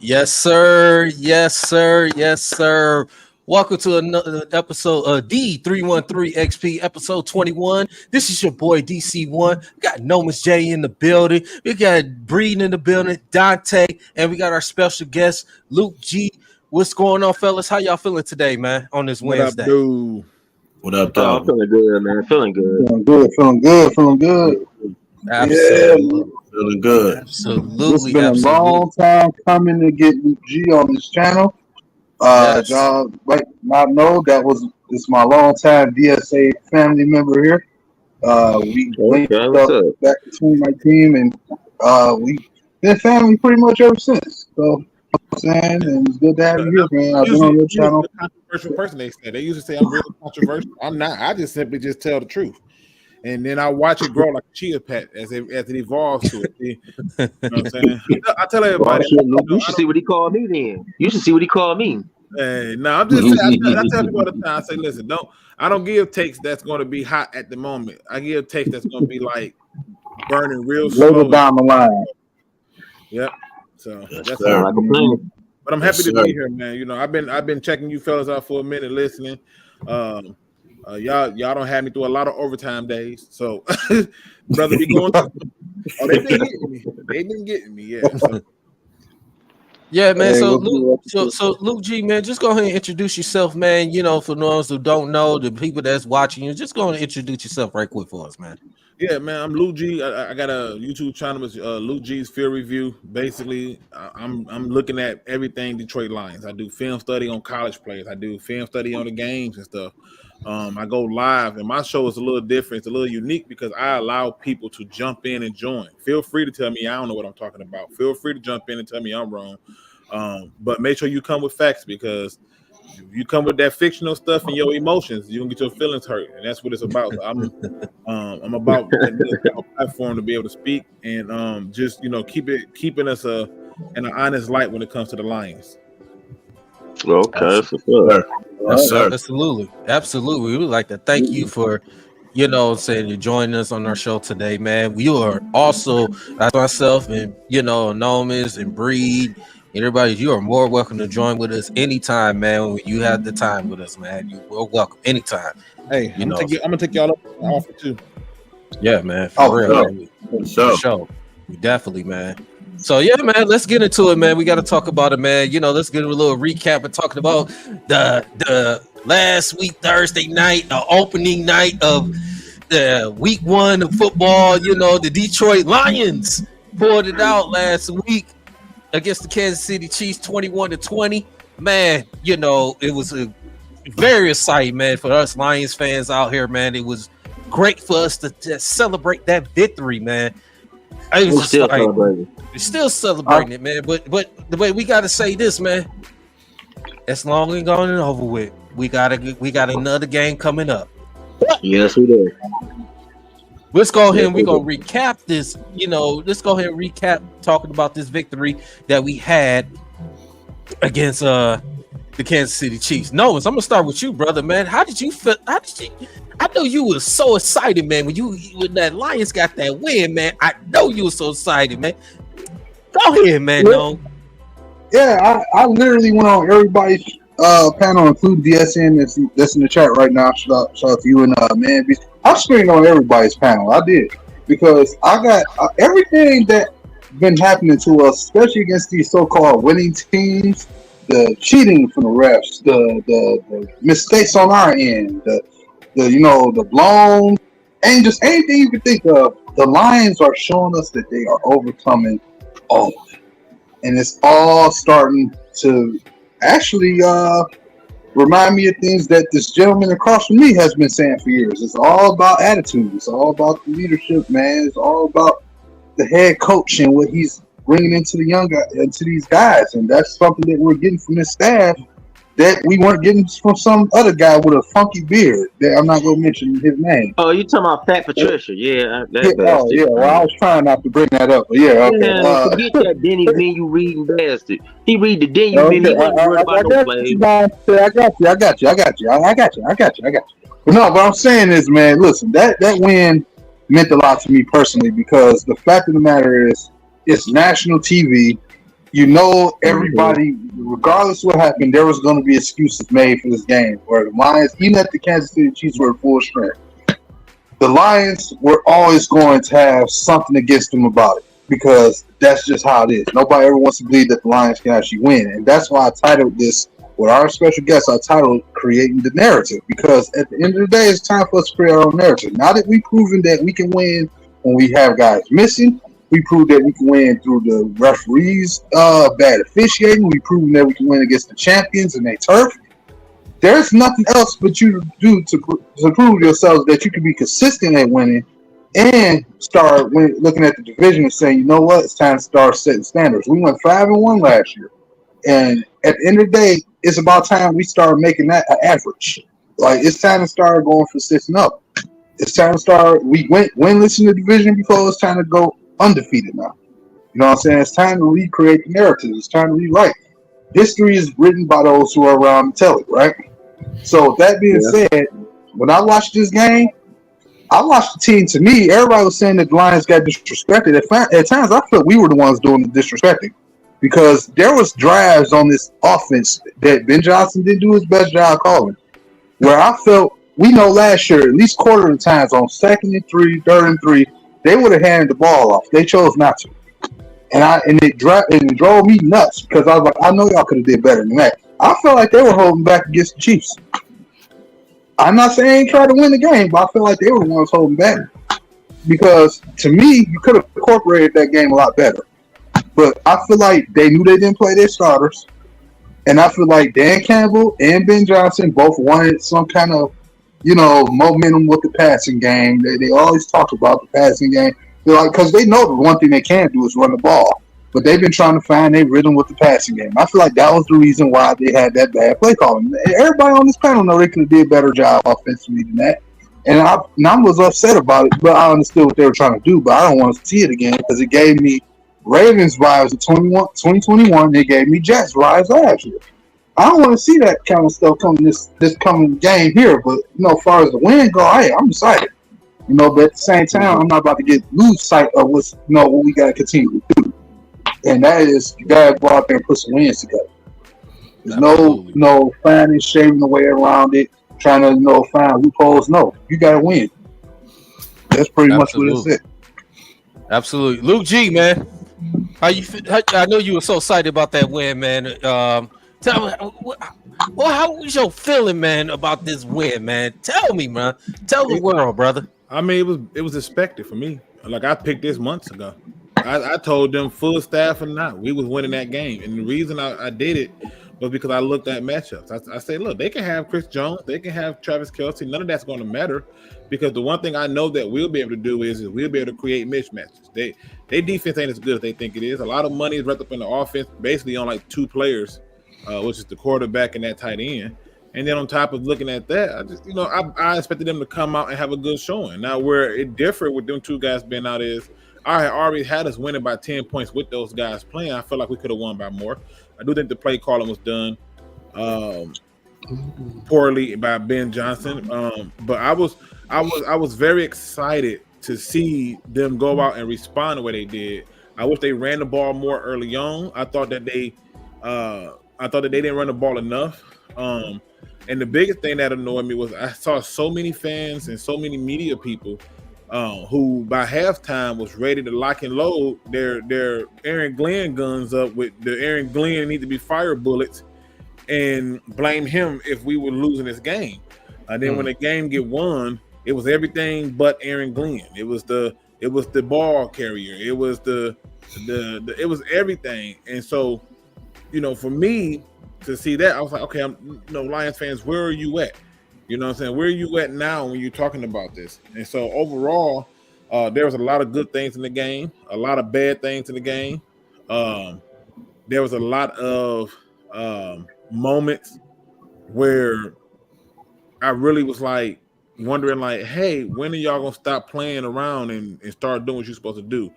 Yes, sir. Yes, sir. Yes, sir. Welcome to another episode of D313XP, episode 21. This is your boy DC1. We got Nomus J in the building. We got Breed in the building, Dante, and we got our special guest, Luke G. What's going on, fellas? How y'all feeling today, man, on this What Wednesday? up, dude? What up, I'm dog? feeling good, man. Feeling good. Feeling good. Absolutely. Feeling good. Absolutely. It's been absolutely. a long time coming to get Luke G on this channel. Yes. Y'all might not know it's my longtime DSA family member here. We linked what's up? back between my team, and we been family pretty much ever since. So, I'm saying, and it's good to have you here, man. I've been on your channel. A controversial person, they used to say I'm really controversial. I'm not. I just simply just tell the truth, and then I watch it grow like a chia pet as it evolves to it. You know what I'm saying? I tell everybody. You should see what he called me then. You should see what he called me. No, I'm just saying. I tell people all the time. I say, listen, I don't give takes that's going to be hot at the moment. I give takes that's going to be like burning real slow Later down the line. Yep. So that's Sound like a plan. But I'm happy to be here, man. You know, I've been checking you fellas out for a minute, listening. Y'all don't have me through a lot of overtime days, so brother, be going. They've been getting me. They've been getting me. Yeah. So. Yeah, man. Hey, So, we'll Luke G, man, just go ahead and introduce yourself, man. You know, for those who don't know, the people that's watching you, just go ahead and introduce yourself right quick for us, man. Yeah, man. I'm Luke G. I got a YouTube channel, it's Luke G's Field Review. Basically, I'm looking at everything Detroit Lions. I do film study on college players. I do film study on the games and stuff. I go live, and my show is a little different. It's a little unique because I allow people to jump in and join. Feel free to tell me I don't know what I'm talking about. Feel free to jump in and tell me I'm wrong. But make sure you come with facts, because if you come with that fictional stuff and your emotions, you're gonna get your feelings hurt, and that's what it's about. I'm about a platform to be able to speak and just keeping us in an honest light when it comes to the Lions. Okay, that's what's up. Yes, sir. Absolutely. We would like to thank you for, saying you joining us on our show today, man. We are also, as myself and Nomus and Breed, everybody, you are more welcome to join with us anytime, man. When you have the time with us, man, you are welcome anytime. Hey, I'm gonna take y'all up on the offer too. Yeah, man. For real, man. So, Show. Definitely, man. So yeah, man, let's get into it, man. We got to talk about it, man. Let's get a little recap and talking about the last week, Thursday night, the opening night of the week 1 of football. The Detroit Lions pulled it out last week against the Kansas City Chiefs, 21-20. Man, it was a very exciting, man, for us Lions fans out here, man. It was great for us to celebrate that victory, man. We're still celebrating. We're still celebrating it, man. But the way we gotta say this, man. It's long and gone and over with. We got another game coming up. Yes, we do. Let's go ahead and we're gonna recap this. Let's go ahead and recap talking about this victory that we had against the Kansas City Chiefs. Noah, I'm gonna start with you, brother, man. How did you feel? I know you were so excited, man, when that Lions got that win, man. I know you were so excited, man. Go ahead, man. No. Yeah, I literally went on everybody's panel, including DSN that's in the chat right now. Shout out to you and man. I screened on everybody's panel. I did, because I got everything that been happening to us, especially against these so-called winning teams. The cheating from the refs, the mistakes on our end, the blown, and just anything you can think of. The Lions are showing us that they are overcoming all of it, and it's all starting to actually remind me of things that this gentleman across from me has been saying for years. It's all about attitude. It's all about the leadership, man. It's all about the head coach and what he's bringing into these guys, and that's something that we're getting from this staff that we weren't getting from some other guy with a funky beard. That I'm not gonna mention his name. Oh, you talking about Fat Patricia? Yeah. Well, I was trying not to bring that up, but yeah. Okay. Forget that Denny menu reading bastard. He read the Denny menu. He wasn't worried about no plays. I got you. But no, what I'm saying is, man, listen, that win meant a lot to me personally, because the fact of the matter is, it's national TV. you know, everybody, regardless of what happened, there was going to be excuses made for this game. Where the Lions, even at the Kansas City Chiefs were full strength, the Lions were always going to have something against them about it because that's just how it is. Nobody ever wants to believe that the Lions can actually win, and that's why I titled this with our special guest. I titled "Creating the Narrative" because at the end of the day, it's time for us to create our own narrative. Now that we've proven that we can win when we have guys missing. We proved that we can win through the referees' bad officiating. We proved that we can win against the champions and their turf. There's nothing else but you to do to prove yourselves that you can be consistent at winning and start looking at the division and saying, you know what, it's time to start setting standards. We went 5-1 last year. And at the end of the day, it's about time we start making that an average. Like, it's time to start going for 6-0. It's time to start. We went winless in the division before. It's time to go undefeated now. You know what I'm saying? It's time to recreate the narrative. It's time to rewrite. History is written by those who are around to tell it, right? So that being said, when I watched this game, I watched the team. To me, everybody was saying that the Lions got disrespected. At times, I felt we were the ones doing the disrespecting because there was drives on this offense that Ben Johnson didn't do his best job calling, where I felt we know last year, at least quarter of the times on 2nd and 3, 3rd and 3, they would have handed the ball off. They chose not to, and it drove me nuts because I was like, I know y'all could have did better than that. I felt like they were holding back against the Chiefs. I'm not saying they ain't try to win the game, but I feel like they were the ones holding back because to me, you could have incorporated that game a lot better. But I feel like they knew they didn't play their starters, and I feel like Dan Campbell and Ben Johnson both wanted some kind of momentum with the passing game. They always talk about the passing game. They're like, because they know the one thing they can do is run the ball. But they've been trying to find their rhythm with the passing game. I feel like that was the reason why they had that bad play calling. Everybody on this panel know they could have did a better job offensively than that. And I was upset about it, but I understood what they were trying to do. But I don't want to see it again because it gave me Ravens vibes in 2021. It gave me Jets vibes last year. I don't want to see that kind of stuff coming this coming game here, but as far as the win go, I'm excited. But at the same time, I'm not about to lose sight of what we got to continue to do, and that is you got to go out there and put some wins together. There's no finding, shaving the way around it, trying to find loopholes. No, you got to win. That's pretty much what it is. Absolutely, Luke G, man. How you? I know you were so excited about that win, man. Tell me, how was your feeling, man, about this win, man? Tell me, man. Tell the world, brother. I mean, it was expected for me. Like, I picked this months ago. I told them full staff or not, we was winning that game. And the reason I did it was because I looked at matchups. I said, look, they can have Chris Jones, they can have Travis Kelce. None of that's going to matter because the one thing I know that we'll be able to do is we'll be able to create mismatches. Their defense ain't as good as they think it is. A lot of money is wrapped up in the offense, basically on like 2 players. Which is the quarterback and that tight end. And then on top of looking at that, I just, I expected them to come out and have a good showing. Now, where it differed with them 2 guys being out is I had already had us winning by 10 points with those guys playing. I felt like we could have won by more. I do think the play calling was done poorly by Ben Johnson. But I was very excited to see them go out and respond the way they did. I wish they ran the ball more early on. I thought that they didn't run the ball enough. And the biggest thing that annoyed me was I saw so many fans and so many media people who by halftime was ready to lock and load their Aaron Glenn guns up with the Aaron Glenn need to be fire bullets and blame him if we were losing this game. And then when the game get won, it was everything but Aaron Glenn. It was the ball carrier. It was it was everything. And so, for me to see that, I was like, okay, Lions fans, where are you at? You know what I'm saying? Where are you at now when you're talking about this? And so overall, there was a lot of good things in the game, a lot of bad things in the game. There was a lot of moments where I really was like wondering, like, hey, when are y'all gonna stop playing around and start doing what you're supposed to do?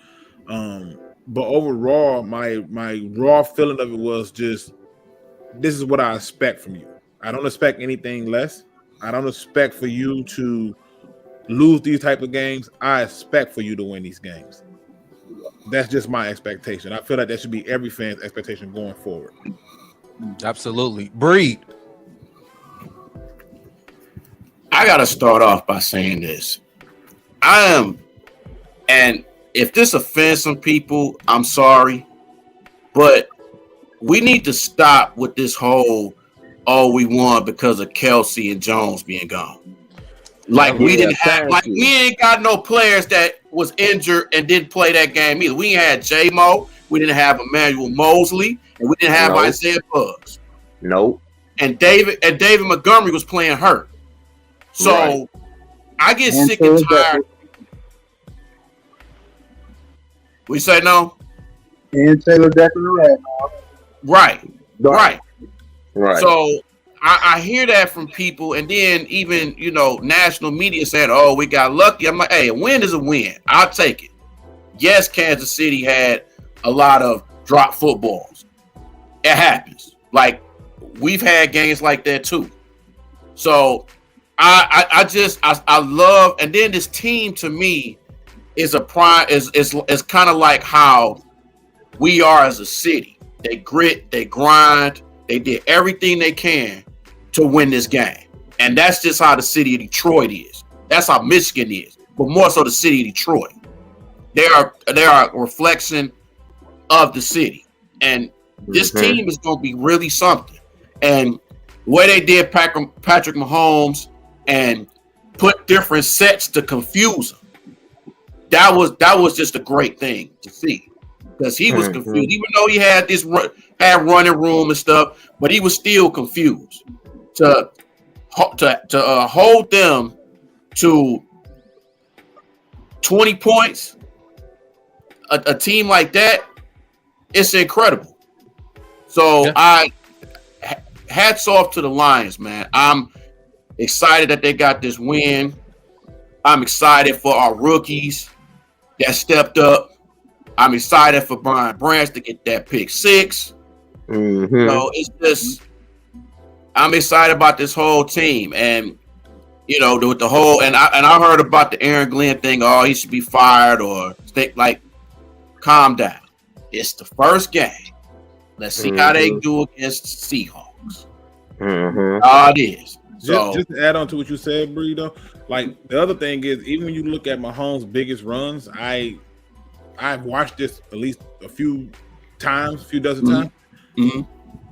But overall, my raw feeling of it was just, this is what I expect from you. I don't expect anything less. I don't expect for you to lose these type of games. I expect for you to win these games. that's just my expectation. I feel like that should be every fan's expectation going forward. Absolutely. Breed. I gotta start off by saying this. And if this offends some people, I'm sorry, but we need to stop with this whole, oh, we won because of Kelsey and Jones being gone. Like we ain't got no players that was injured and didn't play that game either. We had J-Mo, we didn't have Emmanuel Mosley, and we didn't have Isaiah Buggs. Nope. And David Montgomery was playing hurt. So I get sick and tired. We say no? And Taylor Decker, right. So I hear that from people, and then even national media saying, "Oh, we got lucky." I'm like, "Hey, a win is a win. I'll take it." Yes, Kansas City had a lot of drop footballs. It happens. Like we've had games like that too. So I love, and then this team to me is a prime is kind of like how we are as a city. They grit, they grind, they did everything they can to win this game. And that's just how the city of Detroit is. That's how Michigan is, but more so the city of Detroit. They are a reflection of the city. And this team is going to be really something. And where they did Patrick Mahomes and put different sets to confuse him, that was just a great thing to see, because he was confused, even though he had running room and stuff, but he was still confused. To hold them to 20 points, a team like that, it's incredible. So hats off to the Lions, man. I'm excited that they got this win. I'm excited for our rookies that stepped up. I'm excited for Brian Branch to get that pick 6. So it's just, I'm excited about this whole team, and with the whole, and I heard about the Aaron Glenn thing. Oh, he should be fired, or think like, calm down. It's the first game. Let's see how they do against Seahawks. It is. Just to add on to what you said, Bree, though, like the other thing is, even when you look at Mahomes' biggest runs, I've watched this at least a few dozen times.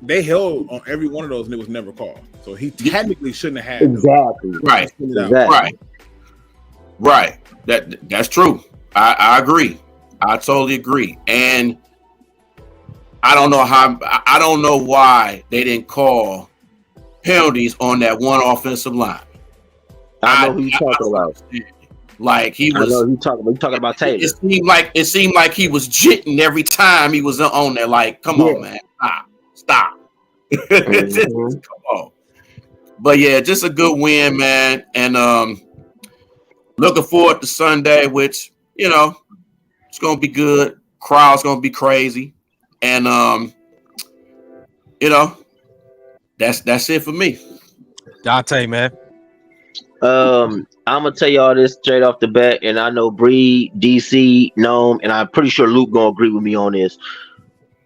They held on every one of those, and it was never called. So he technically shouldn't have had exactly. Right. That's true. I agree. I totally agree. And I don't know why they didn't call penalties on that one offensive line. I know who you're talking about. Like he was. I know who you're talking about Taylor. It seemed like he was jitting every time he was on there. Like, come on, man, stop. Come on. But yeah, just a good win, man. And looking forward to Sunday, which it's gonna be good. Crowd's gonna be crazy, and that's it for me. Dante, man. I'm gonna tell y'all this straight off the bat, and I know Bree, DC, Gnome, and I'm pretty sure Luke gonna agree with me on this.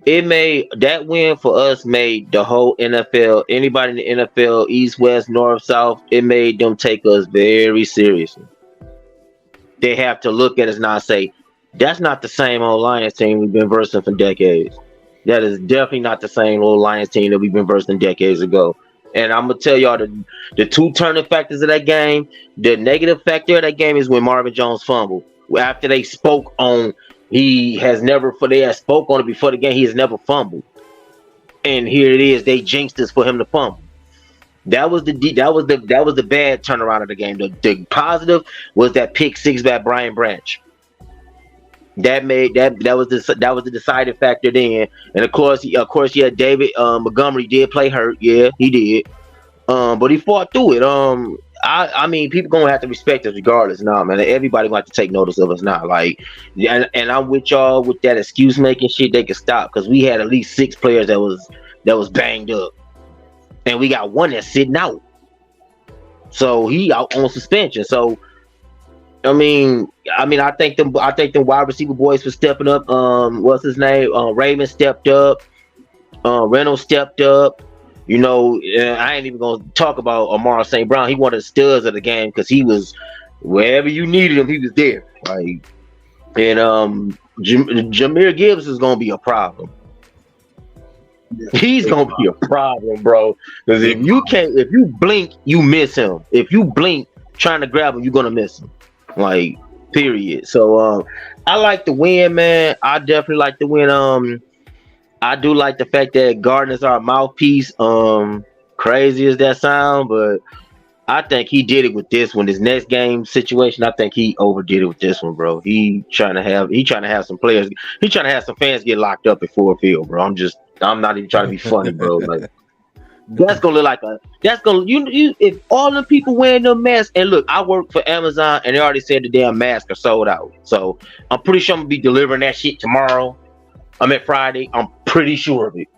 That win for us made the whole NFL, anybody in the NFL, East, West, North, South, it made them take us very seriously. They have to look at us now and say, that's not the same old Lions team we've been versing for decades. That is definitely not the same old Lions team that we've been versing decades ago. And I'm going to tell y'all the two turning factors of that game, the negative factor of that game is when Marvin Jones fumbled. After they spoke on, they had spoke on it before the game, he has never fumbled. And here it is, they jinxed us for him to fumble. That was the bad turnaround of the game. The positive was that pick 6 by Brian Branch. That was the deciding factor then. And of course, David Montgomery did play hurt. Yeah, he did. But he fought through it. I mean, people gonna have to respect us regardless now, man. Everybody gonna have to take notice of us now. Like, and I'm with y'all with that excuse making shit. They can stop, because we had at least 6 players that was banged up, and we got one that's sitting out. So he out on suspension. So I mean, I think them wide receiver boys for stepping up. What's his name? Raven stepped up. Reynolds stepped up. You know, I ain't even gonna talk about Amara St. Brown. He one of the studs of the game because he was wherever you needed him, he was there. Like, and Jahmyr Gibbs is gonna be a problem. He's gonna be a problem, bro. Because if you blink, you miss him. If you blink trying to grab him, you're gonna miss him. Like, period. So I like the win, man. I definitely like the win. I do like the fact that Gardner's our mouthpiece. Crazy as that sound, but I think he did it with this one. This next game situation, I think he overdid it with this one, bro. He trying to have some players. He trying to have some fans get locked up at Ford Field, bro. I'm not even trying to be funny, bro. Like, that's gonna look like you if all the people wearing them masks. And look, I work for Amazon, and they already said the damn masks are sold out. So I'm pretty sure I'm gonna be delivering that shit tomorrow. I'm at Friday. I'm pretty sure of it.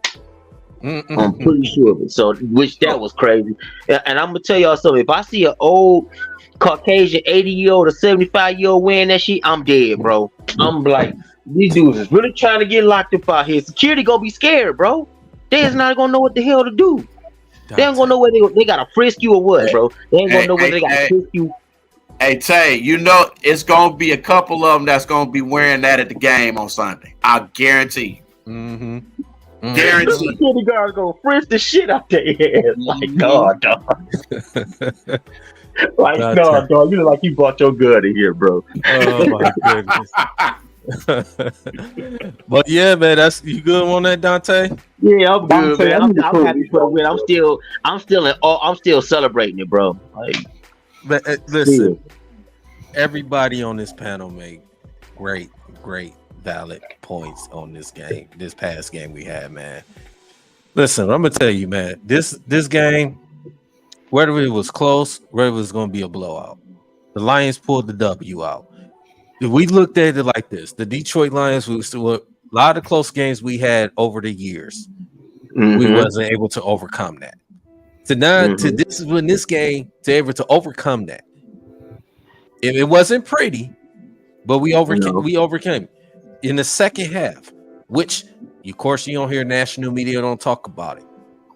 I'm pretty sure of it. So, which that was crazy. And I'm gonna tell y'all something. If I see an old Caucasian 80-year-old or 75-year-old wearing that shit, I'm dead, bro. I'm like, these dudes is really trying to get locked up out here. Security gonna be scared, bro. They is not gonna know what the hell to do. They ain't gonna know whether they gotta frisk you or what, bro. They ain't gonna know whether they gotta frisk you. Hey Tay, you know it's gonna be a couple of them that's gonna be wearing that at the game on Sunday. I guarantee. Guarantee. Security guards gonna frisk the shit out their ass. Like, dog. Like, no, dog. You look like you brought your gun in here, bro. Oh my goodness. But yeah, man, you good on that, Dante? Yeah, I'm good, man. I'm happy for the win. I'm still celebrating it, bro. Like, but listen, everybody on this panel made great, valid points on this game, this past game we had, man. Listen, I'm gonna tell you, man, this game, whether it was close, whether it was gonna be a blowout, the Lions pulled the W out. We looked at it like this: the Detroit Lions, a lot of close games we had over the years, we wasn't able to overcome that. To this game, to able to overcome that, it wasn't pretty, but we overcame in the second half, which of course you don't hear national media don't talk about it.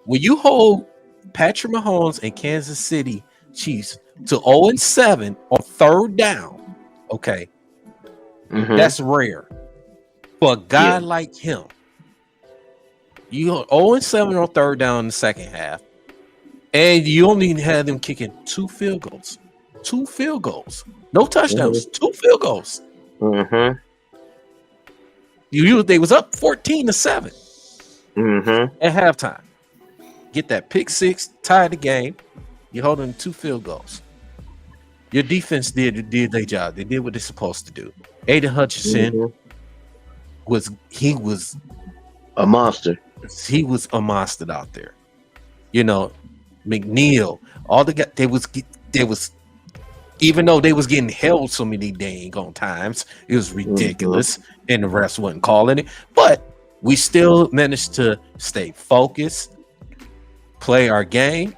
When you hold Patrick Mahomes and Kansas City Chiefs to 0-7 on third down, okay, that's rare for a guy like him. You 0-7 on third down in the second half, and you only had them kicking 2 field goals, no touchdowns, 2 field goals. They was up 14-7 at halftime. Get that pick six, tie the game. You're holding 2 field goals. Your defense did their job. They did what they're supposed to do. Aiden Hutchinson was a monster. He was a monster out there. You know, McNeil, all the guys, they was even though they was getting held so many dang on times, it was ridiculous, and the refs wasn't calling it. But we still managed to stay focused, play our game,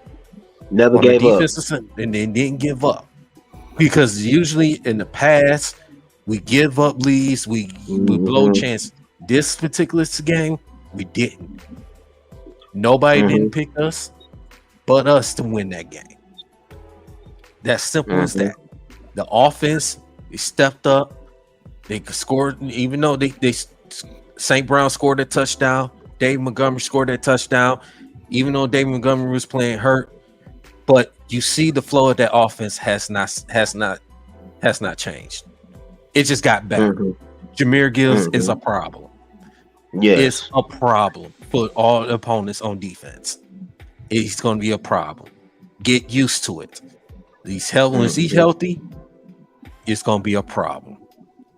never gave up, and then didn't give up. Because usually in the past, we give up leads, we blow chances. This particular game, we didn't. Nobody didn't pick us but us to win that game. That's simple as that. The offense, they stepped up. They scored, even though they St. Brown scored a touchdown. Dave Montgomery scored that touchdown, even though Dave Montgomery was playing hurt. But you see the flow of that offense has not changed. It just got better. Jahmyr Gibbs is a problem. Yes. It's a problem for all opponents on defense. It's going to be a problem. Get used to it. He's healthy. When he's healthy, it's going to be a problem.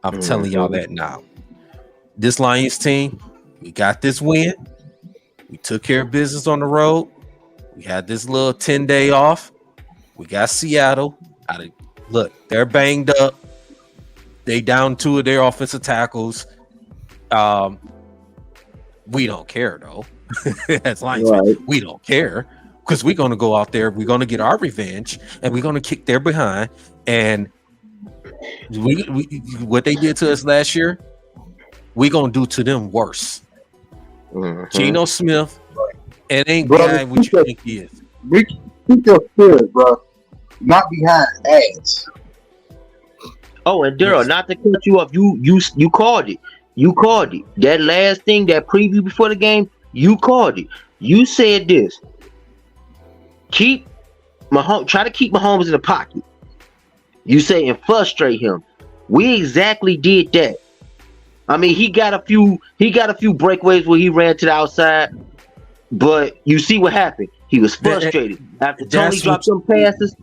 I'm telling y'all that now. This Lions team, we got this win. We took care of business on the road. We had this little 10-day off. We got Seattle. Look, they're banged up. They down 2 of their offensive tackles. We don't care though. As Lions fans, we don't care because we're going to go out there. We're going to get our revenge, and we're going to kick their behind. And What they did to us last year, we gonna do to them worse. Geno Smith, it ain't guy what you think he is. Keep your spirit, bro. Not behind ass. Oh, and Daryl, not to cut you off, you called it. You called it. That last thing, that preview before the game, you called it. You said this. Try to keep Mahomes in the pocket. You say and frustrate him. We exactly did that. I mean, he got a few breakaways where he ran to the outside, but you see what happened. He was frustrated after Tony dropped some passes.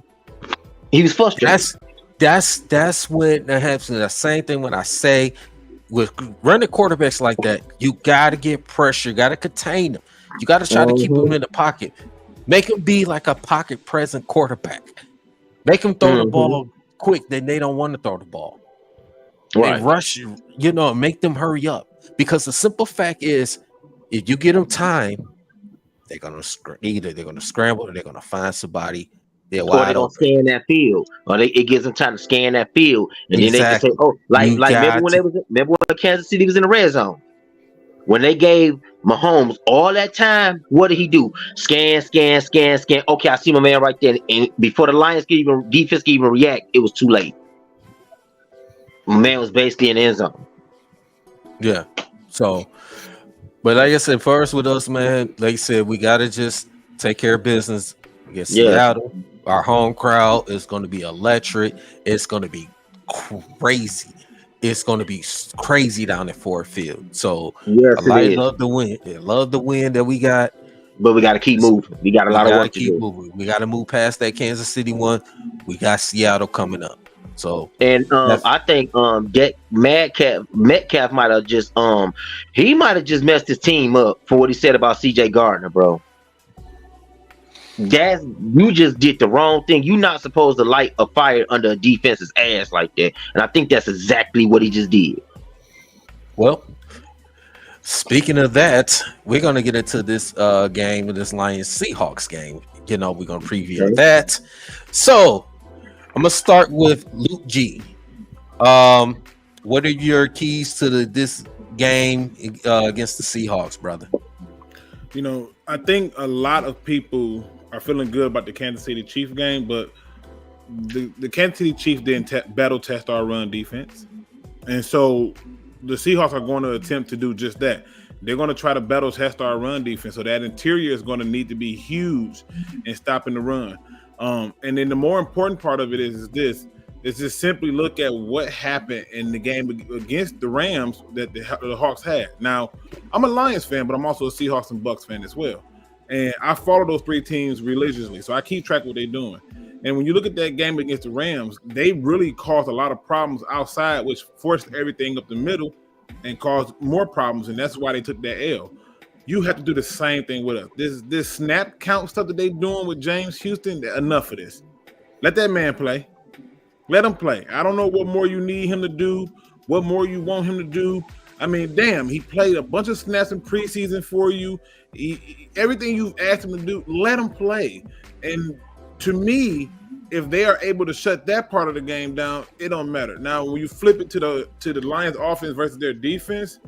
He was frustrated. That's when that happens. The same thing when I say with running quarterbacks like that, you got to get pressure, you got to contain them, you got to try to keep them in the pocket, make them be like a pocket present quarterback, make them throw the ball quick. Then they don't want to throw the ball. Right. They rush, make them hurry up, because the simple fact is, if you get them time, they're gonna either they're gonna scramble or they're gonna find somebody. Or they don't scan that field, or it gives them time to scan that field, and then they can say, "Oh, remember when Kansas City was in the red zone, when they gave Mahomes all that time? What did he do? Scan. Okay, I see my man right there, and before the Lions defense could even react, it was too late. My man was basically in the end zone. Yeah. So, but like I said, first with us, man, like I said, we gotta just take care of business against Seattle. Our home crowd is going to be electric. It's going to be crazy. It's going to be crazy down at Ford Field. So I love the win. I love the win that we got. But we got to keep moving. We got a lot of work to do. Moving. We got to move past that Kansas City one. We got Seattle coming up. So I think that Metcalf might have just messed his team up for what he said about CJ Gardner, bro. You just did the wrong thing. You're not supposed to light a fire under a defense's ass like that. And I think that's exactly what he just did. Well, speaking of that, we're going to get into this game, this Lions Seahawks game. We're going to preview that. So I'm going to start with Luke G. What are your keys to this game against the Seahawks, brother? I think a lot of people are feeling good about the Kansas City Chiefs game, but the Kansas City Chiefs didn't battle test our run defense. And so the Seahawks are going to attempt to do just that. They're going to try to battle test our run defense. So that interior is going to need to be huge in stopping the run. And then the more important part of it is just simply look at what happened in the game against the Rams that the Hawks had. Now, I'm a Lions fan, but I'm also a Seahawks and Bucks fan as well. And I follow those three teams religiously, so I keep track of what they're doing. And when you look at that game against the Rams, they really caused a lot of problems outside, which forced everything up the middle and caused more problems, and that's why they took that L. You have to do the same thing with us. This snap count stuff that they're doing with James Houston, enough of this. Let that man play. Let him play. I don't know what more you need him to do, what more you want him to do. I mean, damn, he played a bunch of snaps in preseason for you. Everything you've asked him to do, let him play. And to me, if they are able to shut that part of the game down, it don't matter. Now, when you flip it to the Lions offense versus their defense,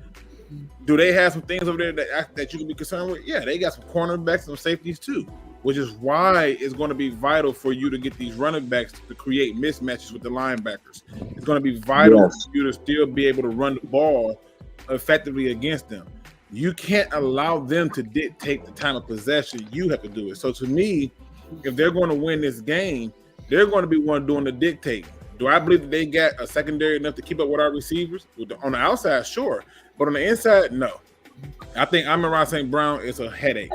do they have some things over there that you can be concerned with? Yeah, they got some cornerbacks, some safeties too, which is why it's going to be vital for you to get these running backs to create mismatches with the linebackers. It's going to be vital for you to still be able to run the ball effectively against them. You can't allow them to dictate the time of possession. You have to do it. So to me, if they're going to win this game, they're going to be one doing the dictating. Do I believe that they got a secondary enough to keep up with our receivers? On the outside, sure. But on the inside, no. I think Amon-Ra St. Brown is a headache.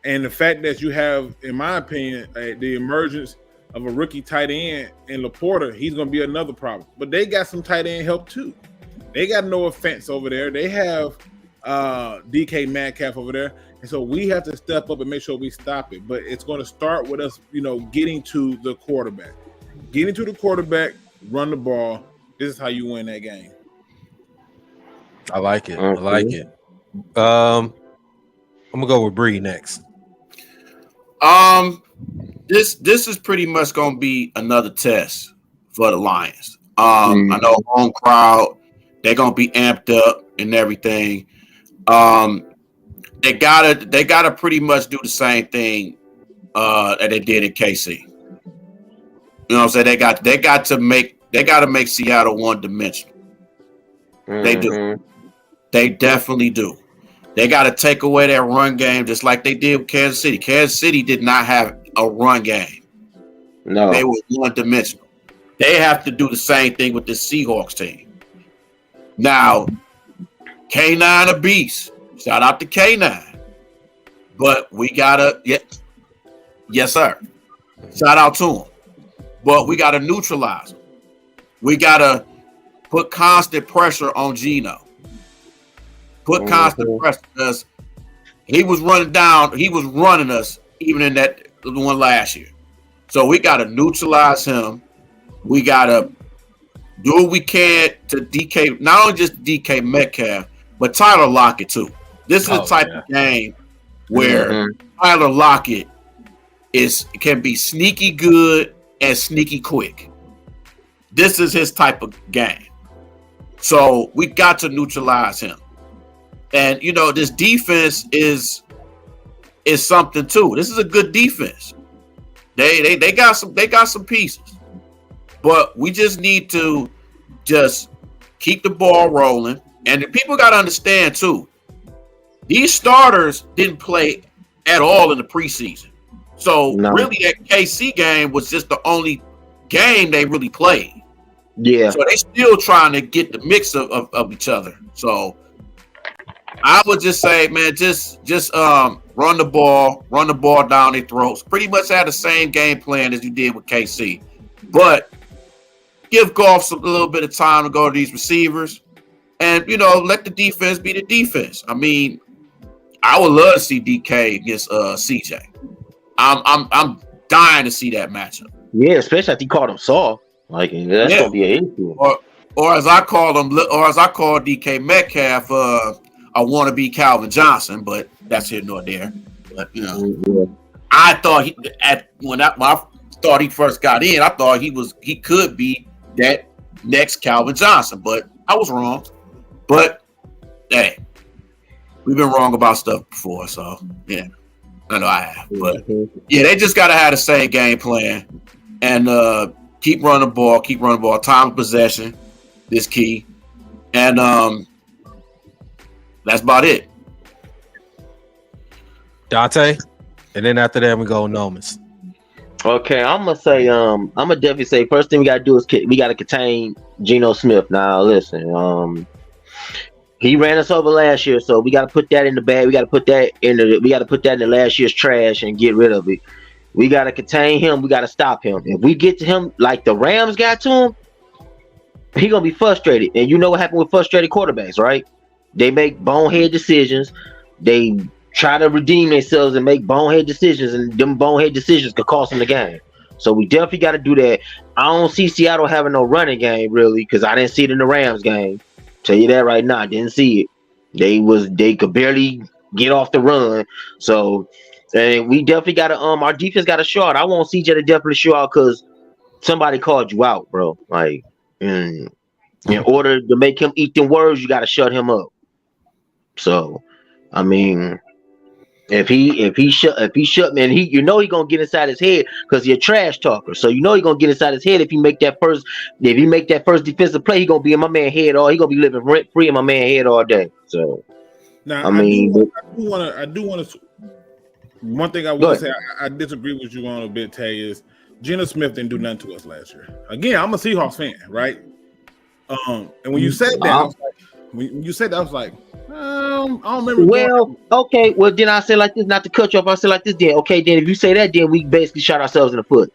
And the fact that you have, in my opinion, the emergence of a rookie tight end in Laporta, he's going to be another problem. But they got some tight end help too. They got no offense over there. They have DK Metcalf over there. And so we have to step up and make sure we stop it. But it's going to start with us, getting to the quarterback. Getting to the quarterback, run the ball. This is how you win that game. I like it. I like it. I'm gonna go with Bree next. This is pretty much gonna be another test for the Lions. I know home crowd, they're gonna be amped up and everything. They gotta pretty much do the same thing that they did in KC. You know what I'm saying? They gotta make Seattle one dimensional. They do. They definitely do. They got to take away that run game just like they did with Kansas City. Kansas City did not have a run game. No. They were one-dimensional. They have to do the same thing with the Seahawks team. Now, K9 a beast. Shout out to K9. But we got to, yes, sir. Shout out to him. But we got to neutralize him. We got to put constant pressure on Geno. Put constant pressure because he was running us even in that one last year. So we got to neutralize him. We got to do what we can to DK, not only just DK Metcalf, but Tyler Lockett too. This is the type of game where Tyler Lockett can be sneaky good and sneaky quick. This is his type of game. So we got to neutralize him. And this defense is something too. This is a good defense. They got some pieces. But we just need to just keep the ball rolling. And the people got to understand too, these starters didn't play at all in the preseason. So really that KC game was just the only game they really played. Yeah. So they still trying to get the mix of each other. So I would just say, man, just run the ball down their throats. Pretty much had the same game plan as you did with KC. But give Goff a little bit of time to go to these receivers and, let the defense be the defense. I mean, I would love to see DK against CJ. I'm dying to see that matchup. Yeah, especially if he called him soft. Like that's gonna be an issue. Or as I call DK Metcalf, I want to be Calvin Johnson, but that's here nor there. But I thought when I thought he first got in, I thought he could be that next Calvin Johnson, but I was wrong. But hey, we've been wrong about stuff before, so yeah, I know I have. But yeah, they just gotta have the same game plan and keep running the ball. Time of possession is key, and that's about it. Dante, and then after that we go Nomas. Okay, I'm gonna definitely say first thing we gotta do is we gotta contain Geno Smith. Now listen, he ran us over last year, so we gotta put that in the bag. We gotta put that in the last year's trash and get rid of it. We gotta contain him. We gotta stop him. If we get to him like the Rams got to him, he gonna be frustrated. And you know what happened with frustrated quarterbacks, right? They make bonehead decisions. They try to redeem themselves and make bonehead decisions, and them bonehead decisions could cost them the game. So we definitely got to do that. I don't see Seattle having no running game really, because I didn't see it in the Rams game. Tell you that right now, I didn't see it. They could barely get off the run. So and we definitely got to our defense got to show out. I want CJ to definitely show out because somebody called you out, bro. Like in order to make him eat them words, you got to shut him up. So, I mean, if he shut man, he gonna get inside his head because he's a trash talker. So he gonna get inside his head if he make that first defensive play, he gonna be in my man head he gonna be living rent free in my man head all day. So now I do want to. One thing I will say I disagree with you on a bit, Tay, is Geno Smith didn't do nothing to us last year. Again, I'm a Seahawks fan, right? And when you said that, I was like, I don't remember. Well, okay. Well, then I say like this, not to cut you off. I say like this, then okay. Then if you say that, then we basically shot ourselves in the foot.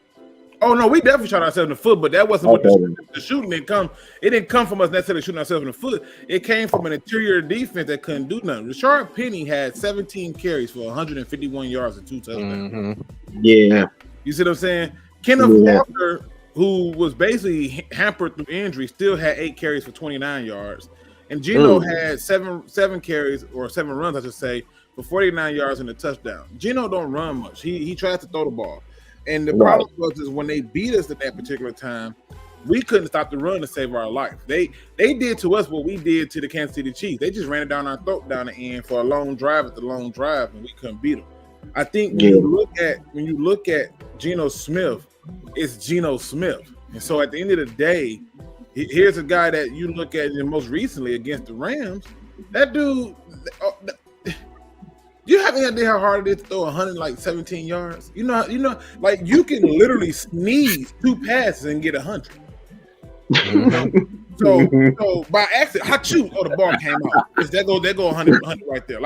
Oh no, we definitely shot ourselves in the foot, but that wasn't what the shooting didn't come. It didn't come from us necessarily shooting ourselves in the foot. It came from an interior defense that couldn't do nothing. Rashard Penny had 17 carries for 151 yards and 2 touchdowns. Mm-hmm. Yeah, you see what I'm saying? Kenneth Walker, who was basically hampered through injury, still had 8 carries for 29 yards. And Geno had seven carries or 7 runs, I should say, for 49 yards and a touchdown. Geno don't run much. He tries to throw the ball. And the problem was when they beat us at that particular time, we couldn't stop the run to save our life. They did to us what we did to the Kansas City Chiefs. They just ran it down our throat down the end for a long drive after long drive, and we couldn't beat them. I think when you look at Geno Smith, it's Geno Smith. And so at the end of the day, here's a guy that you look at most recently against the Rams. That dude, you have any idea how hard it is to throw 117 yards? You know, like you can literally sneeze 2 passes and get 100. So by accident, hachoo, the ball came out. That go 100 right there.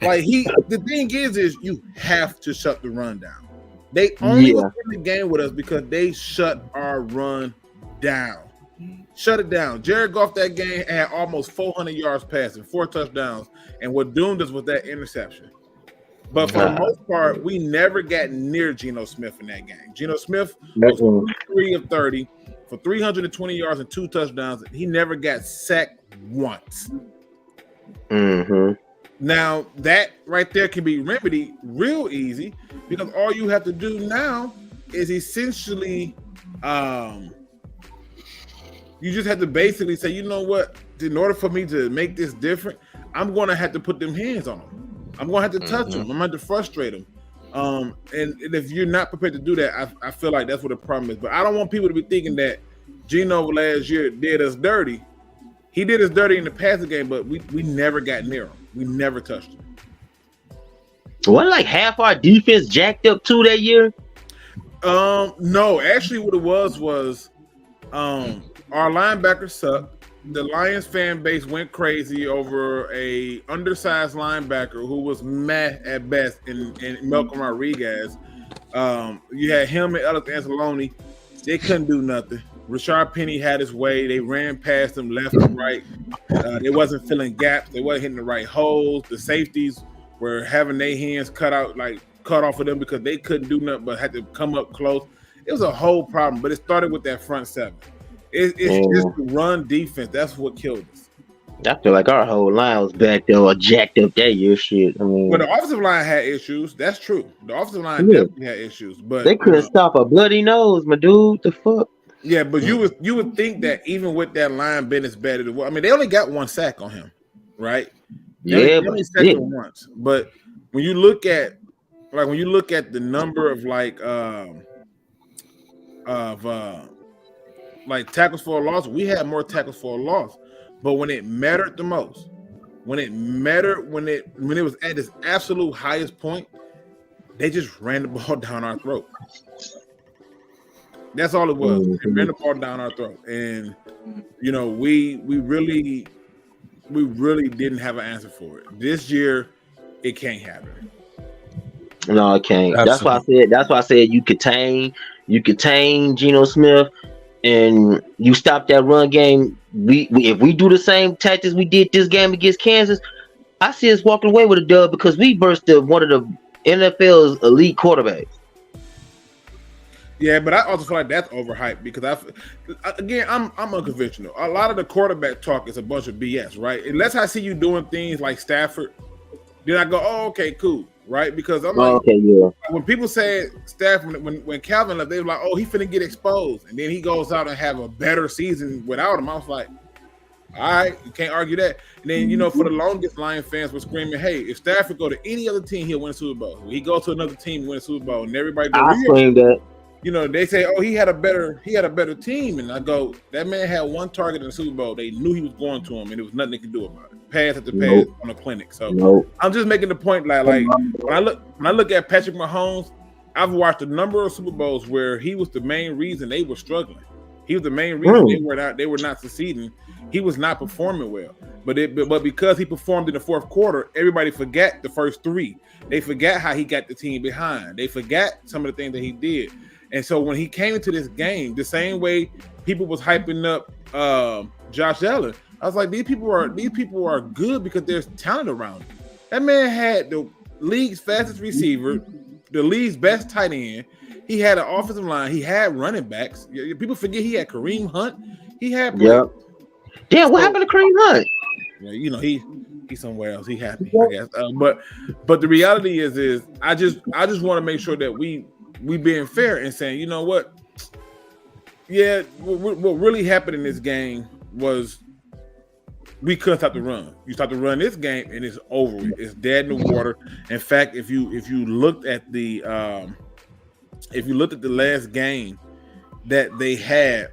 The thing is you have to shut the run down. They only were in the game with us because they shut our run down. Shut it down. Jared Goff that game had almost 400 yards passing, 4 touchdowns, and what doomed us was that interception. But for the most part, we never got near Geno Smith in that game. Geno Smith was 3 of 30 for 320 yards and 2 touchdowns. He never got sacked once. Mm-hmm. Now, that right there can be remedied real easy because all you have to do now is essentially you just have to basically say, you know what, in order for me to make this different, I'm going to have to put them hands on them. I'm going to have to touch them. I'm going to have to frustrate them. And if you're not prepared to do that, I feel like that's what the problem is. But I don't want people to be thinking that Geno last year did us dirty. He did us dirty in the passing game, but we never got near him. We never touched him. Wasn't like half our defense jacked up too that year? No, actually what it was our linebackers sucked. The Lions fan base went crazy over a undersized linebacker who was meh at best in Malcolm Rodriguez. You had him and Ellis Anzalone. They couldn't do nothing. Rashard Penny had his way. They ran past him left and right. They wasn't filling gaps. They wasn't hitting the right holes. The safeties were having their hands cut off of them because they couldn't do nothing but had to come up close. It was a whole problem, but it started with that front seven. It's just the run defense. That's what killed us. I feel like our whole line was back there or jacked up that year. Shit. I mean, well, the offensive line had issues. That's true. The offensive line definitely had issues, but they couldn't stop a bloody nose, my dude. The fuck. Yeah, but you would think that even with that line being as bad as it was, I mean, they only got 1 sack on him, right? They only sacked him once. But when you look at the number of tackles for a loss, we had more tackles for a loss. But when it mattered the most, when it was at its absolute highest point, they just ran the ball down our throat. That's all it was. They ran the ball down our throat. And you know, we really didn't have an answer for it. This year, it can't happen. No, it can't. Absolutely. That's why I said you contain Geno Smith and you stop that run game. If we do the same tactics we did this game against Kansas, I see us walking away with a dub because we bursted one of the NFL's elite quarterbacks. Yeah, but I also feel like that's overhyped because I'm unconventional. A lot of the quarterback talk is a bunch of BS, right? Unless I see you doing things like Stafford, then I go, oh, okay, cool, right? Because I'm like, okay, yeah. When people say Stafford, when Calvin left, they were like, oh, he finna get exposed, and then he goes out and have a better season without him. I was like, all right, you can't argue that. And then, you know, for the longest, Lion fans were screaming, hey, if Stafford go to any other team, he'll win a Super Bowl. He goes to another team, win a Super Bowl, and everybody goes, I screamed that. You know, they say, oh, he had a better team. And I go, that man had 1 target in the Super Bowl. They knew he was going to him, and there was nothing they could do about it. Pass after pass on a clinic. So I'm just making the point like when I look at Patrick Mahomes, I've watched a number of Super Bowls where he was the main reason they were struggling. He was the main reason they were not succeeding. He was not performing well. But because he performed in the fourth quarter, everybody forgot the first 3. They forgot how he got the team behind. They forgot some of the things that he did. And so when he came into this game, the same way people was hyping up Josh Allen, I was like, these people are good because there's talent around him. That man had the league's fastest receiver, the league's best tight end. He had an offensive line. He had running backs. People forget he had Kareem Hunt. He had Damn, what happened to Kareem Hunt? Yeah, you know, he's somewhere else. He happy, I guess. But the reality is I just want to make sure that we being fair and saying, you know what, Yeah, what really happened in this game was we couldn't stop the run. You start to run this game, and it's over with. It's dead in the water. In fact, if you looked at the last game that they had,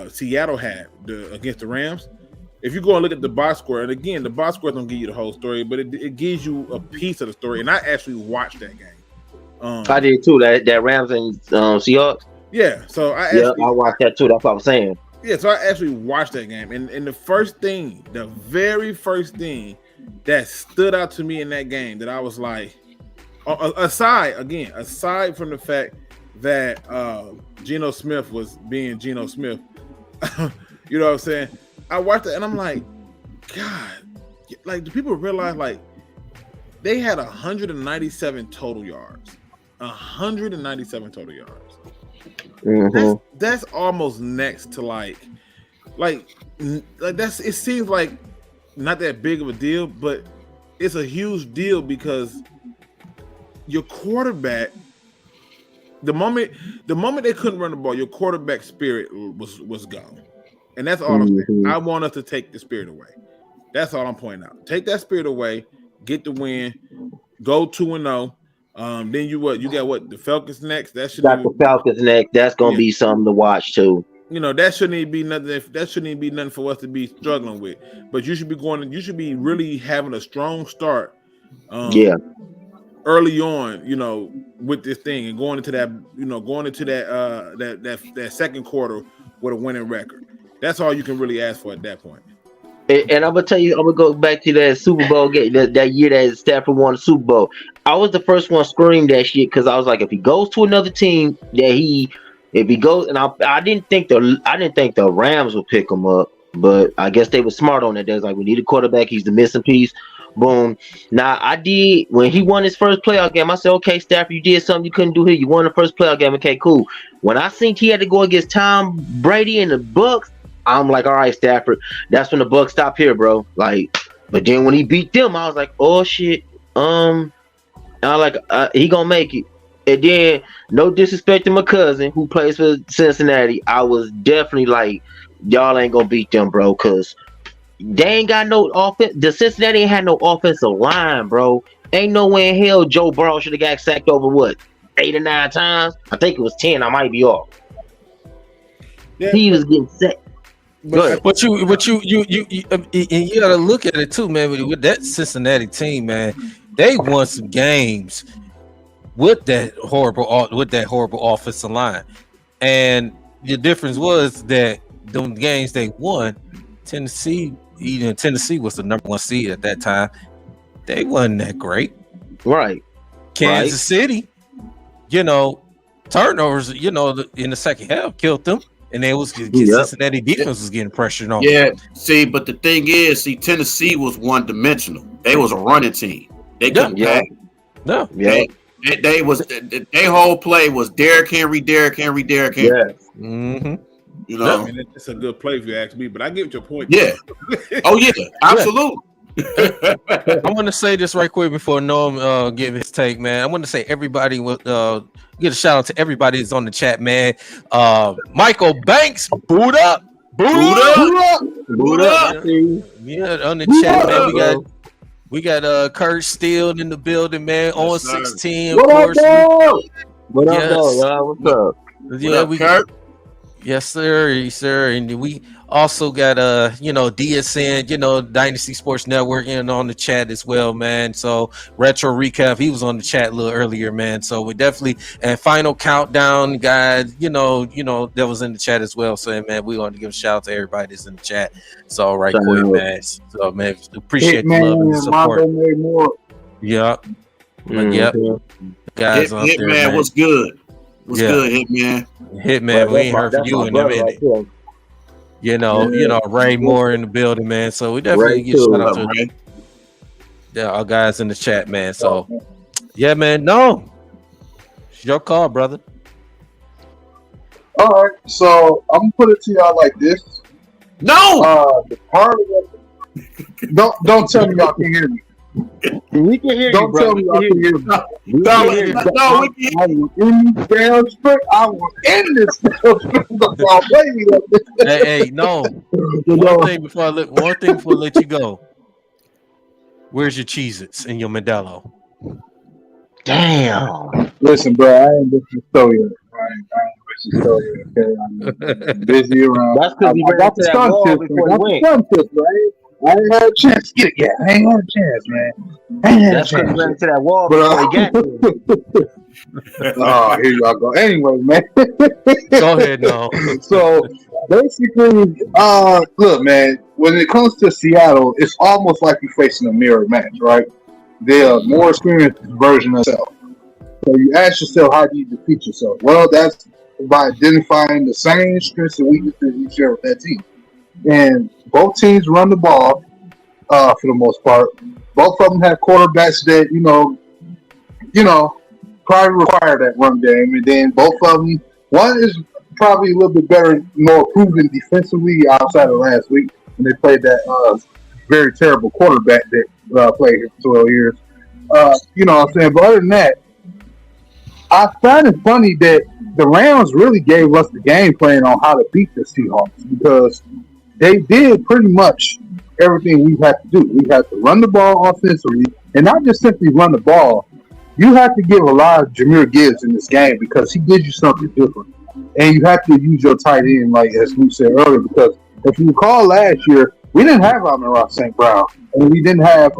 Seattle had against the Rams. If you go and look at the box score, and again, the box score don't give you the whole story, but it gives you a piece of the story. And I actually watched that game. I did too. That Rams and Seahawks. Yeah, so I watched that too. That's what I was saying. Yeah, so I actually watched that game, and the very first thing that stood out to me in that game that I was like, aside from the fact that Geno Smith was being Geno Smith, you know what I'm saying? I watched it and I'm like, God, like, do people realize like they had 197 total yards? 197 total yards. Mm-hmm. That's almost next to like that's, it seems like not that big of a deal, but it's a huge deal because your quarterback, the moment they couldn't run the ball, your quarterback spirit was gone. And that's all I'm saying. I want us to take the spirit away. That's all I'm pointing out. Take that spirit away, get the win, go 2-0. Then you got the Falcons next. The Falcons next. That's gonna be something to watch too. You know, that shouldn't even be nothing. That shouldn't even be nothing for us to be struggling with. But you should be really having a strong start. Early on, you know, with this thing and going into that second quarter with a winning record. That's all you can really ask for at that point. And I'm gonna tell you, I'm gonna go back to that Super Bowl game that year that Stafford won the Super Bowl. I was the first one screamed that shit because I was like, if he goes to another team, if he goes, and I didn't think the Rams would pick him up, but I guess they were smart on it. They was like, we need a quarterback. He's the missing piece. Boom. Now I did when he won his first playoff game. I said, okay, Stafford, you did something you couldn't do here. You won the first playoff game. Okay, cool. When I think he had to go against Tom Brady and the Bucs, I'm like, all right, Stafford. That's when the Bucs stop here, bro. Like, but then when he beat them, I was like, oh shit. And I like he gonna make it. And then, no disrespect to my cousin who plays for Cincinnati, I was definitely like, y'all ain't gonna beat them, bro, because they ain't got no offense. The Cincinnati ain't had no offensive line, bro. Ain't no way in hell Joe Burrow should have got sacked over what 8 or 9 times. I think it was 10. I might be off. Yeah, he was getting sacked. But you gotta look at it too, man. With that Cincinnati team, man, they won some games with that horrible offensive line, and the difference was that the games they won, Tennessee was the number 1 seed at that time. They wasn't that great, right? Kansas City, turnovers, in the second half killed them. And they was Cincinnati defense was getting pressured on. Yeah, see, but the thing is, Tennessee was one-dimensional. They was a running team. They couldn't pass. No, they was their whole play was Derrick Henry. Yeah. Mm-hmm. I mean, it's a good play if you ask me, but I get your point. Yeah. Oh yeah, absolutely. I want to say this right quick before Noam give his take, man. I want to say everybody will get a shout out to everybody that's on the chat, man. Michael Banks, boot up. Boot up. Yeah, on the chat, man. We got Kurt Steele in the building, man. On 16, of course. What up, y'all? What's up? Yeah, Kurt. Yes, sir. And we also got DSN, Dynasty Sports Network on the chat as well, man. So Retro Recap, he was on the chat a little earlier, man. So we definitely, and Final Countdown guys, that was in the chat as well. So man, we want to give a shout out to everybody that's in the chat. So quick, man. So man, appreciate the love and the support. Yeah. Yep. Guys out there, man. What's good? What's good, Hitman, we ain't heard from you in a minute. Ray Moore in the building, man. So we definitely get shout out to our guys in the chat, man. So yeah, man. No, it's your call, brother. All right, so I'm gonna put it to y'all like this. No, the part of it, don't tell me y'all can hear me. We can hear you, Don't bro. tell me I can hear you. No, we can. I was in this damn sprint. I was in this damn sprint. Hey, no. One thing before I let you go. Where's your Cheez-Its and your Modelo? Damn. Listen, bro, I ain't listening to the story yet. I ain't listening to the story yet, okay? I'm busy around. That's because I got the sun tips. I got the sun tips, right? I ain't had a chance to get it yet. I ain't had a chance, man. I ain't had a That's because chance. he ran into that wall before he got there. Oh, here y'all go. Anyway, man. Go ahead, no. So basically, look, man, when it comes to Seattle, it's almost like you're facing a mirror match, right? They're a more experienced version of yourself. So you ask yourself, how do you defeat yourself? Well, that's by identifying the same strengths and weaknesses you share with that team. And both teams run the ball for the most part. Both of them have quarterbacks that, you know, probably require that run game. And then both of them, one is probably a little bit better, more proven defensively outside of last week when they played that very terrible quarterback that played here for 12 years. You know what I'm saying? But other than that, I find it funny that the Rams really gave us the game plan on how to beat the Seahawks because they did pretty much everything we had to do. We had to run the ball offensively and not just simply run the ball. You have to give a lot of Jahmyr Gibbs in this game because he gives you something different. And you have to use your tight end, like as Luke said earlier, because if you recall last year, we didn't have Amon-Ra St. Brown and we didn't have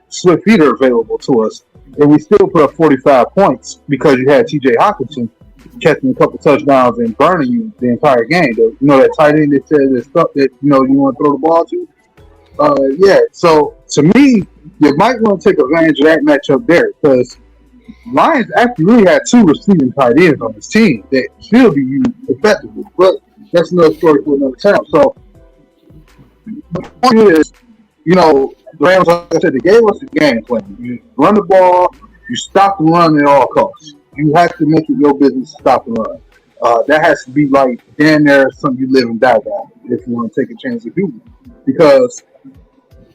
Swift Feeder available to us. And we still put up 45 points because you had T.J. Hawkinson catching a couple touchdowns and burning you the entire game. You know that tight end that says that stuff that you want to throw the ball to? Yeah. So to me, you might want to take advantage of that matchup there because Lions actually really had two receiving tight ends on this team that should be used effectively. But that's another story for another time. So the point is, the Rams, like I said, they gave us a game plan. You run the ball, you stop the run at all costs. You have to make it your business to stop the run. That has to be like damn near something you live and die by if you want to take a chance to do it. Because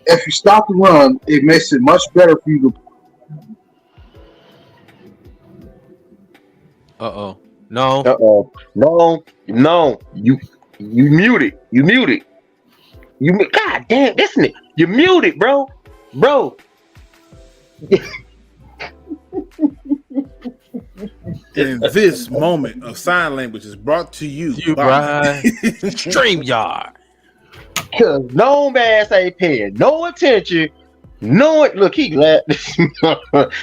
if you stop the run, it makes it much better for you to. No. You muted. You muted. God damn, listen it. You muted, bro. And this moment of sign language is brought to you by StreamYard. Cause no ass ain't paying no attention. Look, he glad.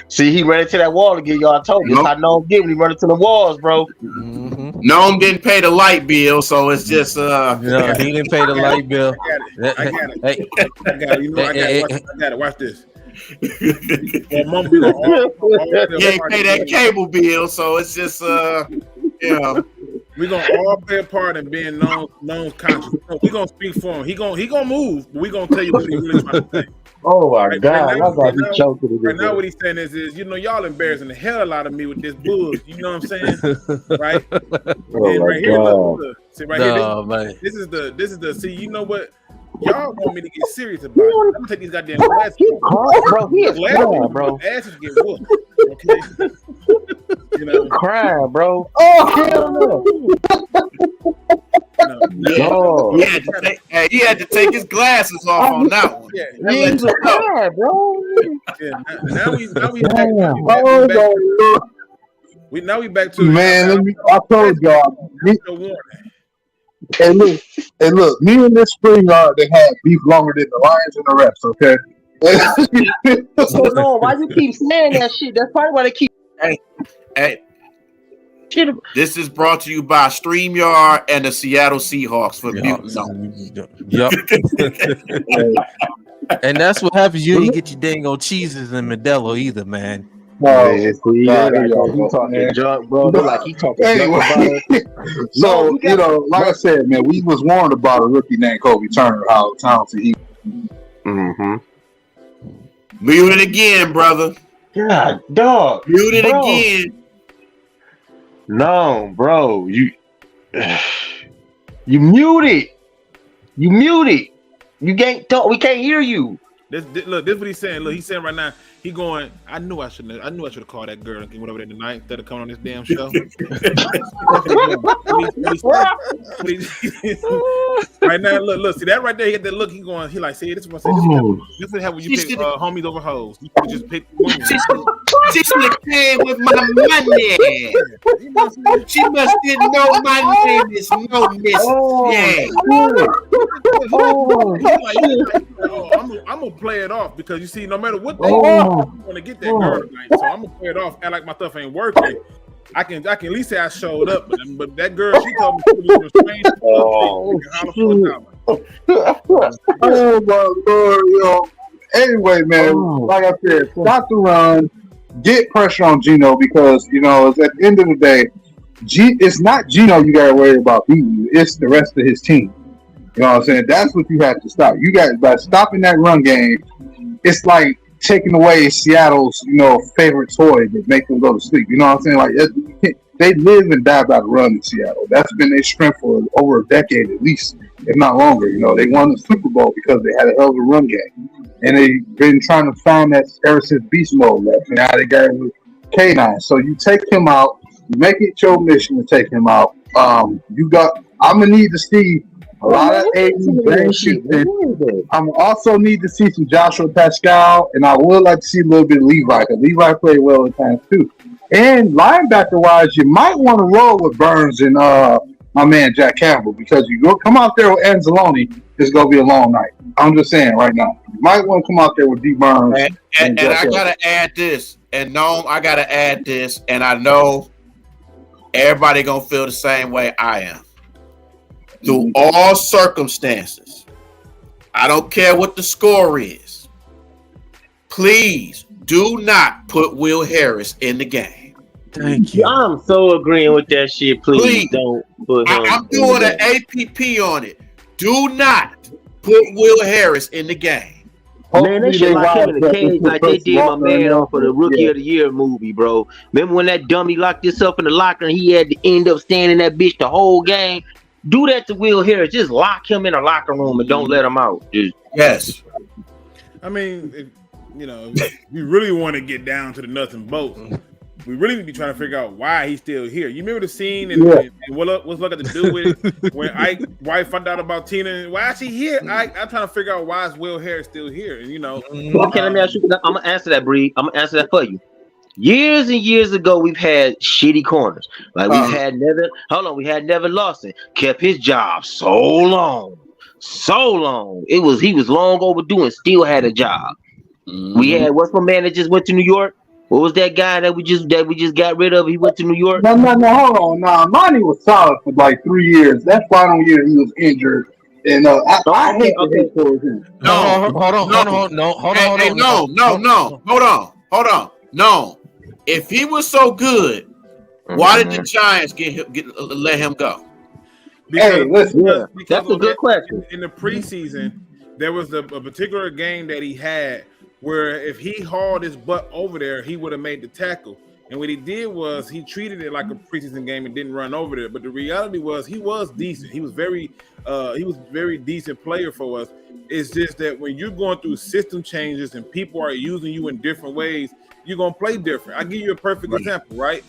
See, he ran into that wall again. Y'all told me. I know him get when he run into the walls, bro. Mm-hmm. Noam didn't pay the light bill, so it's just he didn't pay the light bill. I got it. I got it. Watch this. He ain't pay that cable bill, so it's just we're gonna all play a part in being known conscious. We're gonna speak for him. He gonna move, but we're gonna tell you what he really trying to say. Oh my God! Right now, what he's saying is y'all embarrassing the hell out of me with this bull. You know what I'm saying? Right? Right here, look, see right here. This is the. See, you know what? Y'all want me to get serious about it. I'm gonna take these goddamn glasses. He crying, bro. Asses get whooped. Okay. Crying, bro. Oh hell no. He had to take his glasses off on that one. He's crying, bro. Now we back to man. I told y'all. Hey look, me and this spring they had beef longer than the Lions and the refs, okay? So no, why you keep saying that shit? That's probably why they keep. Hey. This is brought to you by StreamYard and the Seattle Seahawks for Yep. And that's what happens. You ain't get your dang old cheeses and Modelo either, man. He talking junk, bro. Like he talking anyway. So like I said, man, we was warned about a rookie named Kobe Turner, how talented he. Mm-hmm. Mute it again, brother. God, dog. Mute it again. No, bro. You muted. You can't talk. We can't hear you. Look, this is what he's saying. Look, he's saying right now. He going. I knew I should have called that girl and went over there tonight instead of coming on this damn show. Right now, look, see that right there. He had that look. He going. He like, see, this is what I say. This is how when you pick homies over hoes. You just pick one. She should have came with my money. She must didn't know my name is no Miss. I'm gonna play it off because you see, no matter what they want, I'm gonna get that girl tonight. So I'm gonna play it off, act like my stuff ain't working. I can at least say I showed up, but that girl, she told me she was strange. Oh my Lord, yo. Anyway, man, like I said, stop the run, get pressure on Geno because it's at the end of the day, it's not Geno you gotta worry about beating you, it's the rest of his team. You know what I'm saying? That's what you have to stop. You guys, by stopping that run game, it's like taking away Seattle's, favorite toy that make them go to sleep. You know what I'm saying? Like they live and die by the run in Seattle. That's been their strength for over a decade at least, if not longer. They won the Super Bowl because they had a hell of a run game, and they've been trying to find that ever since Beast Mode left. And now they got it with K9. So you take him out, you make it your mission to take him out. I'm gonna need to see a lot of I'm also need to see some Joshua Pascal, and I would like to see a little bit of Levi, because Levi played well at times too. And linebacker-wise, you might want to roll with Burns and my man Jack Campbell, because you come out there with Anzalone, it's going to be a long night. I'm just saying right now. You might want to come out there with D. Burns. And I got to add this, and no, I got to add this, and I know everybody going to feel the same way I am. Through all circumstances, I don't care what the score is, please do not put Will Harris in the game. Thank you. I'm so agreeing with that shit. Please don't put him. I'm doing an APP on it. Do not put Will Harris in the game. Man, they shit like him in the cage like they did my man on for the Rookie of the Year movie, bro. Remember when that dummy locked himself in the locker and he had to end up standing that bitch the whole game? Do that to Will Harris. Just lock him in a locker room and don't let him out. Yes. I mean, we really want to get down to the nuts and bolts. We really need to be trying to figure out why he's still here. You remember the scene and what's got to do with it when Ike's wife found out about Tina and why is she here? I'm trying to figure out why is Will Harris still here? And okay, let me ask you. I'm gonna answer that, Bree. I'm gonna answer that for you. Years and years ago, we've had shitty corners. Like we had Nevin Lawson, kept his job so long. He was long overdue and still had a job. Mm-hmm. We had what's my man that just went to New York? What was that guy that we just got rid of? He went to New York. No, hold on. Nah, Monty was solid for like 3 years. That final year he was injured. And I hate for him. Hold on. No. If he was so good, why did the Giants let him go? Because that's a good question. In the preseason, there was a particular game that he had where if he hauled his butt over there, he would have made the tackle. And what he did was he treated it like a preseason game and didn't run over there. But the reality was he was decent. He was very decent player for us. It's just that when you're going through system changes and people are using you in different ways, you're gonna play different. I'll give you a perfect example, right?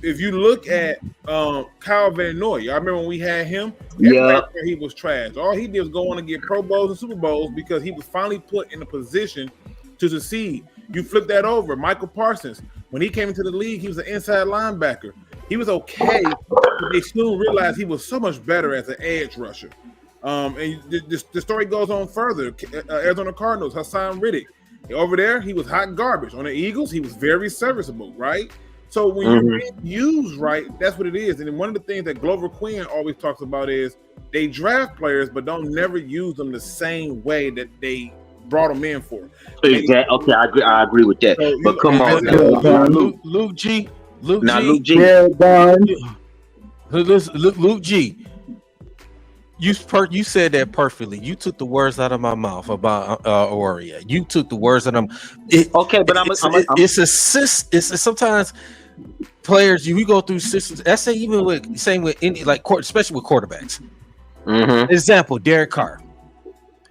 If you look at Kyle Van Noy, I remember when we had him, he was trash. All he did was go on and get Pro Bowls and Super Bowls because he was finally put in a position to succeed. You flip that over, Michael Parsons, when he came into the league, he was an inside linebacker. He was okay, but they soon realized he was so much better as an edge rusher. And the story goes on further. Arizona Cardinals, Hassan Riddick. Over there, he was hot garbage. On the Eagles, he was very serviceable, right? So when you're used right, that's what it is. And one of the things that Glover Quinn always talks about is they draft players, but don't never use them the same way that they brought them in for. Exactly. Okay, I agree with that. So, but come on, Luke G. Yeah, Luke G. You said that perfectly. You took the words out of my mouth about Oria. You took the words out of them. It's sometimes players you go through systems. I say even with any especially with quarterbacks. Mm-hmm. Example: Derek Carr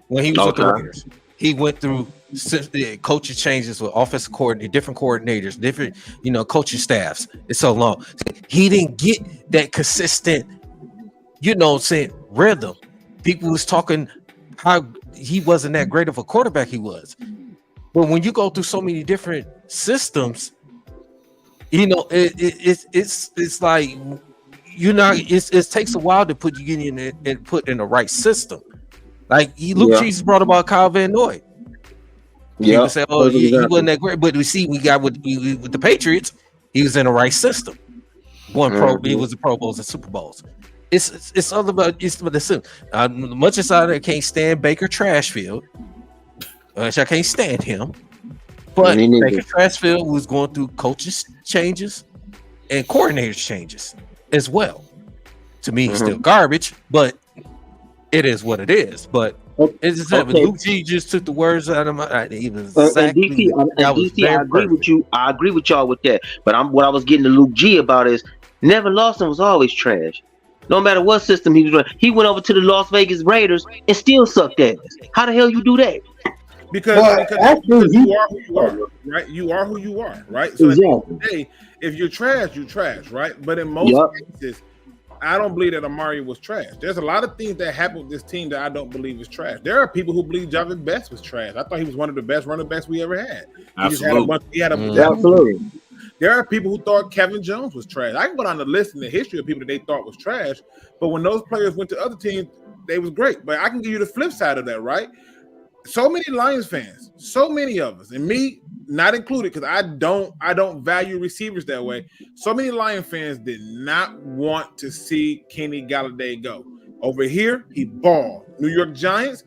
when he was with the Raiders. he went through coaching changes with offensive coordinator, different coordinators, different coaching staffs. It's so long. He didn't get that consistent, rhythm. People was talking how he wasn't that great of a quarterback he was. But when you go through so many different systems, it's like it takes a while to put you in and put in the right system. Like Luke Jesus brought about Kyle Van Noy. Yeah, say, he wasn't that great, but we got with the Patriots, he was in the right system. He was the Pro Bowls and Super Bowls. It's all about the system. Much as I can't stand Baker Trashfield, I can't stand him. But Baker Trashfield was going through coaches changes and coordinator changes as well. To me, he's still garbage, but it is what it is. But it's just that Luke G just took the words out of my. Exactly. DC, I agree with you. I agree with y'all with that. But what I was getting to Luke G about is Nevin Lawson was always trash. No matter what system he was running, he went over to the Las Vegas Raiders and still sucked ass. How the hell you do that? Because you are who you are, right? You are who you are, right? So at the end of the day, if you're trash, you're trash, right? But in most cases, I don't believe that Amari was trash. There's a lot of things that happened with this team that I don't believe is trash. There are people who believe Javid Best was trash. I thought he was one of the best running backs we ever had. Absolutely. There are people who thought Kevin Jones was trash. I can go down the list in the history of people that they thought was trash, but when those players went to other teams, they was great. But I can give you the flip side of that, right? So many Lions fans, so many of us, and me not included, because I don't value receivers that way. So many Lion fans did not want to see Kenny Galladay go. Over here, he balled. New York Giants,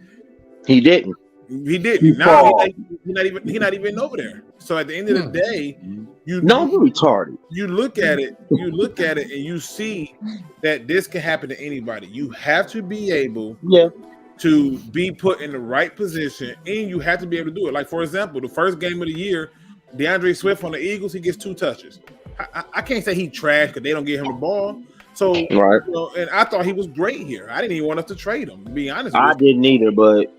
he didn't. He didn't. Now he's not even over there. So at the end of the day, you're retarded. You look at it, and you see that this can happen to anybody. You have to be able to be put in the right position, and you have to be able to do it. Like, for example, the first game of the year, DeAndre Swift on the Eagles, he gets 2 touches. I can't say he trashed because they don't give him the ball. So, and I thought he was great here. I didn't even want us to trade him, to be honest with you. I didn't either, but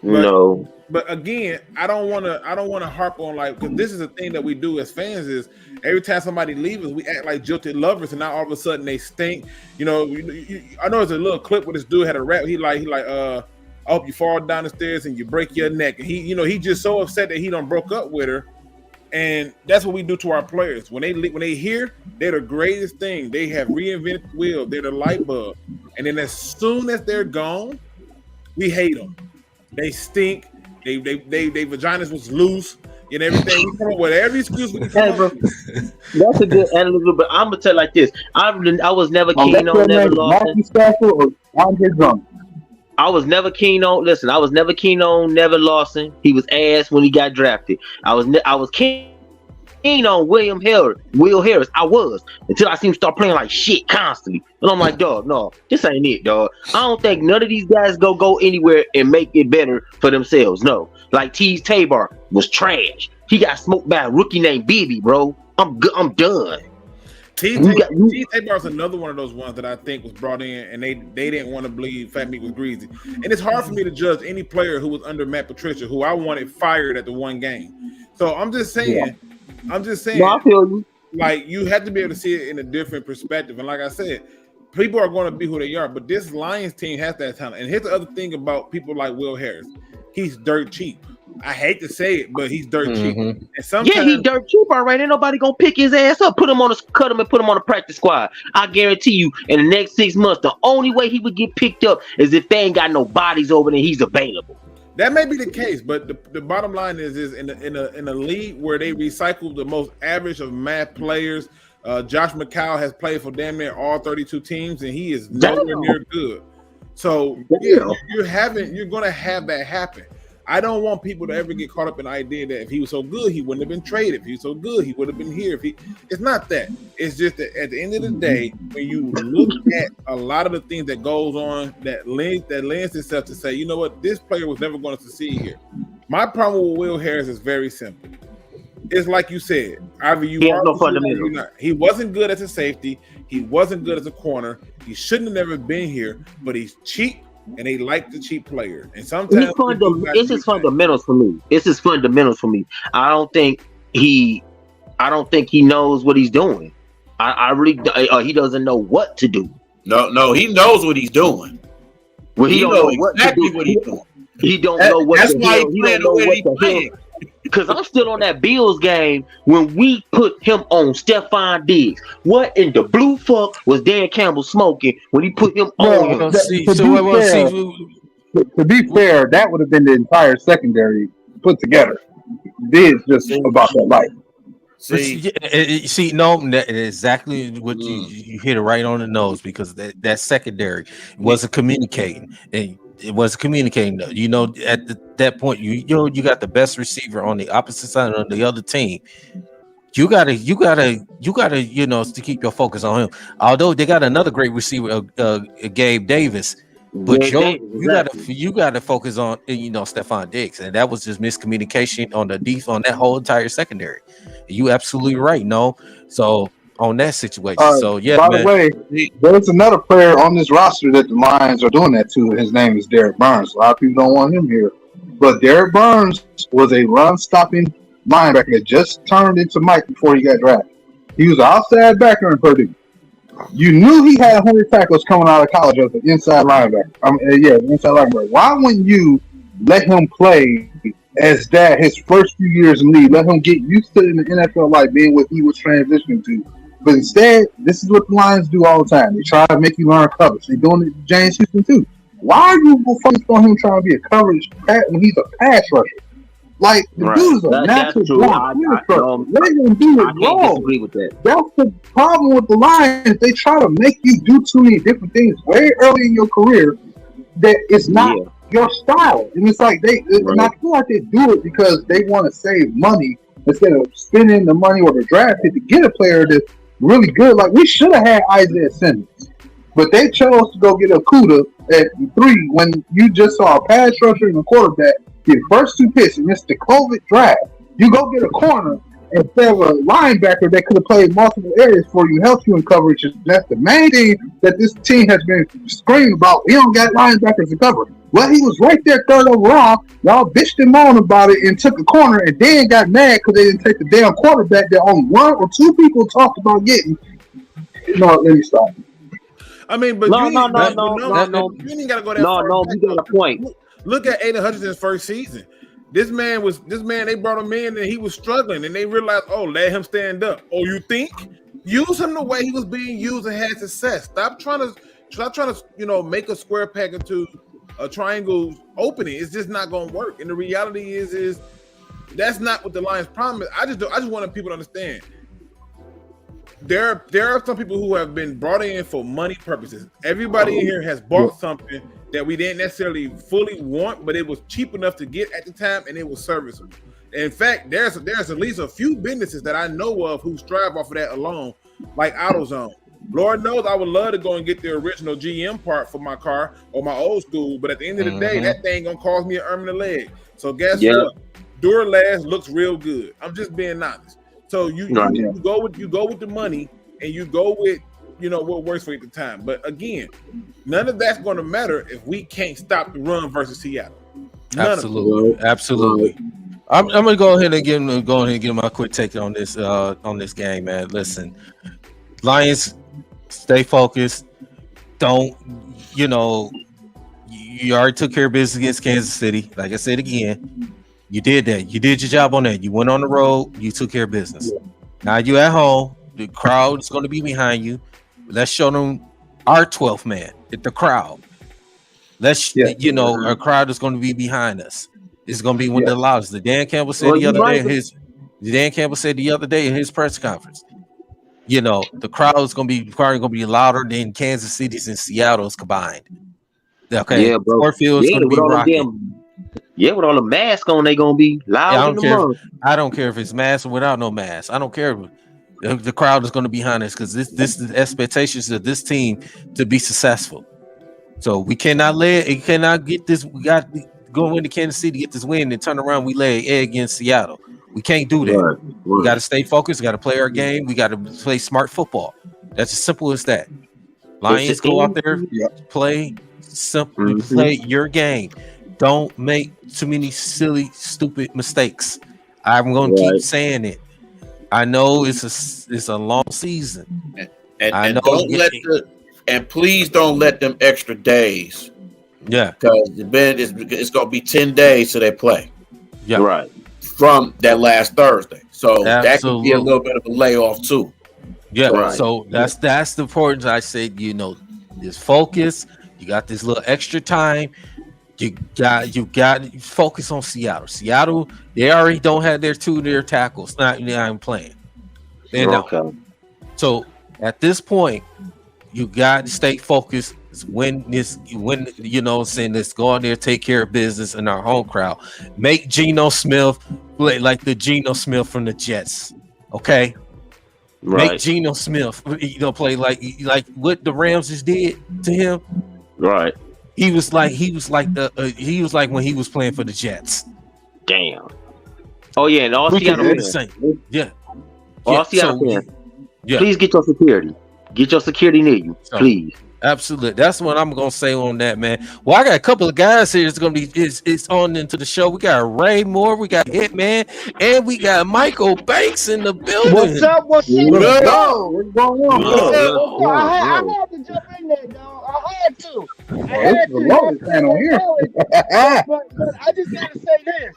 no. But again, I don't want to harp on, like, because this is the thing that we do as fans is every time somebody leaves us, we act like jilted lovers, and now all of a sudden they stink. I know there's a little clip where this dude had a rap. He like, I hope you fall down the stairs and you break your neck. And he just so upset that he done broke up with her. And that's what we do to our players. When they hear, they're the greatest thing. They have reinvented the wheel. They're the light bulb. And then as soon as they're gone, we hate them. They stink. They vaginas was loose and everything. We come up with every excuse we can come up with. That's a good analysis, but I'm gonna tell you like this. I was never keen on Nevin Lawson. I was never keen on Nevin Lawson. He was ass when he got drafted. I was keen on Will Harris. I was, until I seen him start playing like shit constantly. And I'm like, dog, no, this ain't it, dog. I don't think none of these guys go anywhere and make it better for themselves. No, like Teez Tabor was trash. He got smoked by a rookie named Bibi, bro. I'm done. Teez Tabor is another one of those ones that I think was brought in, and they didn't want to believe Fat Meat was greasy. And it's hard for me to judge any player who was under Matt Patricia, who I wanted fired at the one game. So I'm just saying. Yeah. No, I feel you. Like, you have to be able to see it in a different perspective. And like I said, people are going to be who they are, but this Lions team has that talent. And here's the other thing about people like Will Harris. He's dirt cheap. I hate to say it, but he's dirt cheap. And sometimes, he's dirt cheap, all right. Ain't nobody gonna pick his ass up, cut him and put him on a practice squad. I guarantee you, in the next 6 months, the only way he would get picked up is if they ain't got no bodies over there. He's available. That may be the case, but the bottom line is in a league where they recycle the most average of math players. Josh McCown has played for damn near all 32 teams, and he is nowhere near good. So you're going to have that happen. I don't want people to ever get caught up in the idea that if he was so good, he wouldn't have been traded. If he was so good, he would have been here. It's not that. It's just that at the end of the day, when you look at a lot of the things that goes on, that lends itself to say, you know what, this player was never going to succeed here. My problem with Will Harris is very simple. It's like you said, either you are or you're not. He wasn't good as a safety. He wasn't good as a corner. He shouldn't have never been here, but he's cheap and they like the cheap player. And sometimes It's his fundamentals for me. It's his fundamentals for me. I don't think he knows what he's doing. I really he doesn't know what to do. No, he knows what he's doing. Well, he don't know exactly what what he's doing. He don't know what That's the why hell. he He playing don't know the way he what the hell. playing. Because I'm still on that Bills game when we put him on Stephon Diggs. What in the blue fuck was Dan Campbell smoking when he put him on him? To be fair, that would have been the entire secondary put together. Diggs just about that life. See, no, exactly what you hit it right on the nose, because that secondary wasn't communicating, and it wasn't communicating. You know, at that point, you got the best receiver on the opposite side of the other team. You gotta, to keep your focus on him. Although they got another great receiver, Gabe Davis. But you got to focus on Stephon Diggs, and that was just miscommunication on that whole entire secondary. You absolutely right, no. So on that situation, By the way, there's another player on this roster that the Lions are doing that to. His name is Derek Burns. A lot of people don't want him here, but Derek Burns was a run-stopping linebacker that just turned into Mike before he got drafted. He was an outside backer in Purdue. You knew he had 100 tackles coming out of college as an inside linebacker. Inside linebacker. Why wouldn't you let him play as that his first few years in the league? Let him get used to in the NFL life being what he was transitioning to. But instead, this is what the Lions do all the time. They try to make you learn coverage. They're doing it to James Houston too. Why are you focused on him trying to be a coverage when he's a pass rusher? Like, the dude's a natural born. Let him do it wrong. With that. That's the problem with the Lions. They try to make you do too many different things way early in your career that is not your style. And it's like and I feel like they do it because they want to save money instead of spending the money or the draft pick to get a player that's really good. Like, we should have had Isaiah Simmons, but they chose to go get Okuda at 3 when you just saw a pass rusher and a quarterback. The first 2 picks in this COVID draft, you go get a corner instead of a linebacker that could have played multiple areas for you, help you in coverage. That's the main thing that this team has been screaming about. We don't got linebackers to cover. Well, he was right there 3rd overall. Y'all bitched him on about it and took a corner, and then got mad because they didn't take the damn quarterback that only 1 or 2 people talked about getting. No, let me stop. I mean, but no. You ain't got to go that far. No, you got a point. Look at Aiden Hutchinson's first season. This man, they brought him in and he was struggling, and they realized, let him stand up. Oh, you think? Use him the way he was being used and had success. Stop trying to make a square peg into a triangle opening. It's just not going to work. And the reality is that's not what the Lions' problem is. I just wanted people to understand. There are some people who have been brought in for money purposes. Everybody in here has bought something that we didn't necessarily fully want, but it was cheap enough to get at the time, and it was serviceable. In fact, there's at least a few businesses that I know of who strive off of that alone, like AutoZone. Lord knows I would love to go and get the original GM part for my car or my old school, but at the end of the day, that thing gonna cause me an arm and a leg. So guess what? Duralast looks real good. I'm just being honest. So you go with the money, and you go with what works for you at the time. But again, none of that's going to matter if we can't stop the run versus Seattle. Absolutely. I'm gonna go ahead and give my quick take on this game, man. Listen, Lions, stay focused. Don't you already took care of business against Kansas City. Like I said again, you did that. You did your job on that. You went on the road. You took care of business. Now you at home. The crowd is going to be behind you. Let's show them our 12th man. The crowd. Our crowd is going to be behind us. It's going to be one of the loudest. Dan Campbell said the other day in his press conference. The crowd is going to be louder than Kansas City's and Seattle's combined. Okay, yeah, bro. Field's going to be rocking. With all the masks on, they gonna be loud. I don't care if it's mask or without no mask. I don't care. The crowd is going to be behind us because this is the expectations of this team to be successful. So we cannot get this. We got to go into Kansas City, get this win, and turn around. We lay an egg against Seattle. We can't do that. Right. We got to stay focused. We got to play our game. We got to play smart football. That's as simple as that. Lions go out there, play simply play your game. Don't make too many silly, stupid mistakes. I'm gonna keep saying it. I know it's a long season, and please don't let them extra days. Yeah, because it's gonna be 10 days till they play. Yeah, right. From that last Thursday, so Absolutely. that could be a little bit of a layoff too. Yeah, Right. So that's the importance. I said, this focus. You got this little extra time. You got to focus on Seattle. Seattle, they already don't have their tackles. Not even playing. They don't. So at this point, you got to stay focused. When let's go out there, take care of business in our home crowd. Make Geno Smith play like the Geno Smith from the Jets. Okay. Right. Make Geno Smith, play like what the Rams just did to him. Right. He was like when he was playing for the Jets. Damn. Oh yeah, and all Seattle fans. Yeah. All Seattle fans. Yeah. Please get your security. Get your security near you, please. Absolutely. That's what I'm gonna say on that, man. Well, I got a couple of guys here. It's gonna be it's on into the show. We got Ray Moore, we got Hitman, and we got Michael Banks in the building. What's up? What's going on? I had to jump in there, dog. I had to. It's a long panel here. But I just gotta say this.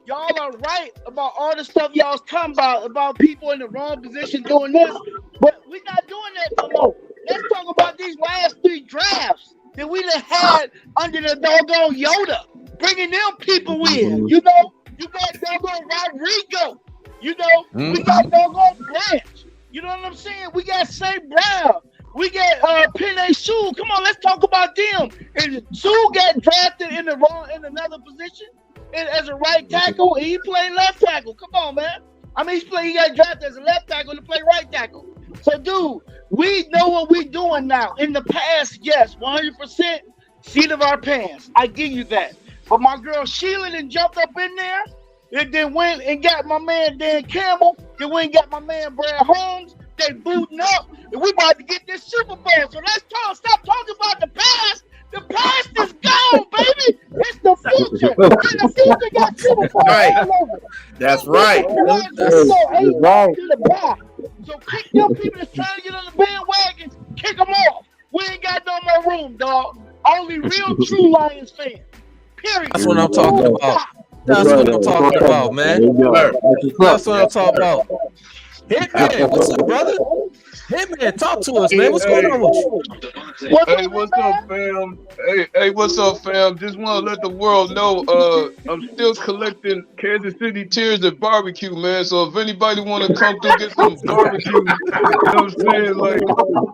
Y'all are right about all the stuff y'all's talking about people in the wrong position doing this, but we're not doing that no more. Let's talk about these last 3 drafts that we done had under the doggone Yoda, bringing them people in. You got doggone Rodrigo. We got doggone Branch. You know what I'm saying? We got St. Brown. We got Penny Sewell. Come on, let's talk about them. And Sewell got drafted in another position as a right tackle, and he played left tackle. Come on, man. I mean, he got drafted as a left tackle to play right tackle. So, dude, we know what we're doing now. In the past, yes, 100% seat of our pants. I give you that. But my girl Sheila then jumped up in there and then went and got my man Dan Campbell. Then went and got my man Brad Holmes. They booting up, and we about to get this Super Bowl. So let's stop talking about the past. The past is gone, baby. It's the future. And the future got Super Bowl all over. That's right. So kick them people that's trying to get on the bandwagon, kick them off. We ain't got no more room, dog. Only real true Lions fans. Period. That's what I'm talking about. That's what I'm talking about, man. That's what I'm talking about. Hitman, what's up, brother? Hitman, talk to us, man. What's going on with you? Hey, what's up, fam? Hey, what's up, fam? Just want to let the world know, I'm still collecting Kansas City tears at barbecue, man. So if anybody want to come through get some barbecue, you know what I'm saying? Like,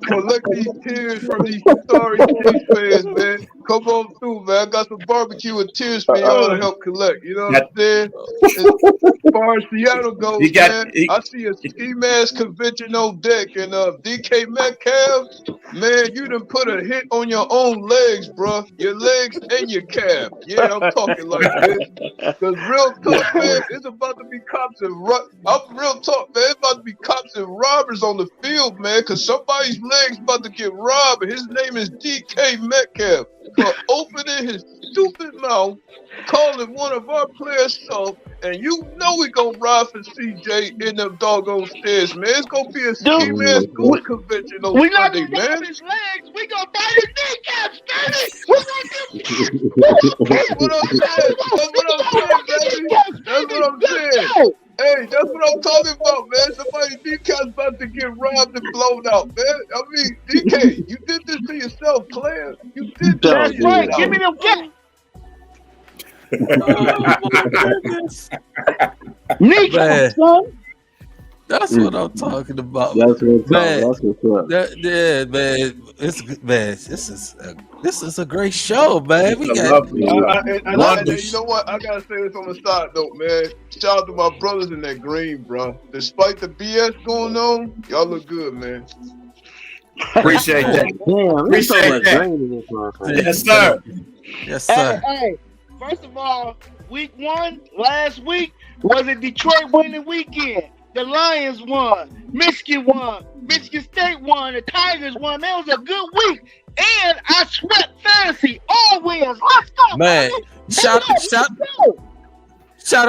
collect these tears from these sorry Chiefs fans, man. Come on through, man. I got some barbecue and tears for y'all to help collect. You know what I'm saying? As far as Seattle goes, man, I see a ski mask convention on deck, and DK Metcalf, man, you done put a hit on your own legs, bro. Your legs and your calf. Yeah, I'm talking like this. Because real talk, man, it's about to be cops and I'm real talk, man. It's about to be cops and robbers on the field, man. Because somebody's legs about to get robbed, and his name is DK Metcalf for opening his stupid mouth, calling one of our players soft, and you know we gonna ride for CJ in them doggone stairs, man. It's gonna be a ski man school convention on Sunday, man. Rob his legs. We gonna bite his kneecaps, baby. We gonna That's what I'm saying. That's what I'm saying. Hey, that's what I'm talking about, man. Somebody DK's about to get robbed and blown out, man. I mean, DK, you did this to yourself, player. You did this. That's right. Give me them cats. Man, that's what I'm talking about. That's what's man. That's what's up. Man, this is a great show, man. We got and you know what? I gotta say this on the side note, man. Shout out to my brothers in that green, bro. Despite the BS going on, y'all look good, man. Appreciate that. Damn, Appreciate that. Yes, sir. yes, sir. Hey, first of all, week 1 last week was a Detroit winning weekend. The Lions won, Michigan won, Michigan State won, the Tigers won. Man, it was a good week. And I swept fantasy. All wins. Let's go, Man, baby. shout Let's go. Shout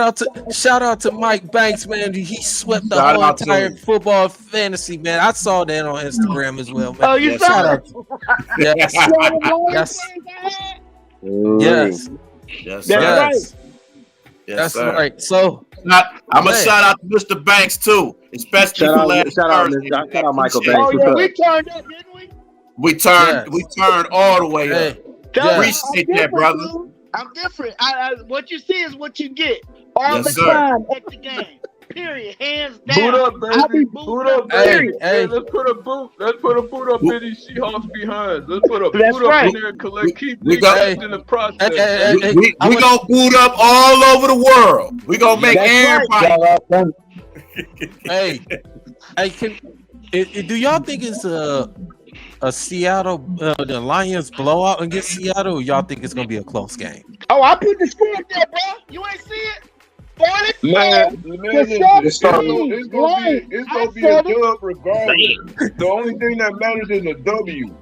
out to Mike Banks, man. He swept the Shout whole out to entire him. football fantasy, man. I saw that on Instagram as well, man. Oh, you Yes, saw shout it? out. Yes. You know the Lions Yes. fans I had? Yes. Yes, That's sir. right. Yes. Yes, That's sir. right. So I'm gonna Man. shout out to Mr. Banks too, especially Shout for out, last shout out, Thursday. shout out Michael Appreciate Banks. Oh, What's yeah, up? we turned up, didn't we? it. We turned all the way hey, up. yes. Appreciate that, brother. Dude. I'm different. What you see is what you get all Yes, the sir. time at the game. Period. Hands down. Boot up, I'll be baby. booting Boot up, up, Hey, baby. hey. Let's put a boot. Let's put a boot up in these Seahawks behind. Let's put a That's boot up right. in there and collect keep We these got- guys in the process. Hey, hey, We I gonna boot up all over the world. We gonna make everybody. Hey, do y'all think it's a Seattle the Lions blowout against Seattle, or y'all think it's gonna be a close game? Oh, I put the score up there, bro. You ain't see it? 40? Man, It's starting. it's gonna be a dub regardless. The only thing that matters is a W.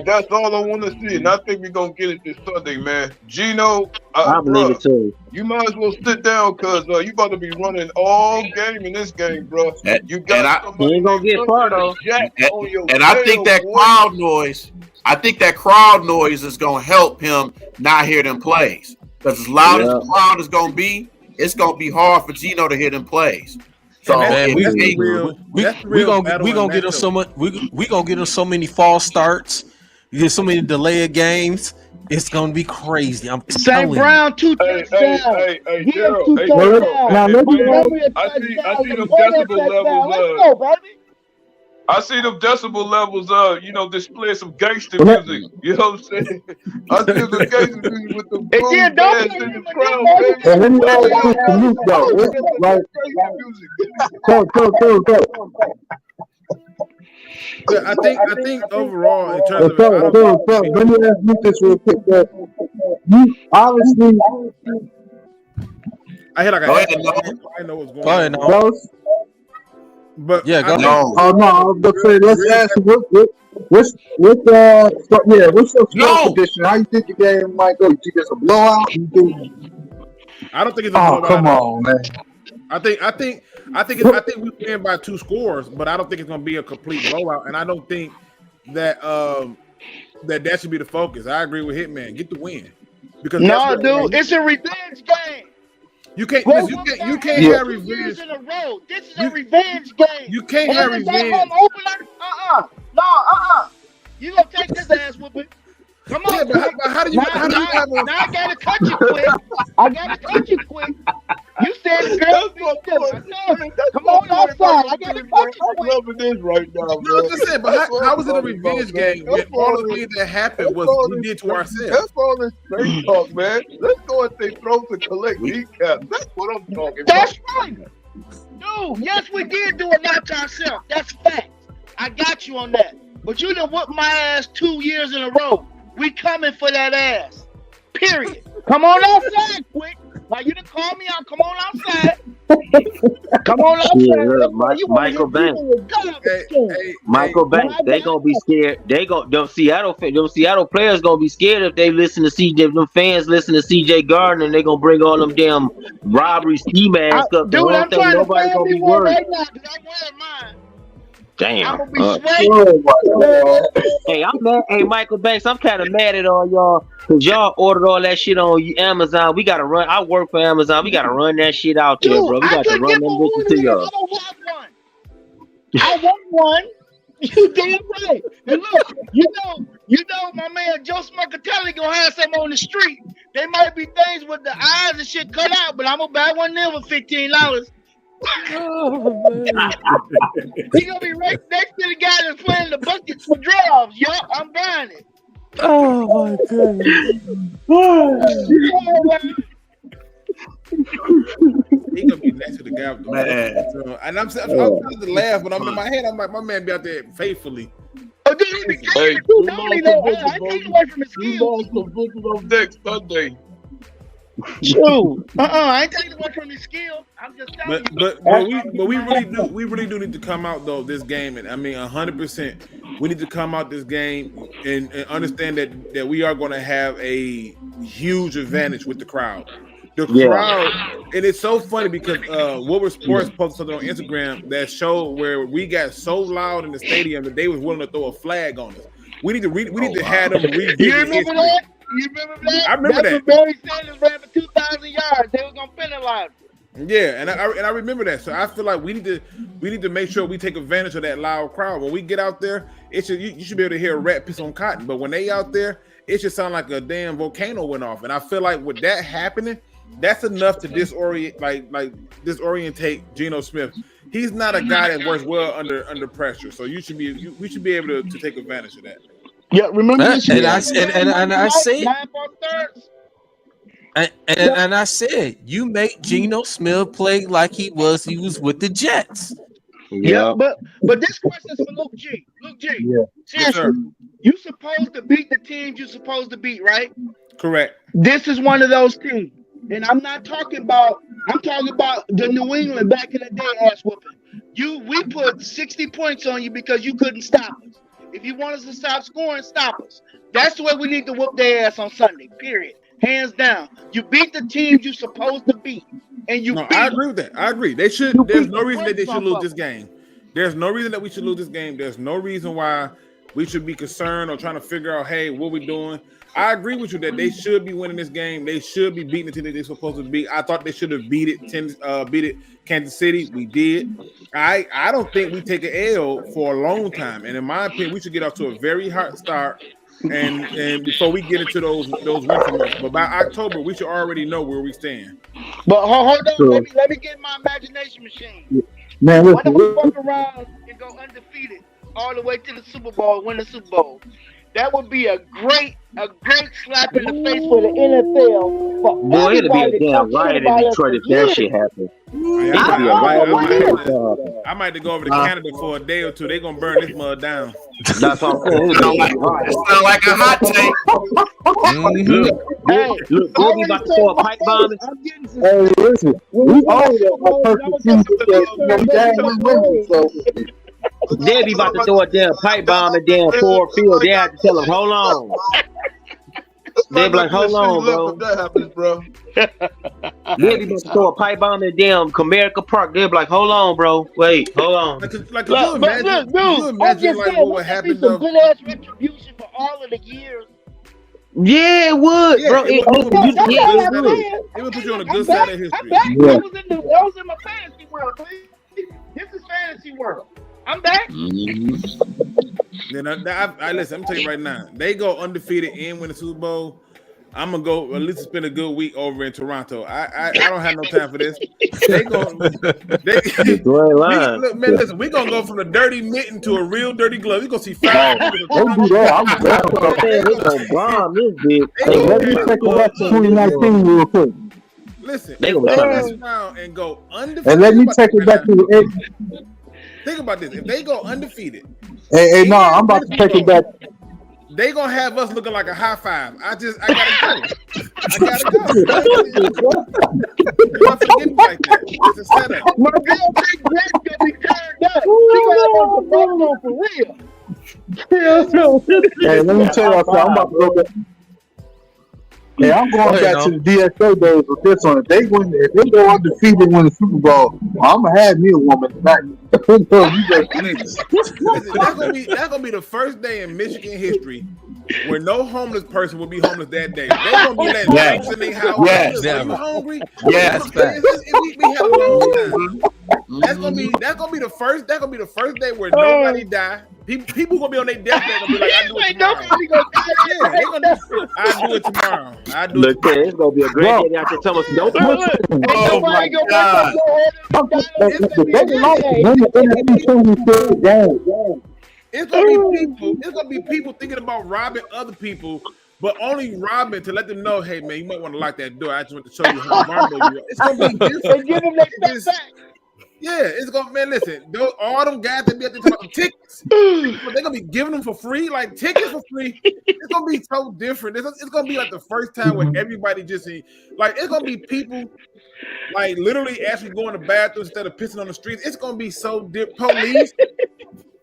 That's all I want to see, and I think we're gonna get it this Sunday, man. Gino, I believe it too. you might as well sit down because you about to be running all game in this game, bro. And- You got and I- somebody You ain't gonna get far, though. jack on your And I tail, think that boy. crowd noise is gonna help him not hear them plays. Because as loud as the crowd is gonna be, it's gonna be hard for Gino to hear them plays. So Man, if we- they- We gonna get him so much. We gonna get him so many false starts. You get so many delayed games. It's gonna be crazy. I'm St. telling you. Brown, 2 Hey, touchdowns. Gerald, Gerald, hey, two Gerald, touchdowns. Now, let me- Montgomery, a I see touchdown. them Laporte, a decibel touchdown. levels, Let's go, baby. I see them decibel levels, display some gangster Well, music. You know what I'm saying? I see the gangster music with the And boom then don't bands play in the him crowd, again, baby. And let me ask you some news, though. Like, Gangster music. go. Yeah, I think overall in terms of So, let me ask you this real quick. You obviously, I hear like Go ahead, I know what's going Go ahead, on. now. those. But Yeah, go I ahead. No. Oh no, I was gonna say, let's ask you what's your score No. prediction? How you think the game might go? You think it's a blowout? You think? I don't think it's a Oh, blowout. come on, man. I think we win by 2 scores, but I don't think it's going to be a complete blowout. And I don't think that that should be the focus. I agree with Hitman. Get the win, because No, dude, it's a revenge game. you can't Bro, you what can't the you can't hell? have 2 revenge. years in a row. This is a You- revenge game. You can't have And it's at revenge. home opener? You gonna take this ass whooping? Come on, Yeah, but quick. how do you Now have a I gotta cut you quick. You said the girl be still. Come on outside. I gotta cut you I'm quick. loving this right now, No, bro. I'm just saying, but how was it a revenge game when all the things that happened was we did to ourselves? That's all this straight talk, man. Let's go and say throw to collect kneecaps. That's what I'm talking about. That's right. Dude, yes, we did do a lot to ourselves. That's fact. I got you on that. But you done whooped my ass 2 years in a row. We coming for that ass. Period. Come on outside quick. Now you done call me out. Come on outside. Come on outside. Yeah, look, You wanna Michael hit Banks. people with garbage cans. Michael Banks, they gonna be scared. Them Seattle players gonna be scared if they listen to CJ. Them fans listen to CJ Gardner, and they gonna bring all them damn robbery ski masks up. Dude, I'm trying to Nobody's find gonna me be one worried. right now. Dude, I'm wearing mine. I'm Damn. gonna be sweating. Oh my God. Hey, I'm mad. Hey, Michael Banks, I'm kind of mad at all y'all because y'all ordered all that shit on Amazon. We gotta run. I work for Amazon. We gotta run that shit out there, Dude, bro. We I got to could run get them for bitches to $1. y'all. I don't have one. I want one. You damn right. And look, you know, my man Joe Smurcatelli gonna have some on the street. They might be things with the eyes and shit cut out, but I'm gonna buy one there for $15. He gonna be right next to the guy that's playing the buckets for drums. Yo, I'm buying it. Oh my goodness. He gonna be next to the guy with the Man. So, and I'm trying to laugh, but I'm in my head. I'm like, my man be out there faithfully. Oh, dude, he be Hey, killing too. Don't he know? I take away from his We skills. lost some bitches on next Sunday. True. I ain't taking away from his skill. I'm just telling But we really do need to come out though this game, and I mean 100%. We need to come out this game and understand that we are going to have a huge advantage with the crowd. The crowd, and it's so funny because What Were Sports posted something on Instagram that showed where we got so loud in the stadium that they was willing to throw a flag on us. We need to have them revisit. You remember that? You remember that? I remember that. When Barry Sanders ran for 2,000 yards. They were gonna penalize him. Yeah, and I remember that. So I feel like we need to make sure we take advantage of that loud crowd. When we get out there, you should be able to hear a rat piss on cotton. But when they out there, it should sound like a damn volcano went off. And I feel like with that happening, that's enough to disorientate Geno Smith. He's not a guy that works well under pressure. So we should be able to take advantage of that. Yeah, remember this? And I said, you make Geno Smith play like he was with the Jets. Yeah, but this question is for Luke G. Luke G. Yeah. Seriously, you supposed to beat the teams you're supposed to beat, right? Correct. This is one of those teams. And I'm talking about the New England back in the day ass whooping. We put 60 points on you because you couldn't stop us. If you want us to stop scoring, stop us. That's the way we need to whoop their ass on Sunday, period. Hands down. You beat the teams you're supposed to beat. And I agree with that. I agree. There's no reason that they should lose this game. There's no reason that we should lose this game. There's no reason why we should be concerned or trying to figure out, hey, what we doing. I agree with you that they should be winning this game. They should be beating the team that they're supposed to beat. I thought they should have beat it Kansas City. We did. I don't think we take an L for a long time. And in my opinion, we should get off to a very hot start and before we get into those wins. But by October, we should already know where we stand. But hold on, sure. Let me get my imagination machine. Yeah. Man, why don't we walk around and go undefeated all the way to the Super Bowl, win the Super Bowl? That would be a great slap in the face for the NFL. Boy, it'd be a damn riot in Detroit if that shit happened. I might have to go over to Canada for a day or two. They're gonna burn this mud down. That's all. It sounds like a hot take. Look, we about to throw a pipe bomb. Hey, listen, we all a perfect team. They'll be about to throw a damn pipe bomb and damn Ford Field. They have to tell them, hold on. They'll be like, hold on, bro. That happens, bro. They'll be about to throw a pipe bomb in damn Comerica Park. They'll be like, hold on, bro. Wait, hold on. Could you imagine like what would happen though? Good ass retribution for all of the years. Yeah, it would, bro. It would put you on a good side of history. That was in my fantasy world, please. This is fantasy world. I'm back. Then listen, I'm telling you right now, they go undefeated and win the Super Bowl. I'm gonna go at least spend a good week over in Toronto. I don't have no time for this. Look, man, listen, we're gonna go from the dirty mitten to a real dirty glove. You're gonna see 5 Don't do that. I'm gonna bomb this bitch. Hey, let me take it back to 2019 real quick. Listen, they gonna turn this around and go undefeated. And let me take it back to the. Think about this. If they go undefeated, no, I'm about to take it back. They gonna have us looking like a high five. I gotta go. I'm not forgetting like that. It's a setup. My girl Big Red gonna be turned up. She gonna have a problem for real. Hey, let me tell you something. I'm about to go back. Hey, I'm going back to the DSO days with this one. If they go undefeated and win the Super Bowl, I'm gonna have me a woman tonight. That's gonna be the first day in Michigan history where no homeless person will be homeless that day. They're gonna be letting drinks in their house. Yes, Are you hungry? Yes, we have a long time. That's gonna be the first day where nobody die. People gonna be on their deathbed and be like, I do it tomorrow. I do it tomorrow. Look, it's gonna be a great day out there. Tell us, don't Oh my God. It's gonna be people thinking about robbing other people, but only robbing to let them know, hey man, you might want to lock that door. I just want to show you how vulnerable you are. It's gonna be different. Give them that back. Yeah, it's gonna man. Listen, all them guys that be at the top of tickets, they're gonna be giving them for free, like tickets for free. It's gonna be so different. It's gonna be like the first time where everybody just like it's gonna be people like literally actually going to bathrooms instead of pissing on the streets. It's gonna be so different.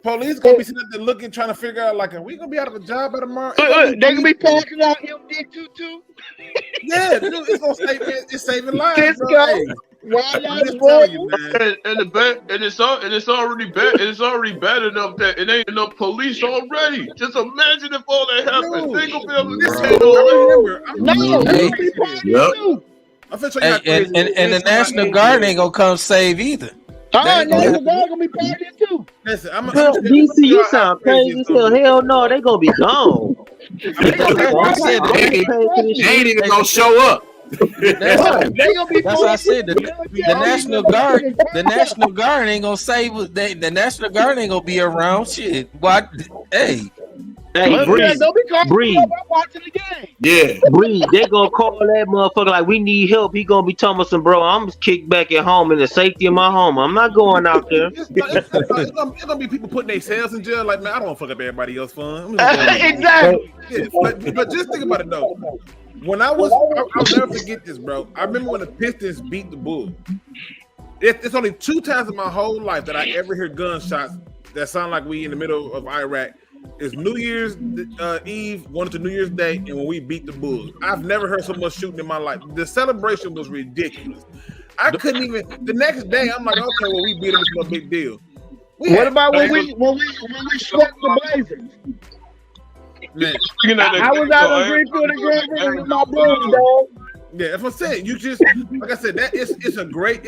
Police gonna be sitting there looking, trying to figure out like, are we gonna be out of a job by tomorrow? They gonna be parking out MD22. Yeah, dude, it's gonna save. It's saving lives. Disco. Bro. Hey, Why I'm just telling you, man. And it's already bad. It's already bad enough that it ain't enough police already. Just imagine if all that happened. They gonna be able to and the National Guard ain't gonna come save either. National Guard gonna be partying too. Listen, DC, you sound crazy still. Hell no, they gonna be gone. They ain't even gonna show up. That's what I said. The National Guard, ain't gonna save. The National Guard ain't gonna be around. Shit. What? Hey, Breeze. Watching the game. Yeah, Breeze. They gonna call that motherfucker like we need help. He gonna be telling us, bro, I'm kicked back at home in the safety of my home. I'm not going out there. It's gonna be people putting themselves in jail. Like, man, I don't want to fuck up everybody else's fun. Exactly. Yeah, but just think about it though. When I'll never forget this, bro. I remember when the Pistons beat the Bulls. It's only 2 times in my whole life that I ever hear gunshots that sound like we in the middle of Iraq. It's New Year's Eve, going into New Year's Day, and when we beat the Bulls. I've never heard so much shooting in my life. The celebration was ridiculous. I couldn't even. The next day, I'm like, okay, well, we beat them. It's no big deal. What about when we swept the Blazers? Man, I was out on Greenfield and Grand Prix with my brother, dog. Yeah, that's what I'm saying. You just, like I said, that it's a great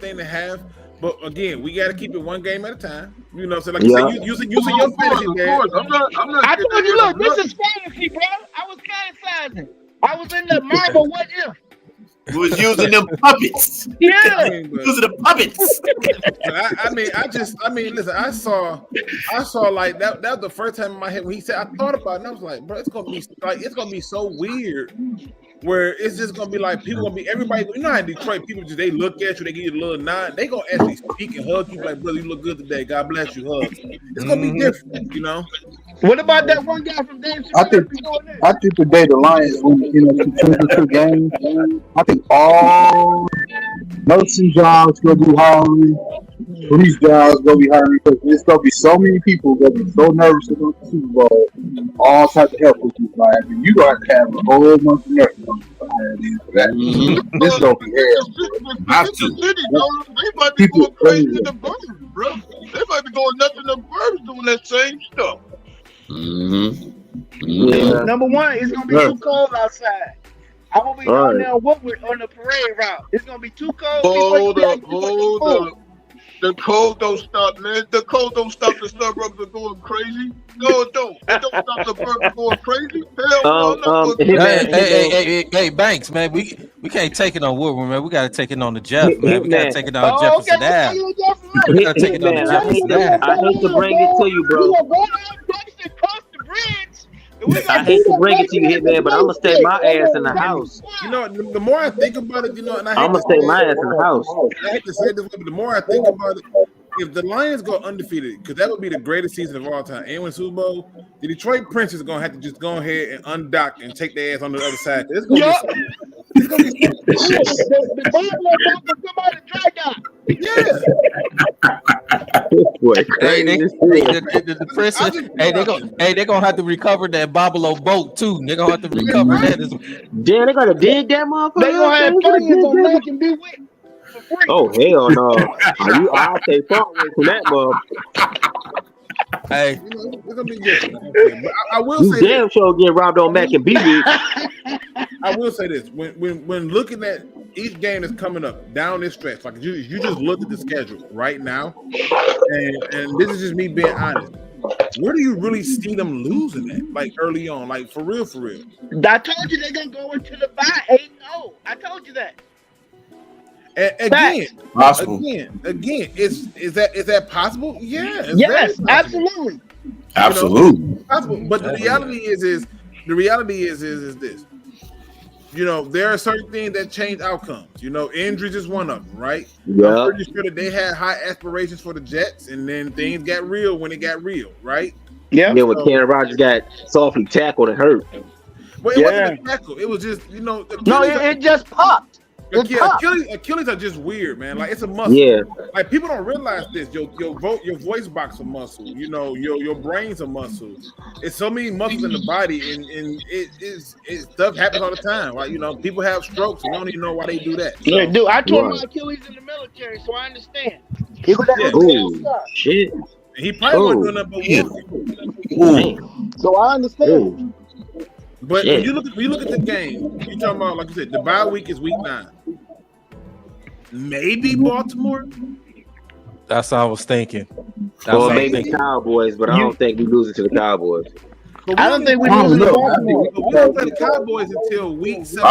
thing to have. But again, we got to keep it one game at a time. You know, so like you said, using your fantasy. I told you, look, this is fantasy, bro. I was fantasizing. I was in the Marvel What If. Who was using them puppets? Yeah, using the puppets. Listen, I saw like that was the first time in my head when he said, I thought about it and I was like, bro, it's gonna be so weird where it's just gonna be like people gonna be everybody. You know how in Detroit people just they look at you, they give you a little nod, they gonna actually speak and hug you like, brother, you look good today. God bless you, hug. It's gonna be different, you know. What about that one guy from Dave? I think the day the Lions win, two games, I think all nursing jobs gonna be hiring, police jobs gonna be hiring because there's gonna be so many people gonna be so nervous to go to the Super Bowl. All types of help with you, like you gonna have a whole bunch of nurses for that. This gonna be hell. They might be going crazy in the birds, bro. They might be going nuts in the birds doing that same stuff. Yeah. Number one, it's gonna be too cold outside. I'm gonna be down there on the parade route. It's gonna be too cold. Hold up. The cold don't stop, man. The cold don't stop the suburbs from going crazy. No, it don't. It don't stop the suburbs from going crazy. Hell no. Hey, Banks, man, we can't take it on Woodward, man. We gotta take it on the Jeff, man. We gotta take it on Jefferson Ave. We gotta take it on the Jefferson Ave. I hate to bring it to you, bro. I hate to bring it to you, Hitman, but I'm gonna stay my ass in the house. You know, the more I think about it, and I'm gonna stay my ass in the house. I hate to say this, but the more I think about it, if the Lions go undefeated, because that would be the greatest season of all time, and win Super Bowl, the Detroit Princes are gonna have to just go ahead and undock and take their ass on the other side. It's gonna be the they're gonna have to recover that Bobolo boat too. They're gonna have to recover that. Damn, they gotta dig that motherfucker. They gonna have players on Mac and be with. Oh hell no! I'll stay far away from that motherfucker. Hey, it's gonna be good. But I will say damn sure get robbed on Mac and B. I will say this: when looking at each game that's coming up down this stretch, like you just look at the schedule right now, and this is just me being honest. Where do you really see them losing at? Like early on, like for real, for real. I told you they're gonna go into the bye 8-0. I told you that. Again, is that possible? Yeah. Yes, absolutely. Absolutely. Possible. But the reality is this: there are certain things that change outcomes. Injuries is one of them, right? Yeah. I'm pretty sure that they had high aspirations for the Jets, and then things got real when it got real, right? Yeah. Then when Ken Rogers got softly tackled and hurt. Well, it wasn't a tackle. It was just, No, it just popped. Achilles are just weird, man. Like, it's a muscle. Yeah. Like, people don't realize this. Your voice box a muscle. Your brain's a muscle. It's so many muscles in the body, and stuff happens all the time. Like, people have strokes and don't even know why they do that. So, Yeah, dude, I tore my Achilles in the military, so I understand. Shit. he probably wasn't doing nothing but walking. So I understand. But when you look at the game, you talking about, like you said, the bye week is week 9. Maybe Baltimore. That's what I was thinking. Or maybe the Cowboys, but I don't think we losing to the Cowboys. I don't think we losing to Baltimore. We don't play the Cowboys until week 7.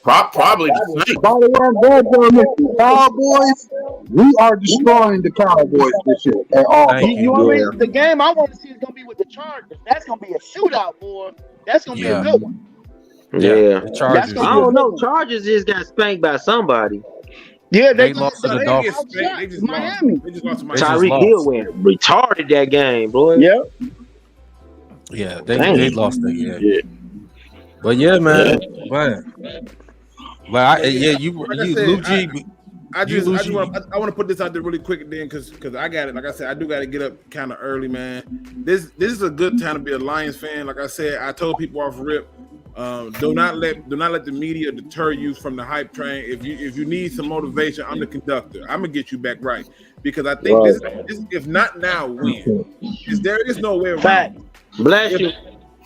Probably the same. By the way, I'm glad y'all mentioned Cowboys. We are destroying the Cowboys this year at all. The game I want to see is going to be with the Chargers. That's going to be a shootout, boy. That's going to be a good one. Yeah. The Chargers. I don't know. Chargers just got spanked by somebody. Yeah, they lost to the Dolphins. They just Miami. lost to Miami. Tyreek Hill went retarded that game, boy. Yep. Yeah, they lost that game. Yeah. But yeah, man. But Luke G. I want to put this out there really quick then, because I got it. Like I said, I do got to get up kind of early, man. This is a good time to be a Lions fan. Like I said, I told people off rip, do not let the media deter you from the hype train. If you need some motivation, I'm the conductor. I'm gonna get you back right, because I think this if not now, when? Because there is no way around. Bless you.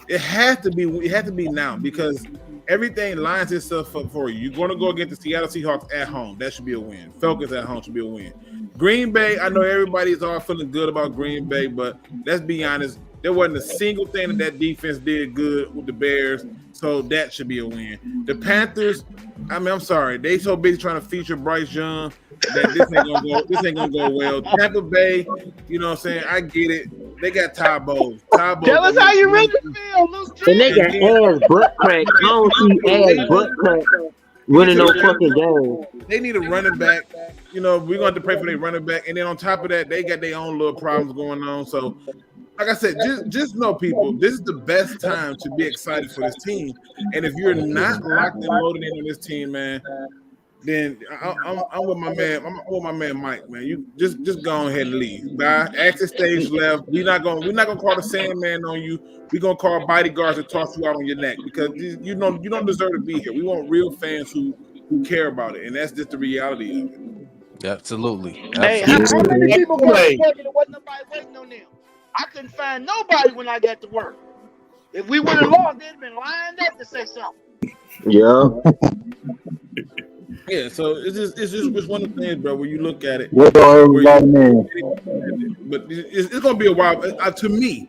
It has to be now, because everything lines itself up for you. You're going to go against the Seattle Seahawks at home. That should be a win. Falcons at home should be a win. Green Bay, I know everybody's all feeling good about Green Bay, but let's be honest, there wasn't a single thing that defense did good with the Bears, so that should be a win. The Panthers, I'm sorry, they so busy trying to feature Bryce Young that this ain't gonna go well. Tampa Bay, you know what I'm saying? I get it. They got Ty Bowles. Tell us how you really feel, Luke G. And they got ass butt crack. I don't see ass butt crack winning no fucking game. They need a running back. We're going to have to pray for their running back. And then on top of that, they got their own little problems going on. So, like I said, just know, people, this is the best time to be excited for this team. And if you're not locked and loaded in on this team, man, then I'm with my man. I'm with my man Mike, man. You just go ahead and leave. Bye. Exit stage left. We're not gonna call the Sandman on you. We're gonna call bodyguards to toss you out on your neck, because you don't deserve to be here. We want real fans who care about it, and that's just the reality of it. Absolutely. Hey, how many people got to work and there wasn't nobody waiting on them? I couldn't find nobody when I got to work. If we would have lost, they'd have been lined up to say something. Yeah. Yeah, so it's just one of the things, bro, where you look at it. But it's gonna be a while. To me,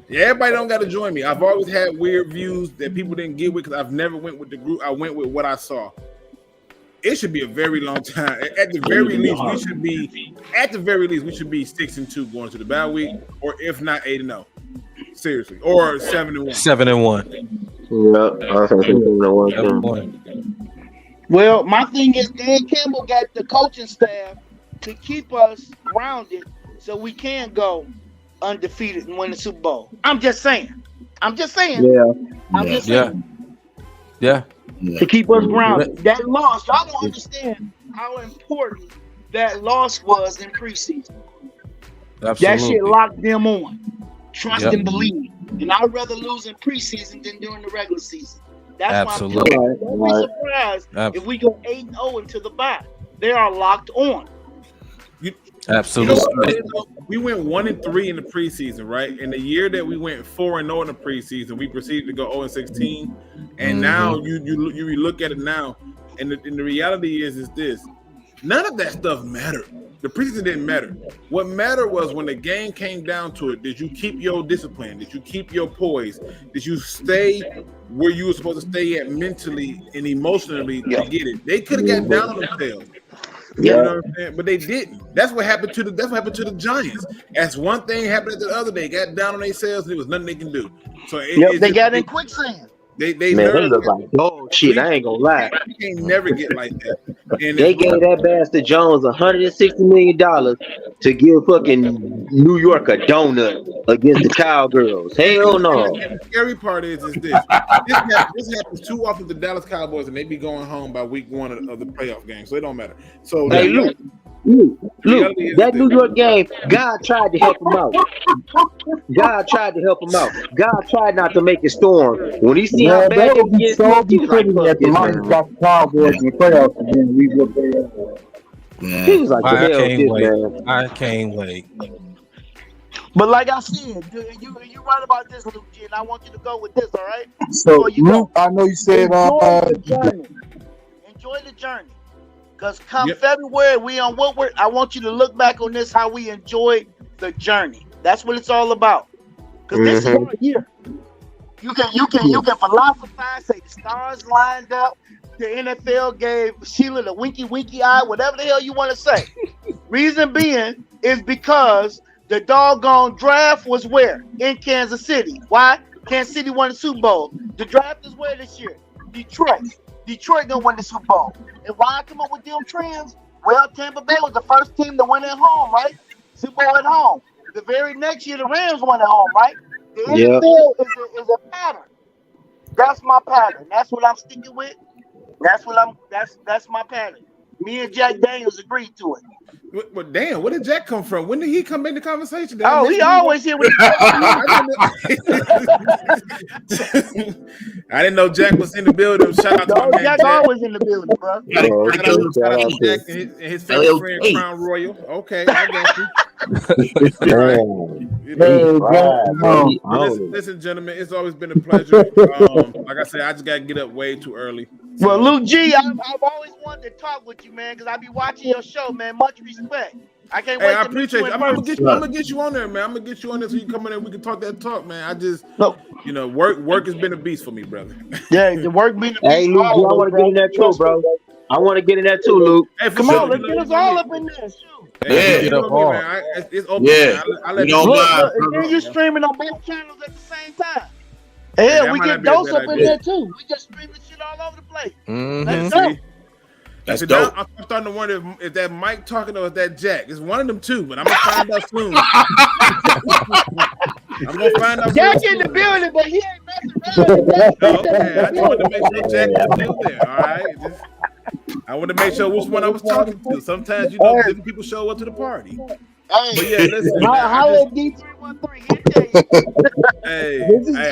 yeah, everybody don't got to join me. I've always had weird views that people didn't get with, because I've never went with the group. I went with what I saw. It should be a very long time. At the very least, we should be 6-2 going to the bye week, or if not 8-0. Seriously, or 7-1. 7-1. Well, my thing is, Dan Campbell got the coaching staff to keep us grounded so we can go undefeated and win the Super Bowl. I'm just saying. Yeah. To keep us grounded. That loss, y'all don't understand how important that loss was in preseason. Absolutely. That shit locked them on. Trust and believe. And I'd rather lose in preseason than during the regular season. That's absolutely. why I'm telling you. Don't be surprised if we go 8-0 into the bye. They are locked on. Absolutely. We went 1-3 in the preseason, right? And the year that we went 4-0 in the preseason, we proceeded to go 0-16. And now you look at it now, and the reality is this: none of that stuff mattered. The preseason didn't matter. What mattered was when the game came down to it, did you keep your discipline? Did you keep your poise? Did you stay where you were supposed to stay at mentally and emotionally to get it? They could have got down on themselves. You know what I'm saying? But they didn't. That's what happened to the Giants. That's one thing happened the other day. Got down on themselves and there was nothing they can do. So they got in quicksand. They Man, they nervous. look like dog shit. I ain't gonna lie. You can't never get like that. And They gave that bastard Jones $160 million to give fucking New York a donut against the Cowgirls. Hell no. And the scary part is this. This happens too often to the Dallas Cowboys, and they be going home by week 1 of the playoff game, so it don't matter. So Hey, Luke, that New York game, God tried to help him out. God tried to help him out. God tried not to make it storm. When he see how bad would it be gets, so he was like, befitting fuck that the this, Lions man. got the Cowboys in the playoffs again. We would be. He was like, the I hell can't this, wait. man. I can't wait. But like I said, you right about this, Luke G, and I want you to go with this, all right? So, you go. Luke, I know you said Enjoy the journey. Because come February, I want you to look back on this, how we enjoyed the journey. That's what it's all about. Because this is our year. You can philosophize, say the stars lined up, the NFL gave Sheila the winky eye, whatever the hell you want to say. Reason being is because the doggone draft was where? In Kansas City. Why? Kansas City won the Super Bowl. The draft is where this year? Detroit. Detroit gonna win the Super Bowl. And why I come up with them trends? Well, Tampa Bay was the first team to win at home, right? Super Bowl at home. The very next year, the Rams won at home, right? The NFL is a pattern. That's my pattern. That's what I'm sticking with. That's my pattern. Me and Jack Daniels agreed to it. But damn, where did Jack come from? When did he come in the conversation? He always here with I didn't know Jack was in the building. Shout out to my man Jack. Always in the building, bro. Shout out to Jack and his favorite friend, Crown Royal. Okay, I got you. Listen, gentlemen, it's always been a pleasure. Like I said, I just gotta get up way too early. So. Well, Luke G, I've always wanted to talk with you, man, because I be watching your show, man. Much respect. I can't wait. I to appreciate meet you. in I'm person. gonna get you on there, man. I'm gonna get you on there so you come in and we can talk that talk, man. I just, work has been a beast for me, brother. Yeah, the work been a beast. Hey, Luke, I want to get in that too, bro. I want to get in that too, Luke. Hey, come on, let's get us all up in there. Hey, get up all. It's open. Yeah, I let look, and then you streaming on both channels at the same time. Hell, we get Dose up in there too. We just streaming shit all over the place. Let's go. That's dope. I'm starting to wonder if that Mike talking or is that Jack. It's one of them two, but I'm gonna find out soon. I'm gonna find out. Jack in the building, but he ain't messing around. Okay, I just wanted to make sure Jack was still there. All right. I want to make sure which one I was talking to. Sometimes different people show up to the party. Hey, but yeah, listen. How at D313? Hey,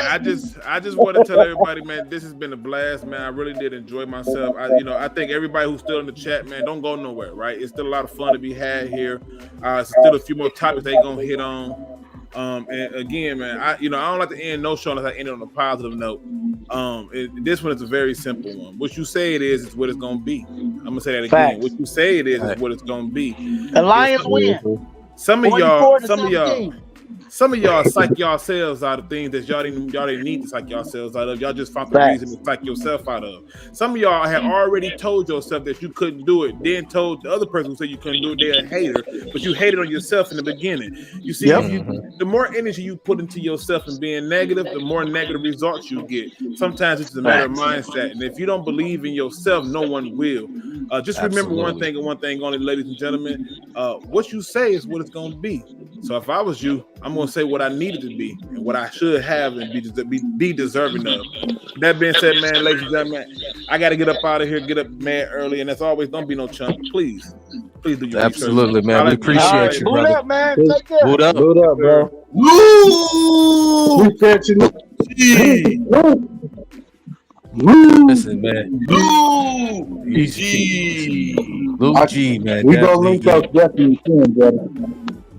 I just want to tell everybody, man, this has been a blast, man. I really did enjoy myself. I think everybody who's still in the chat, man, don't go nowhere, right? It's still a lot of fun to be had here. Still a few more topics they gonna hit on. And again, man, I don't like to end no show unless I end it on a positive note. This one is a very simple one. What you say it is what it's gonna be. I'm gonna say that again. Facts. What you say it is what it's gonna be. The Lions win. Some of y'all psych yourselves out of things that y'all didn't need to psych yourselves out of. Y'all just found the reason to psych yourself out of. Some of y'all have already told yourself that you couldn't do it, then told the other person who said you couldn't do it, they're a hater, but you hated on yourself in the beginning. You see, the more energy you put into yourself and being negative, the more negative results you get. Sometimes it's a matter of mindset, and if you don't believe in yourself, no one will. Just remember one thing and one thing only, ladies and gentlemen. What you say is what it's going to be. So if I was you, I'm going to say what I needed to be and what I should have and be deserving of. That being said, man, ladies and gentlemen, I got to get up out of here, get up mad early, and as always, don't be no chump. Please do your absolutely, research. Man. We appreciate you, brother. Boot up, man. Take care. Boot up, bro. Woo! Listen, man. Luke G, man. We gonna link up definitely soon, brother.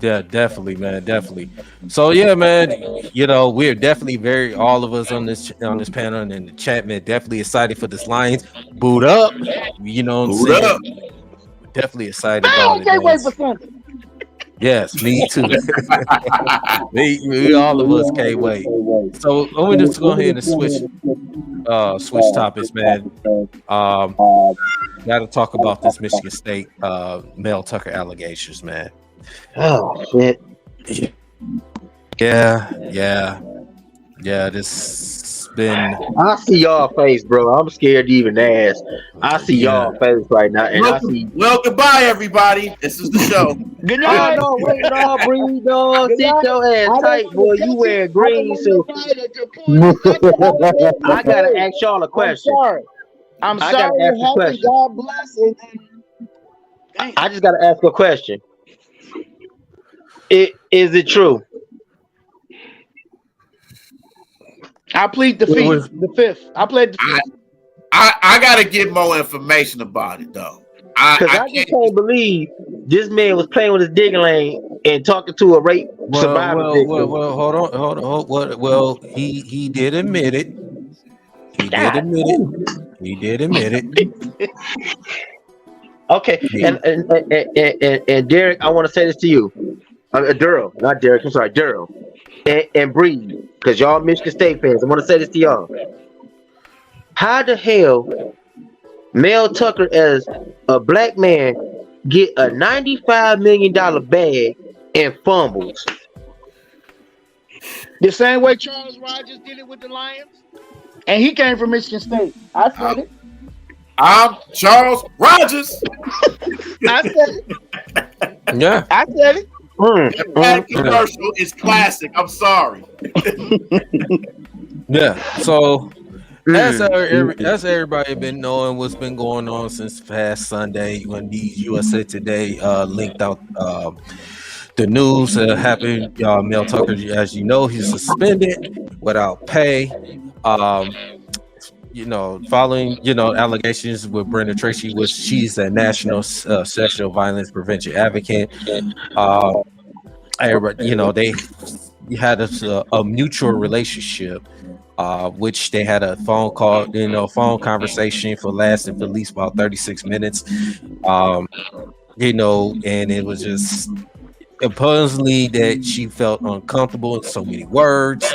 Yeah, definitely, man, definitely. So yeah, man, we're definitely all of us on this panel and in the chat, man, definitely excited for this Lions. Boot up, you know what I'm saying? Definitely excited about it. Can't wait for Sunday. Yes, me too. we all of us can't wait. So let me just go ahead and switch topics, man. Got to talk about this Michigan State Mel Tucker allegations, man. Oh shit. Yeah. This been. I see y'all face, bro. I'm scared to even ask. I see y'all face right now, and I see. Well, goodbye, everybody. This is the show. Good Oh night. no, wait, no, breathe, dog. Good Sit night. your ass I tight, don't boy. want to You touch wear it. green, so I gotta ask y'all a question. I'm I sorry gotta ask it a happened. question. God bless it. I just gotta ask a question. Is it true? I plead the It was- fifth. I played the fifth. I gotta get more information about it though. Because I just can't believe this man was playing with his digging lane and talking to a rape survivor victim. Hold on. Well, he did admit it. He did admit it. Okay, Yeah. and Derek, I want to say this to you, Daryl, not Derek. I'm sorry, Daryl, and Breed, because y'all Michigan State fans. I want to say this to y'all. How the hell Mel Tucker, as a black man, get a $95 million bag and fumbles? The same way Charles Rogers did it with the Lions, and he came from Michigan State. I said it. I'm Charles Rogers. I said it. Yeah. I said it. That commercial is classic. I'm sorry. Yeah. So as everybody been knowing what's been going on since past Sunday when the USA Today linked out the news that happened. Mel Tucker, as you know, he's suspended without pay. Following allegations with Brenda Tracy, which she's a national sexual violence prevention advocate. They had a mutual relationship, which they had a phone call, phone conversation lasted for at least about 36 minutes. And it was just supposedly that she felt uncomfortable in so many words,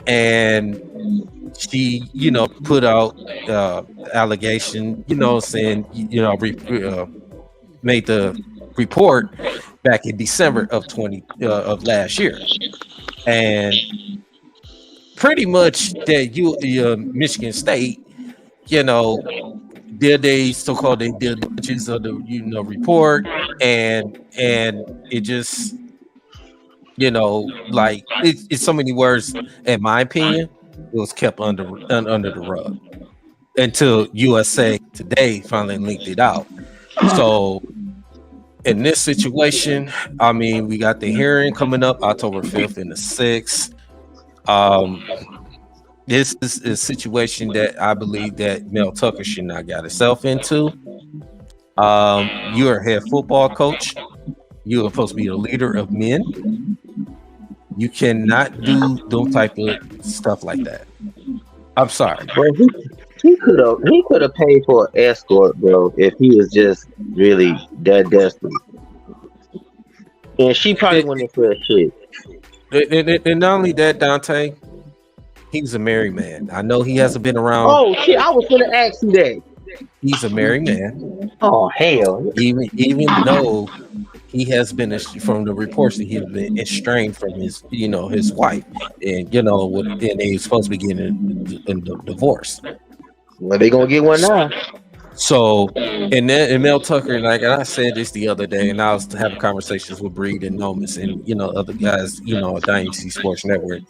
and she put out allegation, saying made the report back in December of last year, and pretty much that Michigan State did a so-called due diligence of the report, and it just it's so many words, in my opinion, it was kept under the rug until USA Today finally linked it out. So in this situation, I mean, we got the hearing coming up October 5th and the 6th. This is a situation that I believe that Mel Tucker should not got himself into. You're a head football coach. You are supposed to be a leader of men. You cannot do those type of stuff like that. I'm sorry. Well, he could have paid for an escort, bro, if he was just really that desperate. And she probably wouldn't have said shit. And not only that, Dante, he's a married man. I know he hasn't been around. Oh shit! I was gonna ask you that. He's a married man. Oh hell! Even though he has been, from the reports, that he's been estranged from his wife, and and they supposed to be getting a divorce. Well, they gonna get one now. So, and Mel Tucker, like I said this the other day, and I was having conversations with Breed and Nomis and other guys, at Dynasty Sports Network.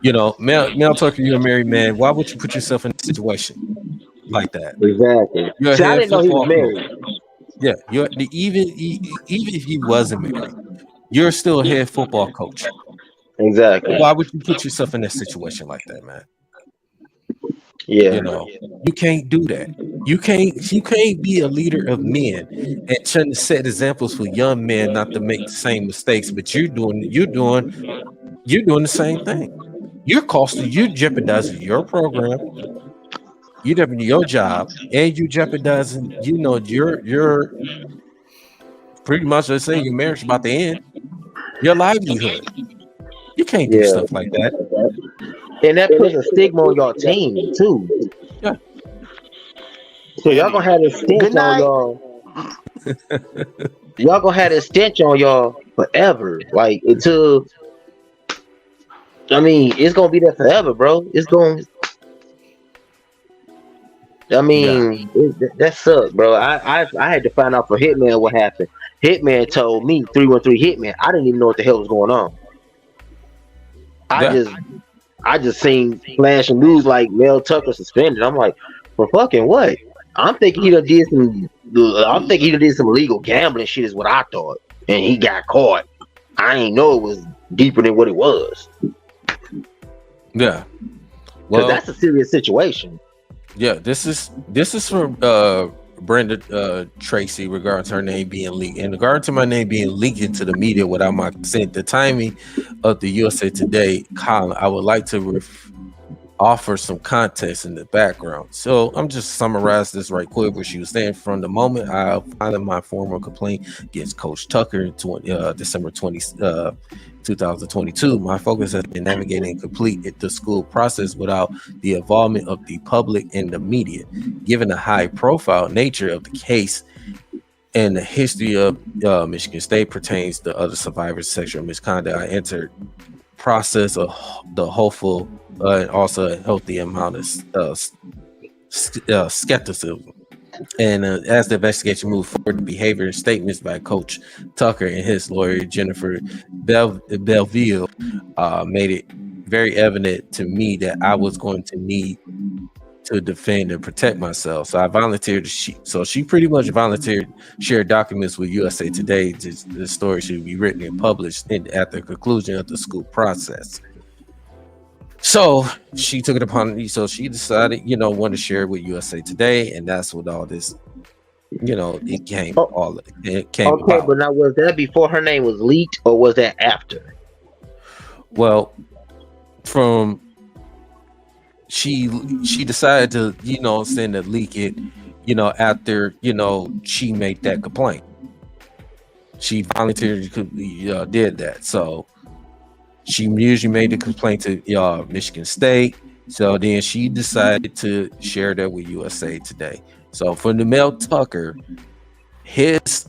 Mel Tucker, you're a married man. Why would you put yourself in a situation like that? Exactly. See, I didn't know he was married. Yeah, even if he wasn't married, you're still a head football coach. Exactly. Why would you put yourself in that situation like that, man? Yeah. You can't do that. You can't be a leader of men and trying to set examples for young men not to make the same mistakes, but you're doing the same thing. You're jeopardizing your program, you're jeopardizing your job, and you jeopardizing, your pretty much, let's say your marriage about to end, your livelihood. You can't do stuff like that. And that puts a stigma on your team too. Yeah. So y'all gonna have this stench on y'all. Y'all gonna have this stench on y'all forever, like until I mean, it's gonna be there forever, bro. It's going. I mean, that sucks, bro. I had to find out for Hitman what happened. Hitman told me 313 Hitman. I didn't even know what the hell was going on. I just seen flashing news like Mel Tucker suspended. I'm like, for fucking what? I'm thinking he done did some illegal gambling shit is what I thought, and he got caught. I ain't know it was deeper than what it was. Yeah, well, that's a serious situation. Yeah, this is from Brenda Tracy regarding her name being leaked. In regard to my name being leaked into the media without my consent, the timing of the USA Today column, I would like to offer some context in the background. So I'm just summarize this right quick. What she was saying: from the moment I filed my formal complaint against Coach Tucker in December 2022, my focus has been navigating and complete the school process without the involvement of the public and the media. Given the high-profile nature of the case and the history of Michigan State pertains to other survivors of sexual misconduct, I entered process of the hopeful and also a healthy amount of skepticism. And as the investigation moved forward, the behavior and statements by Coach Tucker and his lawyer, Jennifer Belleville, made it very evident to me that I was going to need to defend and protect myself. So I volunteered. She pretty much volunteered, shared documents with USA Today. The story should be written and published at the conclusion of the school process. So she took it upon me. So she decided, want to share it with USA Today, and that's what all this, it came. It came. Okay, about. But now was that before her name was leaked, or was that after? Well, she decided to, send a leak it, after, she made that complaint. She voluntarily did that. So she usually made the complaint to Michigan State. So then she decided to share that with USA Today. So for the Mel Tucker, his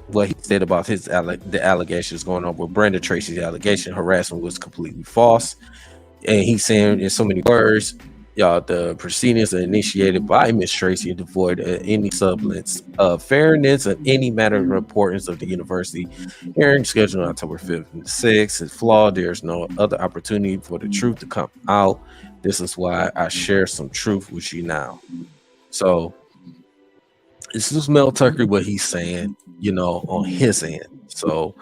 what he said about the allegations going on with Brenda Tracy's allegation harassment was completely false. And he's saying in so many words, the proceedings are initiated by Miss Tracy and devoid of any semblance of fairness of any matter of importance of the university. Hearing scheduled on October 5th and 6th is flawed. There's no other opportunity for the truth to come out. This is why I share some truth with you now. So this is Mel Tucker, what he's saying, on his end. So,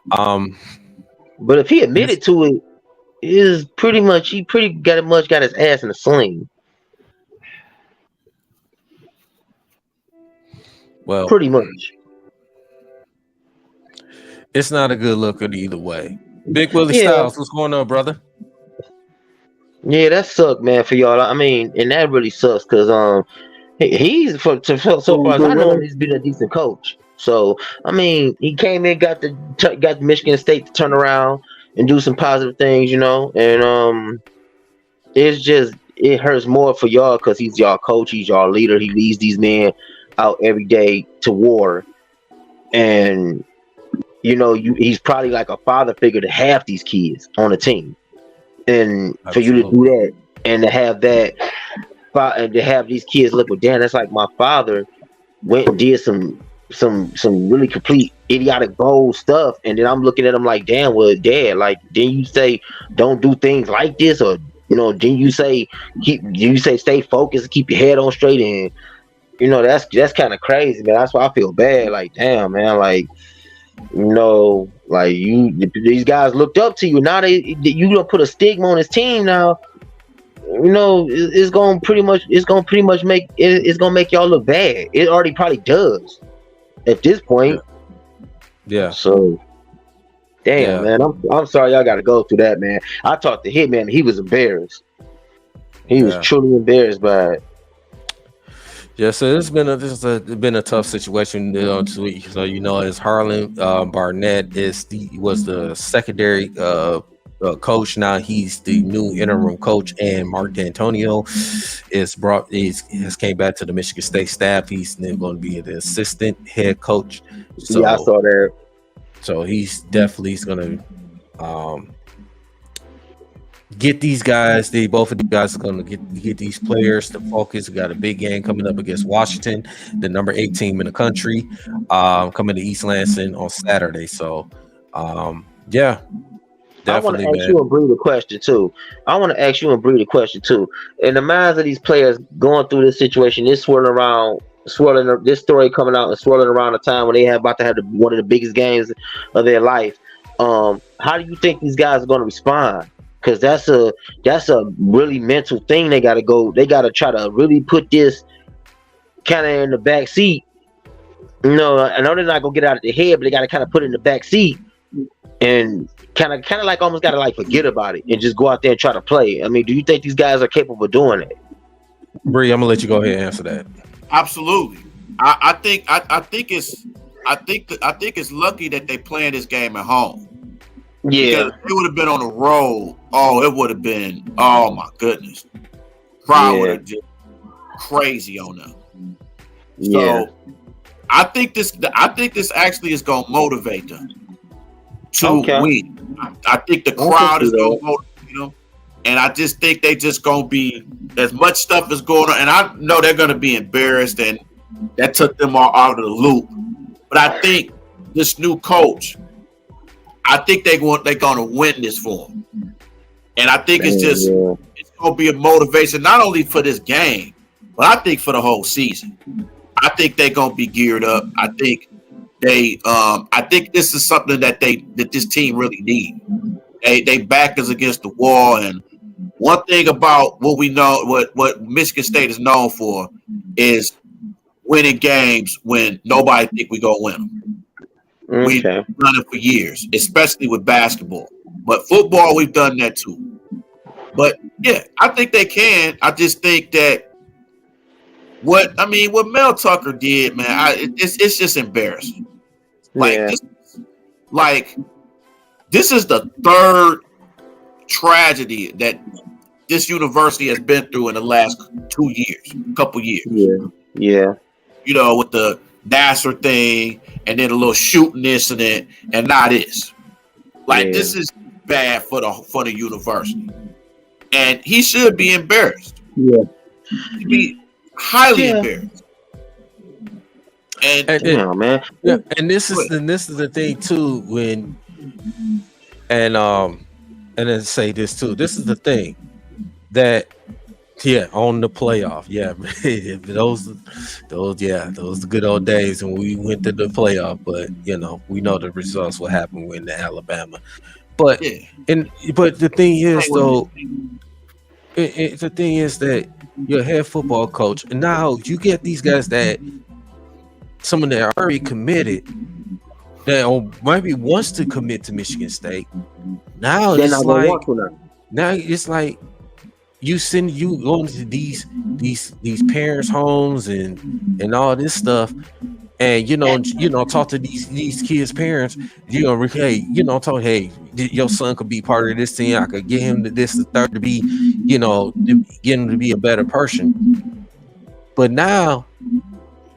but if he admitted to it, is pretty much he got his ass in a sling. Well, pretty much. It's not a good look either way. Big Willie Styles, what's going on, brother? Yeah, that sucked, man, for y'all. I mean, and that really sucks because he's so far as I know, he's been a decent coach. So I mean, he came in, got the Michigan State to turn around and do some positive things, and it hurts more for y'all because he's y'all coach, he's y'all leader. He leads these men out every day to war, and he's probably like a father figure to half these kids on the team, and absolutely. For you to do that and to have that and to have these kids look, well, damn, that's like my father went and did some really complete idiotic bold stuff, and then I'm looking at him like, damn, well, Dad, like, didn't you say don't do things like this, or didn't you say stay focused and keep your head on straight? And that's kind of crazy, man. That's why I feel bad. Like, damn, man, like, like these guys looked up to you. Now you gonna put a stigma on his team now. It's gonna pretty much make y'all look bad. It already probably does at this point. Yeah. So, damn, man, I'm sorry y'all got to go through that, man. I talked to him, man. He was embarrassed. He was truly embarrassed by it. Yeah, so this has been a tough situation. So as Harlan Barnett was the secondary coach. Now he's the new interim coach, and Mark D'Antonio has came back to the Michigan State staff. He's then going to be the assistant head coach. So, yeah, I saw that. So he's definitely going to Get these guys. Both of these guys are going to get these players to focus. We got a big game coming up against Washington, the number 8 team in the country, coming to East Lansing on Saturday. So, yeah. I want to ask you and Bree the question too. In the minds of these players going through this situation, this this story coming out and swirling around the time when they have about to have one of the biggest games of their life. How do you think these guys are going to respond? Because that's a really mental thing. They got to try to really put this kind of in the back seat. You know, I know they're not gonna get out of their head, but they got to kind of put it in the back seat and kind of like almost got to like forget about it and just go out there and try to play. I mean, do you think these guys are capable of doing it? Bree, I'm gonna let you go ahead and answer that. Absolutely. I think it's lucky that they playing this game at home. Yeah, because it would have been on the road. Oh, it would have been. Oh my goodness, crowd would have just crazy on them. So I think this actually is gonna motivate them to win. I think the crowd is gonna motivate them, and I just think they just gonna be as much stuff is going on, and I know they're gonna be embarrassed, and that took them all out of the loop. But I think this new coach, I think they're gonna win this for them, and I think it's gonna be a motivation not only for this game, but I think for the whole season. I think they're gonna be geared up. I think this is something that this team really need. They back us against the wall, and one thing about what we know, what Michigan State is known for, is winning games when nobody think we gonna win them. We've done it for years, especially with basketball. But football, we've done that too. But yeah, I think they can. I just think that what Mel Tucker did, man, it's just embarrassing. This is the third tragedy that this university has been through in the last couple years. Yeah. You know, with the Nassar thing, and then a little shooting incident, and now this. This is bad for the university, and he should be embarrassed. Yeah, he should be highly embarrassed. And man. Yeah, and this is the thing too. And then say this too. This is the thing that. Yeah, on the playoff. Yeah, those the good old days when we went to the playoff. But we know the results. What happened when the Alabama. But but the thing is though, the thing is that you're a head football coach, and now you get these guys that some of them are already committed, that maybe wants to commit to Michigan State. Now it's like. You going to these parents' homes and all this stuff, and talk to these kids' parents. Talk, hey, your son could be part of this team. I could get him to this, the third, to be, get him to be a better person. But now,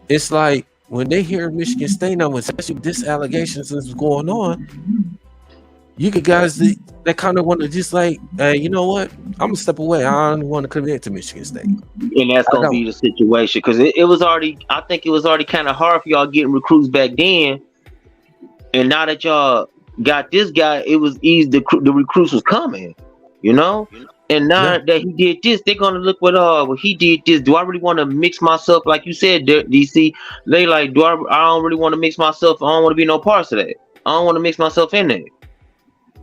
it's like when they hear Michigan State now, especially with this allegations that's going on. You get guys that kind of want to just like, you know what? I'm gonna step away. I don't want to commit to Michigan State, and that's gonna be the situation because it was already. I think it was already kind of hard for y'all getting recruits back then, and now that y'all got this guy, it was easy. The recruits was coming, And now that he did this, they're gonna look well, he did this. Do I really want to mix myself, like you said, DC? They like, I don't really want to mix myself. I don't want to be no parts of that. I don't want to mix myself in there.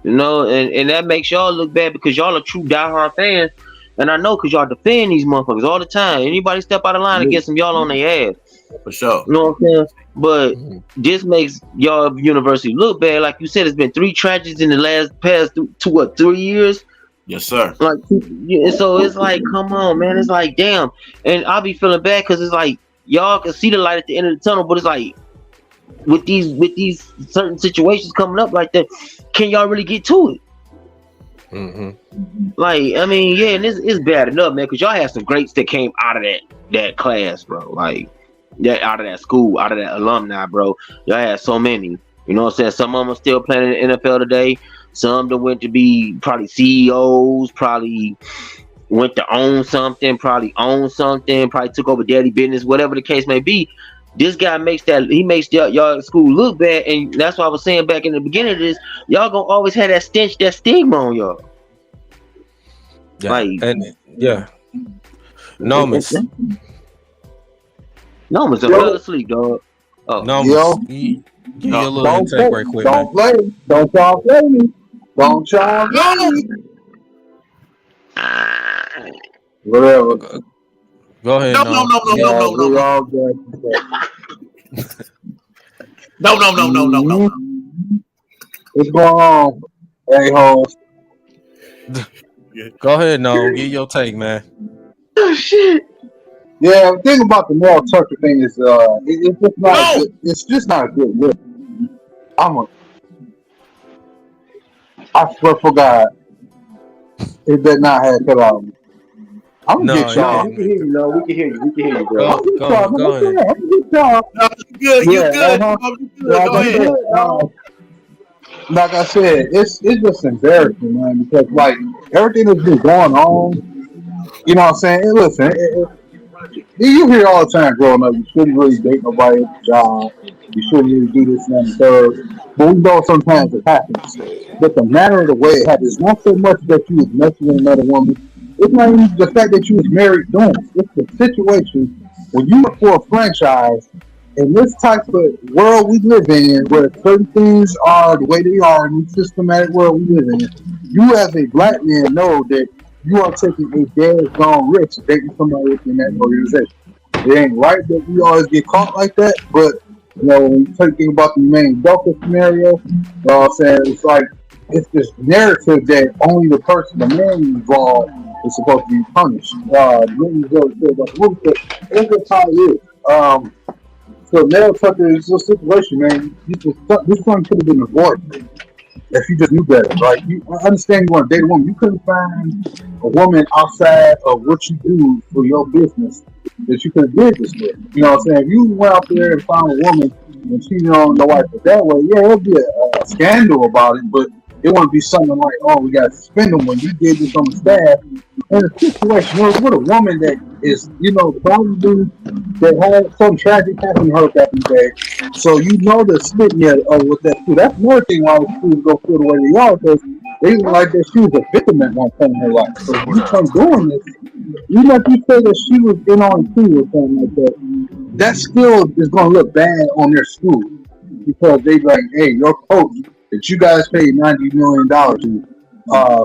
And that makes y'all look bad because y'all are true diehard fans, and I know because y'all defend these motherfuckers all the time. Anybody step out of line against them, y'all on their ass. For sure. You know what I'm saying? But this makes y'all university look bad. Like you said, it's been 3 tragedies in the past 3 years. Yes, sir. So it's like, come on, man. It's like, damn. And I'll be feeling bad because it's like y'all can see the light at the end of the tunnel, but it's like with these certain situations coming up like that, can y'all really get to it? Like, I mean, and it's bad enough, man, because y'all had some greats that came out of that class, bro. Like, out of that school, out of that alumni, bro. Y'all had so many. You know what I'm saying? Some of them are still playing in the NFL today. Some that went to be probably CEOs, probably went to own something, probably took over daddy business, whatever the case may be. This guy makes y'all school look bad, and that's why I was saying back in the beginning of this, y'all gonna always have that stench, that stigma on y'all. Yeah, like, and yeah, Nomus, fell asleep, dog. Oh, Nomus, give your little intake right quick, don't man. play. Don't y'all play me. Don't y'all play me. Whatever. Go ahead. No. We all good. No. What's going on, a-holes? Go ahead, no. Give your take, man. Oh shit. Yeah, the thing about the Mel Tucker thing is, it's just not. It's just not a good look. I swear for God, it did not have cut out. I'm gonna get y'all. We can hear you, no. We can hear you, bro. Go ahead. I'm gonna get y'all. No, you good. Go ahead. Like I said, it's just embarrassing, man, because like everything that's been going on, you know what I'm saying? And listen, you hear all the time growing up, you shouldn't really date nobody at the job, you shouldn't really do this and that and third. But we know sometimes it happens. But the manner of the way it happens, not so much that you was messing with another woman, it's not even the fact that you was married doing it. It's the situation when you work for a franchise. In this type of world we live in, where certain things are the way they are in the systematic world we live in, you as a black man know that you are taking a dead gone risk dating somebody within that organization. It ain't right that we always get caught like that, but you know, when you think about the main Delta scenario, I'm saying it's like it's this narrative that only the person, the man involved, is supposed to be punished. It's just how it is. So Mel Tucker is a situation, man. This one could have been avoided if you just knew better. Like, I understand you want to date a woman. You couldn't find a woman outside of what you do for your business that you could have did this with. You know what I'm saying? If you went out there and found a woman and cheated on your wife that way, yeah, it'll be a scandal about it, but it wouldn't be something like, oh, we got to suspend them when you did this on the staff. And the situation was with a woman that is, you know, probably that had some tragic happen to her back in the day. So you know the stigma with that too. That's another thing why the schools go feel the way they are, because they look like that she was a victim at one point in her life. So if you come doing this, even if you say that she was in on too or something like that, that still is going to look bad on their school, because they like, hey, your coach that you guys paid $90 million to,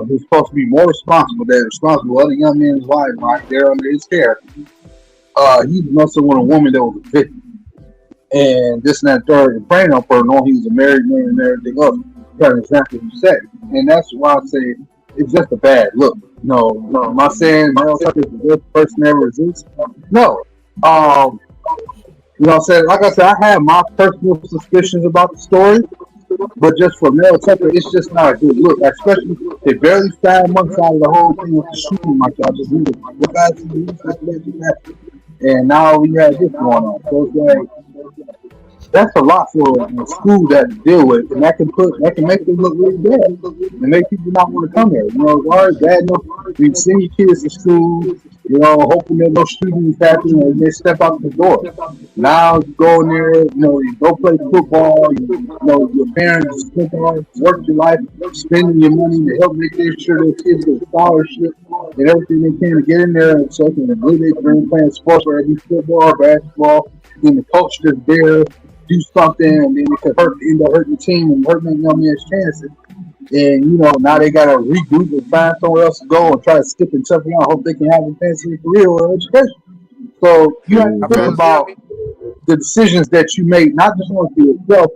who's supposed to be more responsible than responsible other young men's lives right there under his care. He messing with a woman that was a victim, and this and that third, and praying on her, knowing he was a married man and everything else. That's exactly what you said, and that's why I say it's just a bad look. No, am I saying Mel Tucker is the best person ever exists? No. You know what I'm saying? Like I said, I have my personal suspicions about the story. But just for Mel Tucker, it's just not a good look. Especially they barely 5 months out of the whole thing with the shooting, like y'all just knew. And now we have this going on. So it's like that's a lot for a school that to deal with, and that can make them look really bad and make people not want to come here. You know, it's already bad enough we send your kids to school, you know, hoping that no shootings happen and they step out the door. Now you go in there, you know, you go play football, you know, your parents work your life, spending your money to help make sure their kids get scholarship and everything they can to get in there so they can live their dream playing sports, whether it be football or basketball, and the coach just there. Do something, and then it could end up hurting the team and hurting young man's chances. And you know, now they got to regroup and find somewhere else to go and try to stick and tough out, hope they can have a fancy career or education. So you have to think about the decisions that you make, not just only for yourself,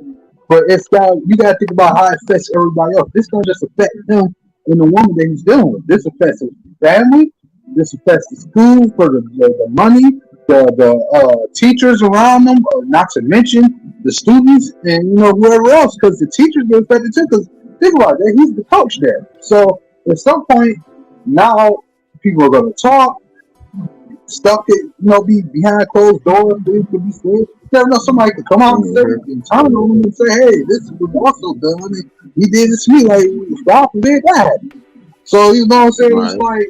but you got to think about how it affects everybody else. This don't just affect him and the woman that he's dealing with. This affects his family. This affects the school for the money. The teachers around them, not to mention the students and you know whoever else, because the teachers get affected too. Because think about it, he's the coach there. So at some point, now people are going to talk. stuff that be behind closed doors, things could be said. You never know, somebody could come out and say and turn on them and say, "Hey, this is what also done. And he did this to me, like stop and did that." So you know what I'm saying? It's like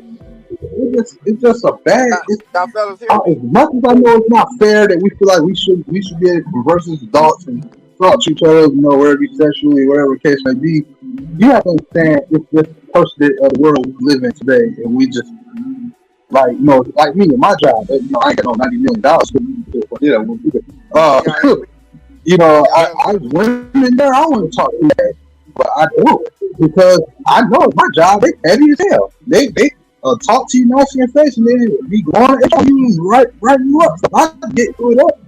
it's just a bad. Now, fellas, here. As much as I know it's not fair that we feel like we should be able to converse as adults and talk to each other, whether it be sexually, whatever the case may be. You have to understand it's just the person of the world we live in today, and we just like like me and my job. I ain't got no $90 million. I went in there. I want to talk to that, but I don't because I know my job. They heavy as hell. They talk to you nicely in face, and then be going at you right you up. So I get it up.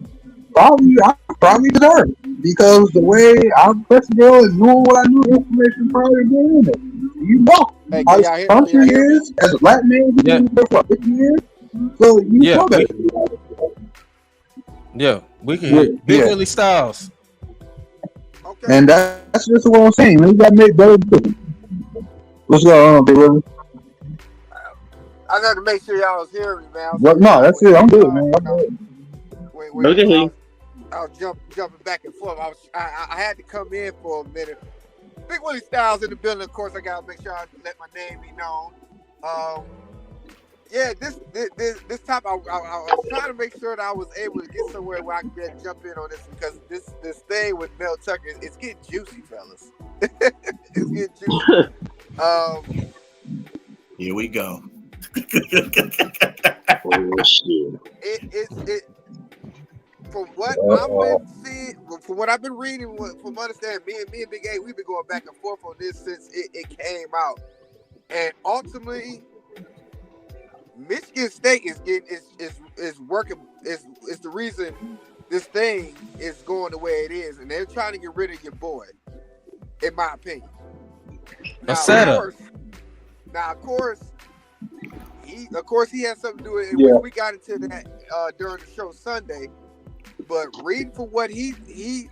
I probably deserve it because the way I'm pressing girl and knowing what I knew information prior to getting it. You know, hey, how this country is as a black man, been there for 50 years. So you know that. Yeah, we can hear Big Willie Styles. Okay. And that's just what I'm saying. We got to make better decisions. What's going on, Big Willie? I got to make sure y'all was hearing me, man. No, that's it. I'm good, man. I was jumping back and forth. I had to come in for a minute. Big Willie Styles in the building. Of course, I gotta make sure I let my name be known. This time I was trying to make sure that I was able to get somewhere where I could jump in on this because this thing with Mel Tucker, it's getting juicy, fellas. It's getting juicy. Here we go. Oh shit! It from what I've been seeing, from what I've been reading, from understanding, me and Big A, we've been going back and forth on this since it came out, and ultimately, Michigan State is working is the reason this thing is going the way it is, and they're trying to get rid of your boy, in my opinion. Now, of course, he has something to do with it. Yeah. We got into that during the show Sunday. But reading from what he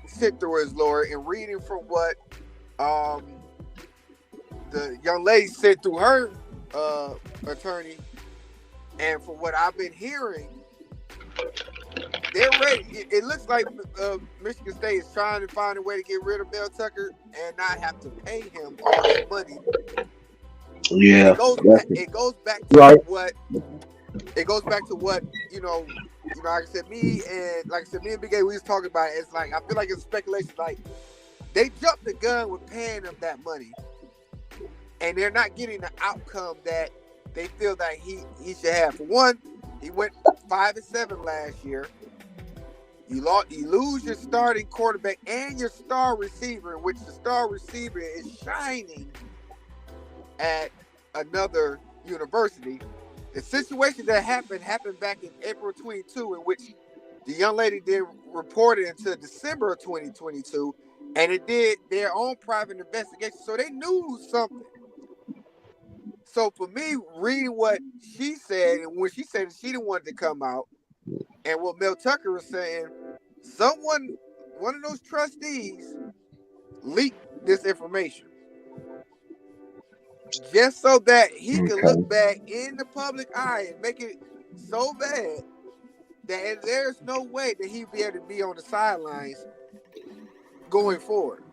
sent through his lawyer and reading from what the young lady sent through her attorney, and from what I've been hearing, they're ready. It looks like Michigan State is trying to find a way to get rid of Mel Tucker and not have to pay him all that money. Yeah, it goes back to what like I said, me and Big A, we was talking about it. It's like I feel like it's speculation. Like they jumped the gun with paying him that money, and they're not getting the outcome that they feel that he should have. For one, he went 5-7 last year. You lose your starting quarterback and your star receiver, in which the star receiver is shining at another university. The situation that happened back in April 22, in which the young lady did report it until December of 2022, and it did their own private investigation, so they knew something. So for me, reading what she said, and when she said she didn't want it to come out, and what Mel Tucker was saying, one of those trustees leaked this information. Just so that he can look back in the public eye and make it so bad that there's no way that he'd be able to be on the sidelines going forward.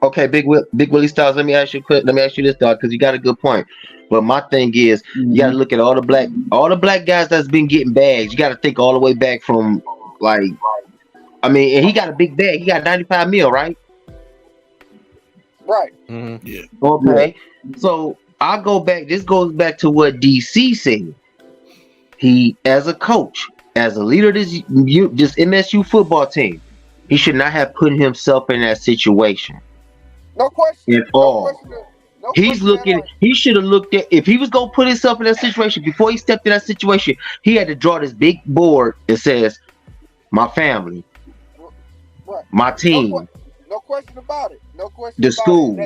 Okay, Big Willie Styles. Let me ask you this, dog, because you got a good point. But my thing is, you got to look at all the black guys that's been getting bags. You got to think all the way back from and he got a big bag. He got 95 mil, right? Right. Mm-hmm. Yeah. Okay. So I go back. This goes back to what DC said. He, as a coach, as a leader of this MSU football team, he should not have put himself in that situation. No question. At all. He should have looked at, if he was gonna put himself in that situation before he stepped in that situation, he had to draw this big board that says, "My family, right. My team." No question about it. No question. The school.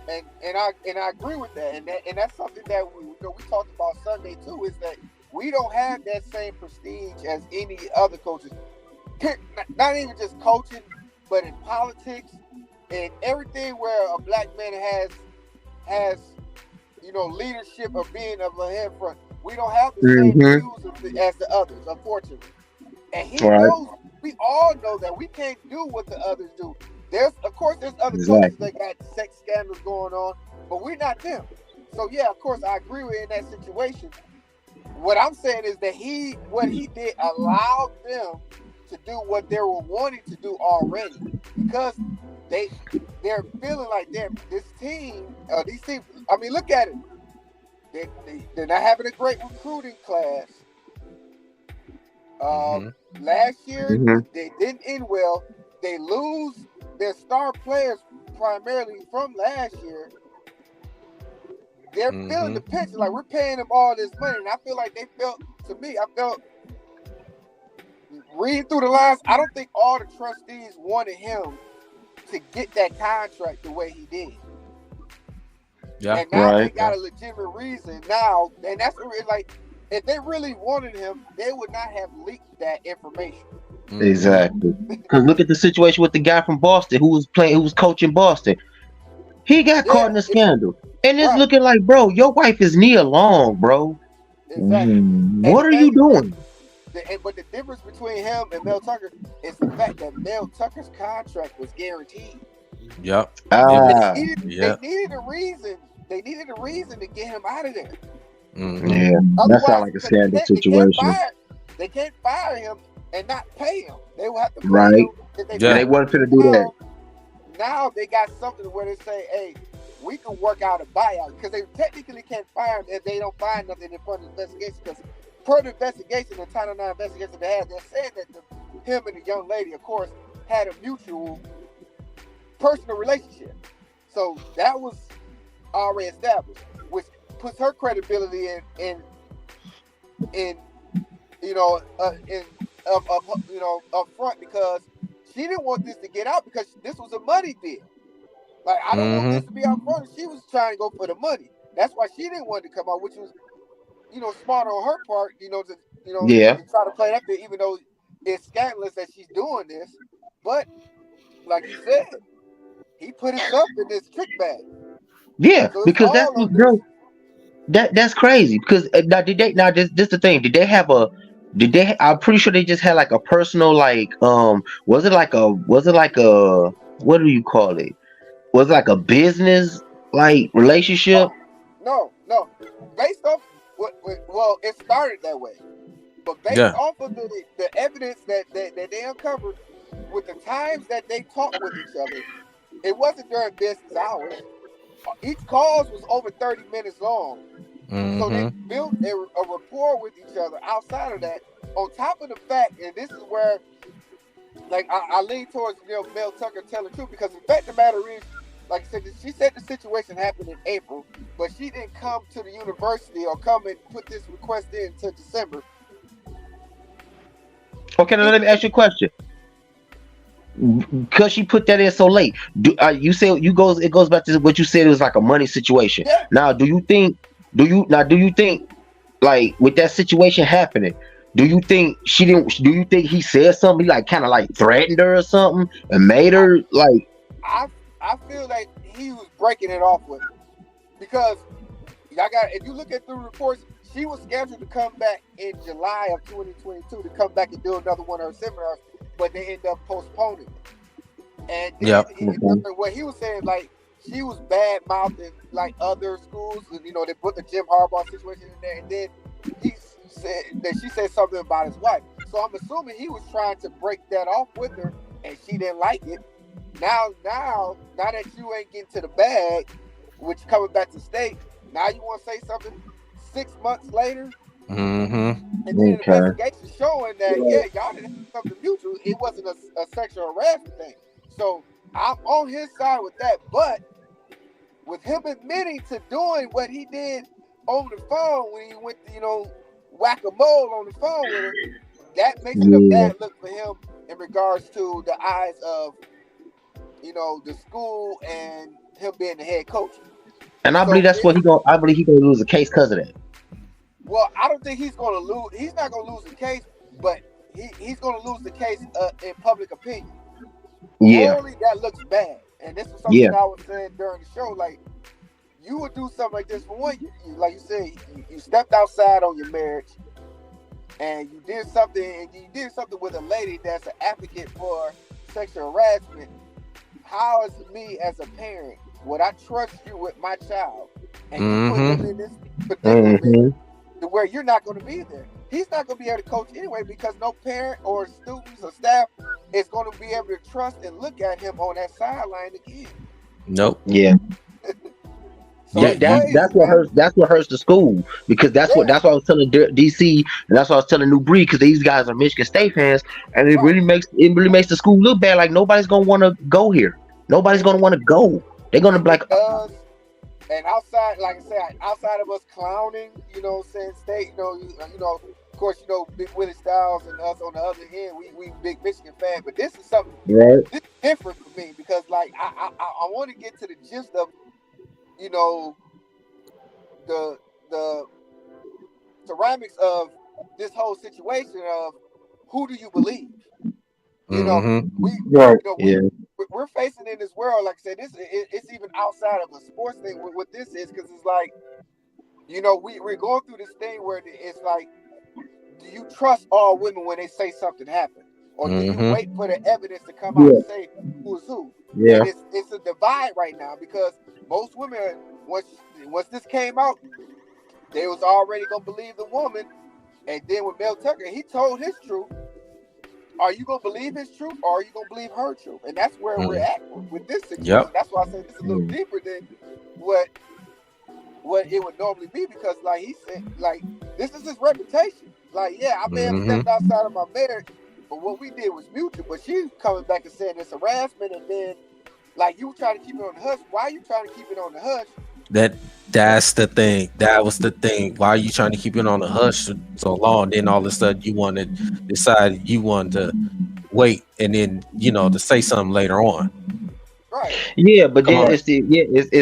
And I agree with that. And that's something that we talked about Sunday too. Is that we don't have that same prestige as any other coaches. Not even just coaching, but in politics and everything where a black man has leadership of being of a head front. We don't have the same Mm-hmm. views as the others, unfortunately. And he Right. knows, we all know that we can't do what the others do. Of course, there's other coaches Exactly. that got sex scandals going on, but we're not them. So yeah, of course, I agree with you in that situation. What I'm saying is that what he did allowed them to do what they were wanting to do already, because they're feeling like these teams. I mean, look at it. They're not having a great recruiting class. Last year, they didn't end well. They lose their star players primarily from last year. They're feeling the pinch, like we're paying them all this money, and I feel like I felt reading through the lines, I don't think all the trustees wanted him to get that contract the way he did. Yeah, and now right. they got a legitimate reason now, and that's like, if they really wanted him, they would not have leaked that information. Exactly. Because look at the situation with the guy from Boston who was coaching Boston. He got caught in a scandal. And it's looking like, bro, your wife is Nia Long, bro. Exactly. What are you doing? But the difference between him and Mel Tucker is the fact that Mel Tucker's contract was guaranteed. Yep. They needed a reason. They needed a reason to get him out of there. Yeah, that sounds like a scandal situation. They can't fire him and not pay him. They will have to pay him. They wasn't going to do that. Now they got something where they say, hey, we can work out a buyout, because they technically can't fire him if they don't find nothing in front of the investigation. Because per the investigation, the Title IX investigation they had, they're saying that him and the young lady, of course, had a mutual personal relationship. So that was already established, which puts her credibility up front, because she didn't want this to get out, because this was a money deal. Like, I don't want this to be out front. She was trying to go for the money. That's why she didn't want it to come out, which was, smart on her part, to try to play it up there, even though it's scandalous that she's doing this. But like you said, he put himself in this trick bag. Yeah, so because that's what, bro. That's crazy. Because this the thing. I'm pretty sure they just had like a personal, like, was it like a what do you call it? Was it like a business like relationship? No. Based off it started that way, but based off of the evidence that they uncovered with the times that they talked with each other, it wasn't during business hours. Each call was over 30 minutes long. So they built a rapport with each other outside of that. On top of the fact, and this is where, like, I lean towards Mel Tucker telling the truth, because the fact of the matter is, like I said, she said the situation happened in April, but she didn't come to the university or come and put this request in until December. Okay, now let me ask you a question. Because she put that in so late, you say it goes back to what you said, it was like a money situation. Yeah. Now, do you think like with that situation happening, do you think he said something, like kind of like threatened her or something and made her like? I feel like he was breaking it off with her, because if you look at the reports, she was scheduled to come back in July of 2022 to come back and do another one of her seminars, but they ended up postponing it. And what he was saying, like, she was bad mouthing like other schools, they put the Jim Harbaugh situation in there, and then he said that she said something about his wife. So I'm assuming he was trying to break that off with her, and she didn't like it. Now that you ain't getting to the bag, which coming back to state, now you want to say something 6 months later, and then the investigation showing that y'all didn't have something mutual. It wasn't a sexual harassment thing. So I'm on his side with that, but with him admitting to doing what he did over the phone when he went to whack-a-mole on the phone with her, that makes it a bad look for him in regards to the eyes of the school and him being the head coach. And I believe that's what I believe he's gonna lose the case because of that. Well, I don't think he's gonna lose. He's not gonna lose the case, but he's gonna lose the case in public opinion. Yeah. Morally, that looks bad. And this is something I was saying during the show. Like, you would do something like this. For one, like you said, you stepped outside on your marriage, and you did something with a lady that's an advocate for sexual harassment. How is me as a parent would I trust you with my child, and you put him in this predicament to where you're not going to be there? He's not going to be able to coach anyway, because no parent or students or staff is going to be able to trust and look at him on that sideline again. Nope. Yeah. So That's what hurts. That's what hurts the school, because that's what I was telling DC, and that's what I was telling New Breed, because these guys are Michigan State fans, and it really makes the school look bad. Like nobody's gonna want to go here. Nobody's gonna want to go. They're gonna be like. And outside, like I said, outside of us clowning, you know, saying State, you know, of course, Big Willie Styles and us on the other end, we big Michigan fan, but this is something this is different for me, because like I want to get to the gist of, you know, the ceramics of this whole situation of who do you believe? You know, we're facing in this world, like I said, it's even outside of a sports thing. What this is, because it's like, you know, we're going through this thing where it's like, do you trust all women when they say something happened, or do you wait for the evidence to come out and say who's who? Yeah, and it's a divide right now, because most women, once this came out, they was already gonna believe the woman, and then with Mel Tucker, he told his truth. Are you gonna believe his truth, or are you gonna believe her truth? And that's where we're at with this situation. Yep. That's why I say this is a little deeper than what it would normally be, because like he said, like this is his reputation. Like, yeah, I may have stepped outside of my marriage, but what we did was mutual. But she's coming back and saying it's harassment, and then like you trying to keep it on the hush. Why are you trying to keep it on the hush? That's the thing. That was the thing. Why are you trying to keep it on the hush so long? Then all of a sudden you want to decide you want to wait, and then to say something later on. Right. Yeah, but then it's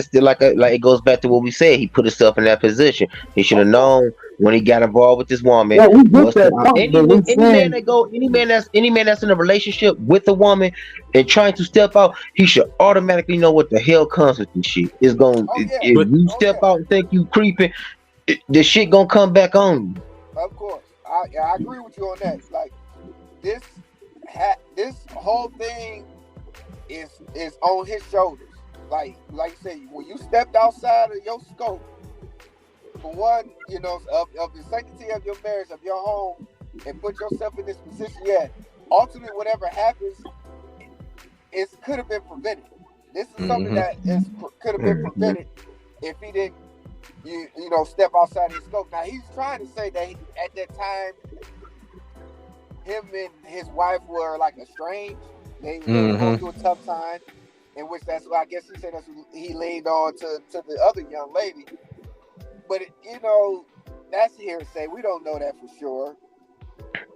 still like it goes back to what we said. He put himself in that position. He should have known when he got involved with this woman. Yeah, we get that. Any man that's in a relationship with a woman and trying to step out, he should automatically know what the hell comes with this shit. It's going if you step out and think you creeping, the shit gonna come back on you. Of course, I agree with you on that. Like this whole thing is on his shoulders. Like you said, when you stepped outside of your scope, for one, of the sanctity of your marriage, of your home, and put yourself in this position, ultimately whatever happens, it could have been prevented. This is something that could have been prevented if he didn't step outside his scope. Now he's trying to say that at that time him and his wife were like estranged. They were going through a tough time, in which that's why I guess he said he leaned on to the other young lady. But that's hearsay. We don't know that for sure.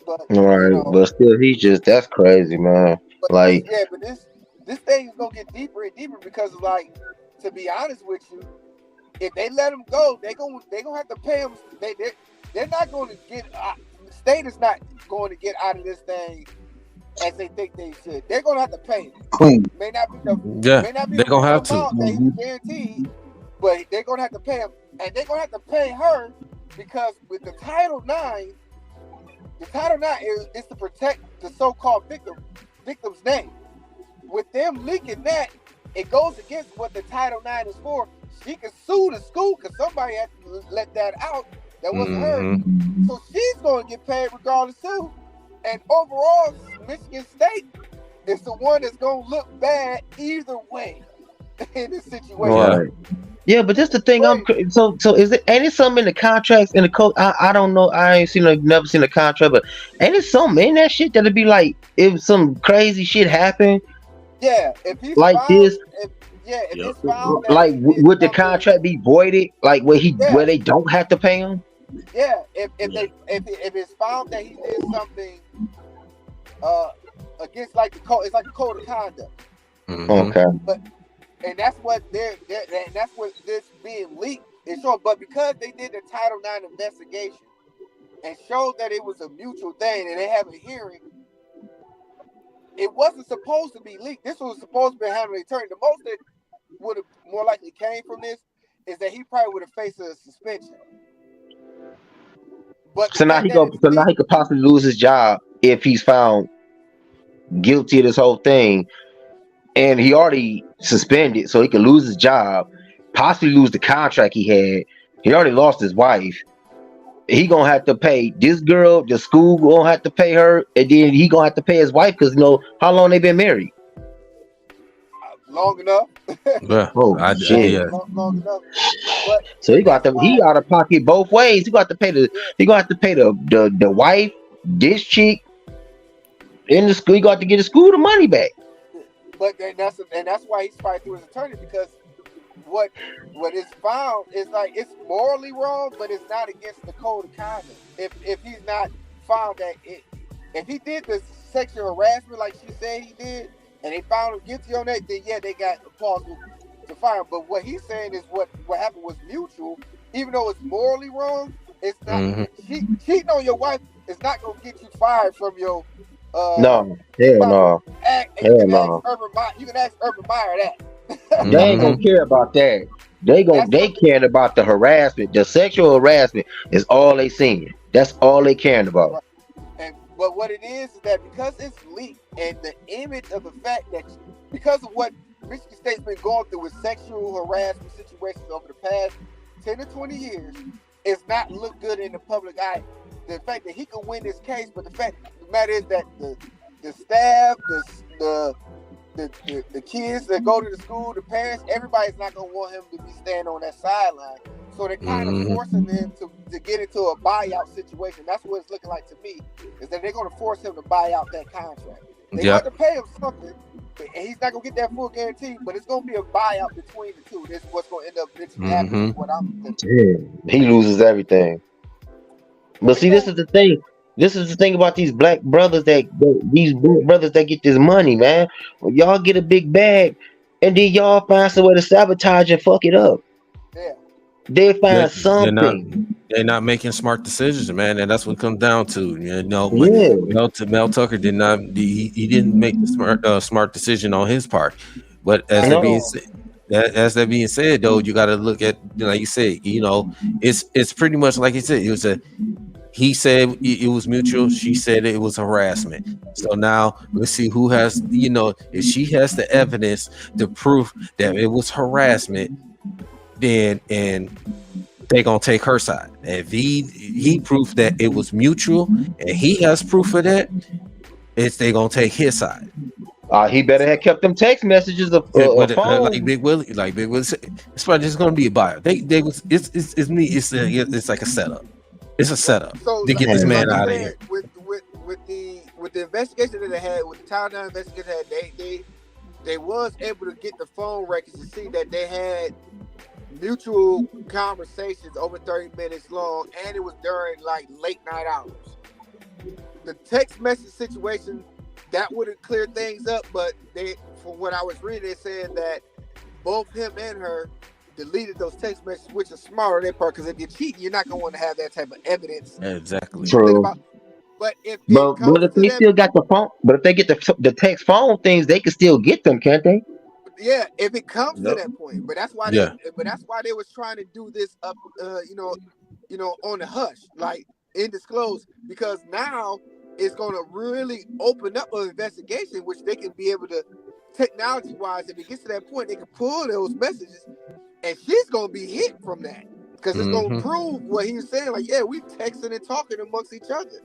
But but still, that's crazy, man. But this thing is gonna get deeper and deeper, because like, to be honest with you, if they let him go, they gonna have to pay him. They're not going to get. The state is not going to get out of this thing as they think they should. They're gonna have to pay him. Clean. May not be the they're gonna have to. That he's guaranteed, but they're gonna have to pay him, and they're gonna have to pay her, because with the Title IX, is to protect the so-called victim's name. With them leaking that, it goes against what the Title IX is for. She can sue the school because somebody had to let that out. That wasn't her. So she's going to get paid regardless too. And overall, Michigan State is the one that's going to look bad either way in this situation. Right. Yeah, but just the thing. So is it? Ain't it something in the contracts in the code? I don't know. I ain't never seen a contract, but ain't it something in that shit that'd be like if some crazy shit happened? Yeah, if he's like found, this. If it's found like would the contract be voided? Like where they don't have to pay him? Yeah, if it's found that he did something against like the code, it's like a code of conduct. Okay. And that's what that's what this being leaked is showing. But because they did the Title IX investigation and showed that it was a mutual thing, and they have a hearing, it wasn't supposed to be leaked. This was supposed to be handled attorney. The most that would have more likely came from this is that he probably would have faced a suspension. But So now he could possibly lose his job if he's found guilty of this whole thing, and he already suspended, so he could lose his job, possibly lose the contract he had. He already lost his wife. He gonna have to pay this girl. The school gonna have to pay her, and then he gonna have to pay his wife because how long they been married? Long enough. Oh shit! Yeah. Long enough. But So he out of pocket both ways. He gonna have to pay the wife, this chick, in the school. He got to get the school the money back. But that's why he's fighting through his attorney, because what is found is like it's morally wrong, but it's not against the code of conduct. If he's not found that if he did the sexual harassment like she said he did, and they found him guilty on that, then yeah, they got a plausible to fire him. But what he's saying is what happened was mutual, even though it's morally wrong. It's not cheating on your wife is not gonna get you fired from your. No, hell no. You can ask Urban Meyer that. They ain't gonna care about that. They caring about the harassment. The sexual harassment is all they seeing. That's all they caring about. Right. But what it is that because it's leaked and the image of the fact that because of what Michigan State's been going through with sexual harassment situations over the past 10 to 20 years, it's not look good in the public eye. The fact that he could win this case, but the matter is that the staff, the kids that go to the school, the parents, everybody's not gonna want him to be standing on that sideline. So they're kind of forcing him to get into a buyout situation. That's what it's looking like to me, is that they're gonna force him to buy out that contract. They have to pay him something, and he's not gonna get that full guarantee, but it's gonna be a buyout between the two. This is what's gonna end up eventually happening. What I'm thinking. Yeah, he loses everything. But see, this is the thing. This is the thing about these black brothers that get this money, man. When y'all get a big bag, and then y'all find some way to sabotage and fuck it up. Yeah. They find something. They're not making smart decisions, man, and that's what it comes down to. You know, Mel Tucker did not. He didn't make the smart decision on his part. But as that being said, though, you got to look at, like you said, it's pretty much like he said. He said it was mutual. She said it was harassment. So now let's see who has, if she has the evidence to prove that it was harassment, then they're gonna take her side. If he proved that it was mutual and he has proof of that, they gonna take his side. He better have kept them text messages of like Big Willie. It's probably just gonna be a buyer. It's like a setup. It's a setup to get this man out of here. With the investigation that they had, with the Town Down investigation they was able to get the phone records to see that they had mutual conversations over 30 minutes long, and it was during like late night hours. The text message situation that would have cleared things up, but from what I was reading, they said that both him and her deleted those text messages, which is smart on their part, because if you're cheating, you're not going to want to have that type of evidence. Exactly. True. But if they still got the phone, but if they get the text phone things, they can still get them, can't they? Yeah, if it comes to that point. But that's why they was trying to do this up, on the hush, like undisclosed, because now it's going to really open up an investigation, which they can be able to, technology-wise, if it gets to that point, they can pull those messages. And she's gonna be hit from that, because it's gonna prove what he was saying. Like, yeah, we texting and talking amongst each other.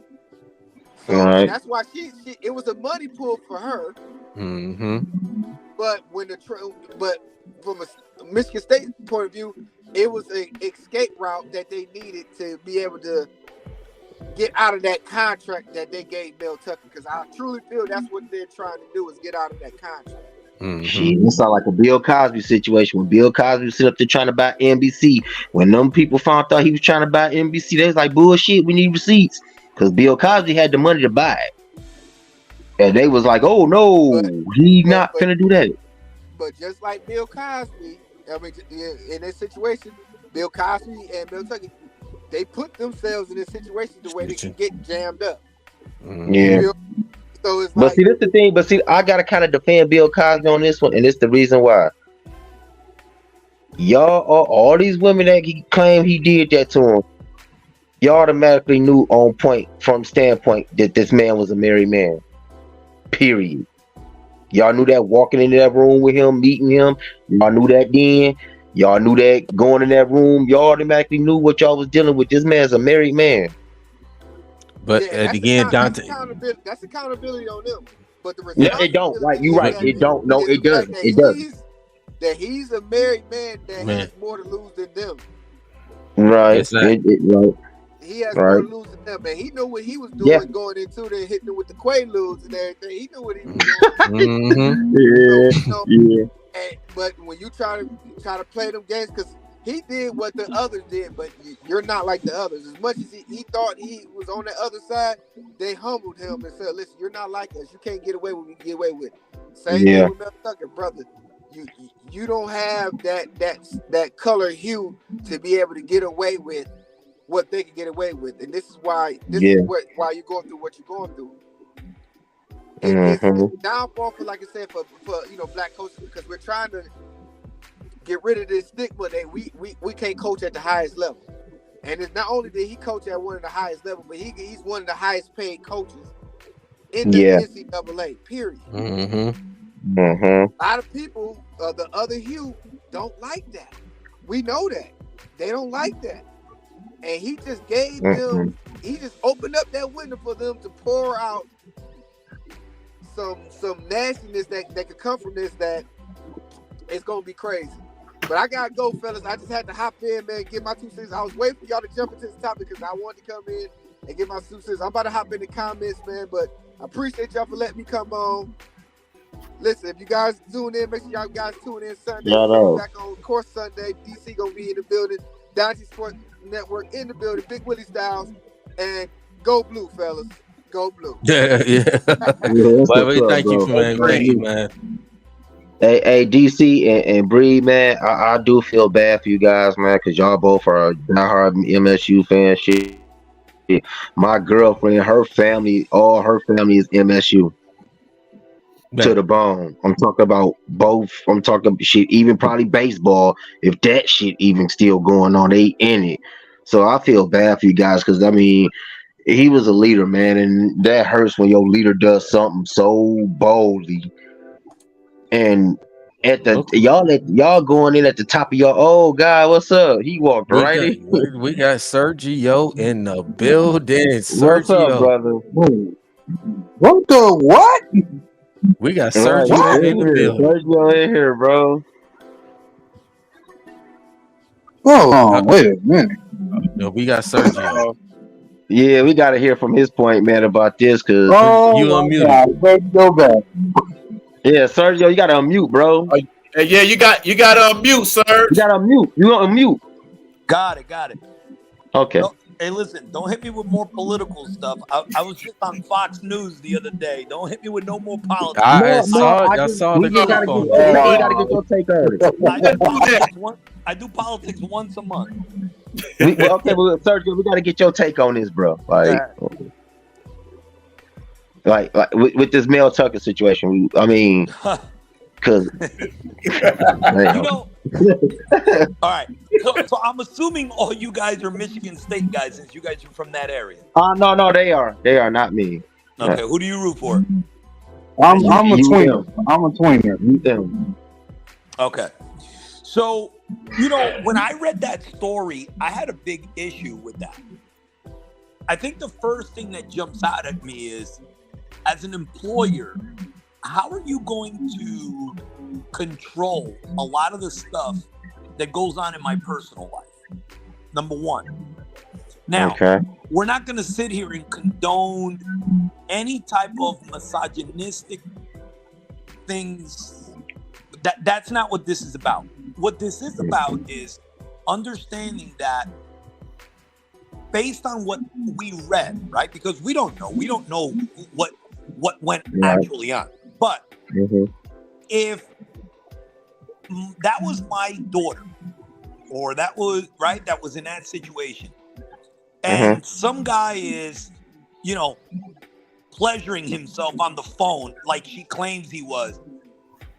So that's why she it was a money pull for her. But but from a Michigan State point of view, it was an escape route that they needed to be able to get out of that contract that they gave Mel Tucker. Because I truly feel that's what they're trying to do, is get out of that contract. It sounds like a Bill Cosby situation. When Bill Cosby was sitting up there trying to buy NBC, when them people found out he was trying to buy NBC, they was like, bullshit, we need receipts, because Bill Cosby had the money to buy it, and they was like, oh no, he's not gonna do that. But just like Bill Cosby, I mean, in this situation, Bill Cosby and Bill Tucker, they put themselves in this situation the way they can get jammed up. Yeah. So it's but see, that's the thing. But see, I gotta kind of defend Bill Cosby on this one, and it's the reason why. y'all, all these women that he claimed he did that to him, y'all automatically knew on point from standpoint that this man was a married man. Period. Y'all knew that walking into that room with him, meeting him. Y'all knew that then. Y'all knew that going in that room. Y'all automatically knew what y'all was dealing with. This man's a married man. But Yeah, again, Dante. That's accountability on them. But the Yeah, it don't. Right, you right. It don't. No, it doesn't. It doesn't. That he's a married man that has more to lose than them. Right. Exactly. Right. He has more to lose than them, man. He knew what he was doing going into there, hitting them with the Quaaludes and everything. He knew what he was doing. But when you try to play them games, because he did what the others did, but you're not like the others. As much as he thought he was on the other side, they humbled him and said, "Listen, you're not like us. You can't get away with what you get away with." Same thing with Mel Tucker, brother. You don't have that color hue to be able to get away with what they can get away with, and this is why why you're going through what you're going through. It's a downfall for, like I said, for black coaches, because we're trying to get rid of this stigma that we can't coach at the highest level. And it's not only did he coach at one of the highest level, but he's one of the highest paid coaches in the NCAA. Period. A lot of people of the other hue don't like that. We know that they don't like that, and he just gave them. He just opened up that window for them to pour out some nastiness that could come from this. That it's gonna be crazy. But I gotta go, fellas. I just had to hop in, man, get my 2 cents. I was waiting for y'all to jump into this topic because I wanted to come in and get my 2 cents. I'm about to hop in the comments, man, but I appreciate y'all for letting me come on. Listen, if you guys tune in, make sure y'all guys tune in Sunday. Back on course Sunday. DC gonna be in the building. Dynasty Sports Network in the building. Big Willie Styles, and go blue, fellas. Go blue. Yeah. Well, thank you, man. Thank you, man. Hey, DC and Bree, man, I do feel bad for you guys, man, because y'all both are diehard MSU fans. Shit. My girlfriend, her family, all her family is MSU. To the bone. I'm talking about both. I'm talking shit, even probably baseball, if that shit even still going on, they in it. So I feel bad for you guys, because I mean, he was a leader, man, and that hurts when your leader does something so boldly. And at the y'all going in at the top of your God, what's up? He walked right in. We got Sergio in the building. Sergio, what's up, brother? What the what? We got Sergio in the building. Sergio in here, bro. Oh, wait a minute. No, we got Sergio. Yeah, we got to hear from his point, man, about this, because you unmuted. Go back. Yeah, Sergio, you got to unmute, bro. Yeah, you got to unmute, sir. You got to unmute. You unmute. Got it. Okay. Hey, listen, don't hit me with more political stuff. I was just on Fox News the other day. Don't hit me with no more politics. I saw the got to get your take on it. I do politics once a month. Sergio, we got to get your take on this, bro. Like with this Mel Tucker situation. I mean, because all right. So I'm assuming all you guys are Michigan State guys, since you guys are from that area. No, they are not me. Okay, who do you root for? I'm a tweener. I'm a tweener. Okay. So, when I read that story, I had a big issue with that. I think the first thing that jumps out at me is, as an employer, how are you going to control a lot of the stuff that goes on in my personal life? Number one. Now, we're not going to sit here and condone any type of misogynistic things. That's not what this is about. What this is about is understanding that based on what we read, right? Because we don't know what went actually on. But if that was my daughter, or that was in that situation, and some guy is, pleasuring himself on the phone like she claims he was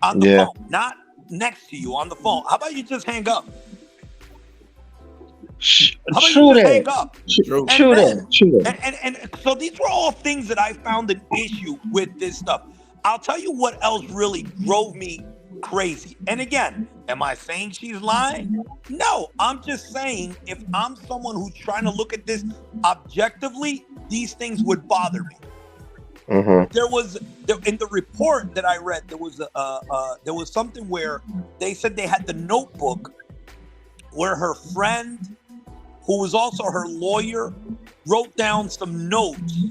on the phone, not next to you on the phone. How about you just hang up? How about True you just that. hang up? True. And True then, that. True that. and so these were all things that I found an issue with this stuff. I'll tell you what else really drove me crazy. And again, am I saying she's lying? No, I'm just saying if I'm someone who's trying to look at this objectively, these things would bother me. In the report that I read, there was something where they said they had the notebook where her friend, who was also her lawyer, wrote down some notes.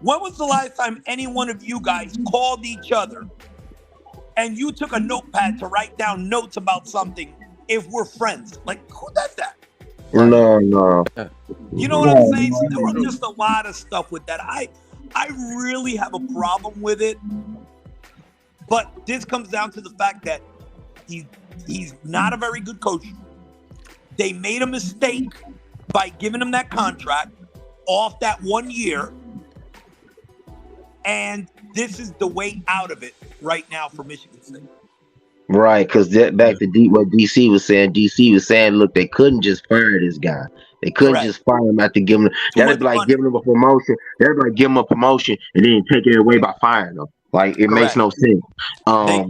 When was the last time any one of you guys called each other and you took a notepad to write down notes about something if we're friends? Like, who does that? No. You know what I'm saying? So there was just a lot of stuff with that. I really have a problem with it. But this comes down to the fact that he's not a very good coach. They made a mistake by giving him that contract off that 1 year. And this is the way out of it right now for Michigan State. Right, because back to what DC was saying. DC was saying, look, they couldn't just fire this guy. They couldn't just fire him after giving him. That'd be like giving him a promotion. That'd be like giving him a promotion and then taking it away by firing him. Like it makes no sense.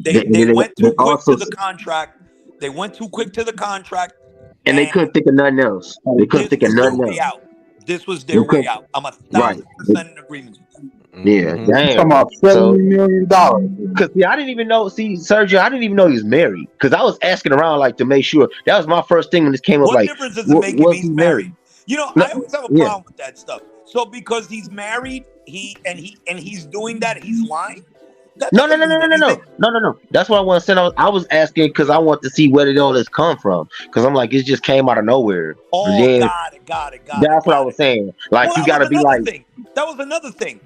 They went too quick to the contract. They went too quick to the contract. And they couldn't think of nothing else. They couldn't think of nothing else. This was their way out. I'm 1,000% in agreement with that. Yeah, damn. Talking about $70 million. Because I didn't even know. Sergio, I didn't even know he was married. Because I was asking around like to make sure. That was my first thing when this came up. What Like, difference does it make if he's married? You know, I always have a problem with that stuff. So because he's married, he's doing that, he's lying. No. That's what I want to send out. I was asking because I want to see where did all this come from. Because I'm like, it just came out of nowhere. Oh, then, got it. That's what I was saying. Like, you got to be like. That was another thing.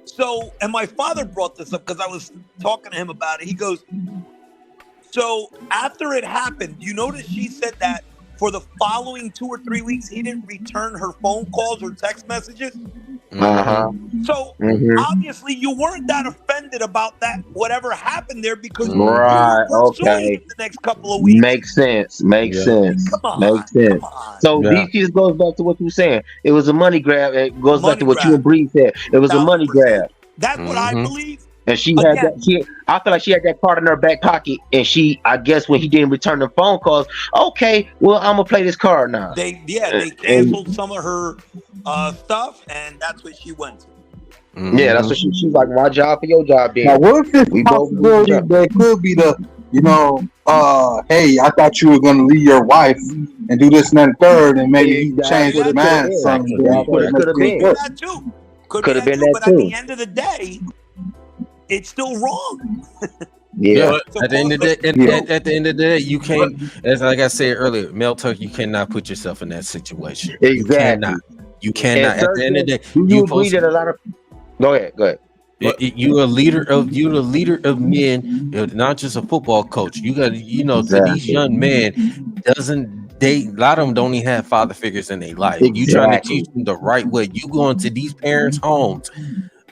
So, and my father brought this up because I was talking to him about it. He goes, so after it happened, you notice she said that for the following 2 or 3 weeks, he didn't return her phone calls or text messages. So obviously you weren't that offended about that, whatever happened there, because you were pursuing it the next couple of weeks. Makes sense. Come on. So DC just goes back to what you were saying. It was a money grab. It goes back to what you and Bree said. It was a money grab. That's what I believe. And she had that. I feel like she had that card in her back pocket, and I guess when he didn't return the phone calls, okay, well, I'm gonna play this card now. They canceled some of her stuff, and that's what she went to. Yeah, that's what she's like. My job for your job, then. Now, what if it's possibility that could be the, hey, I thought you were gonna leave your wife and do this and that and third, and maybe he changed his mind. Could have been that too. Could have been that too. But at the end of the day, it's still wrong. At the end of the day, you can't. As like I said earlier, Mel Tuck, you cannot put yourself in that situation. Exactly. You cannot. At the end of the day, you agree that a lot of. Go ahead. You're a leader of men, not just a football coach. You got to these young men a lot of them don't even have father figures in their life. You trying to teach them the right way. You going to these parents' homes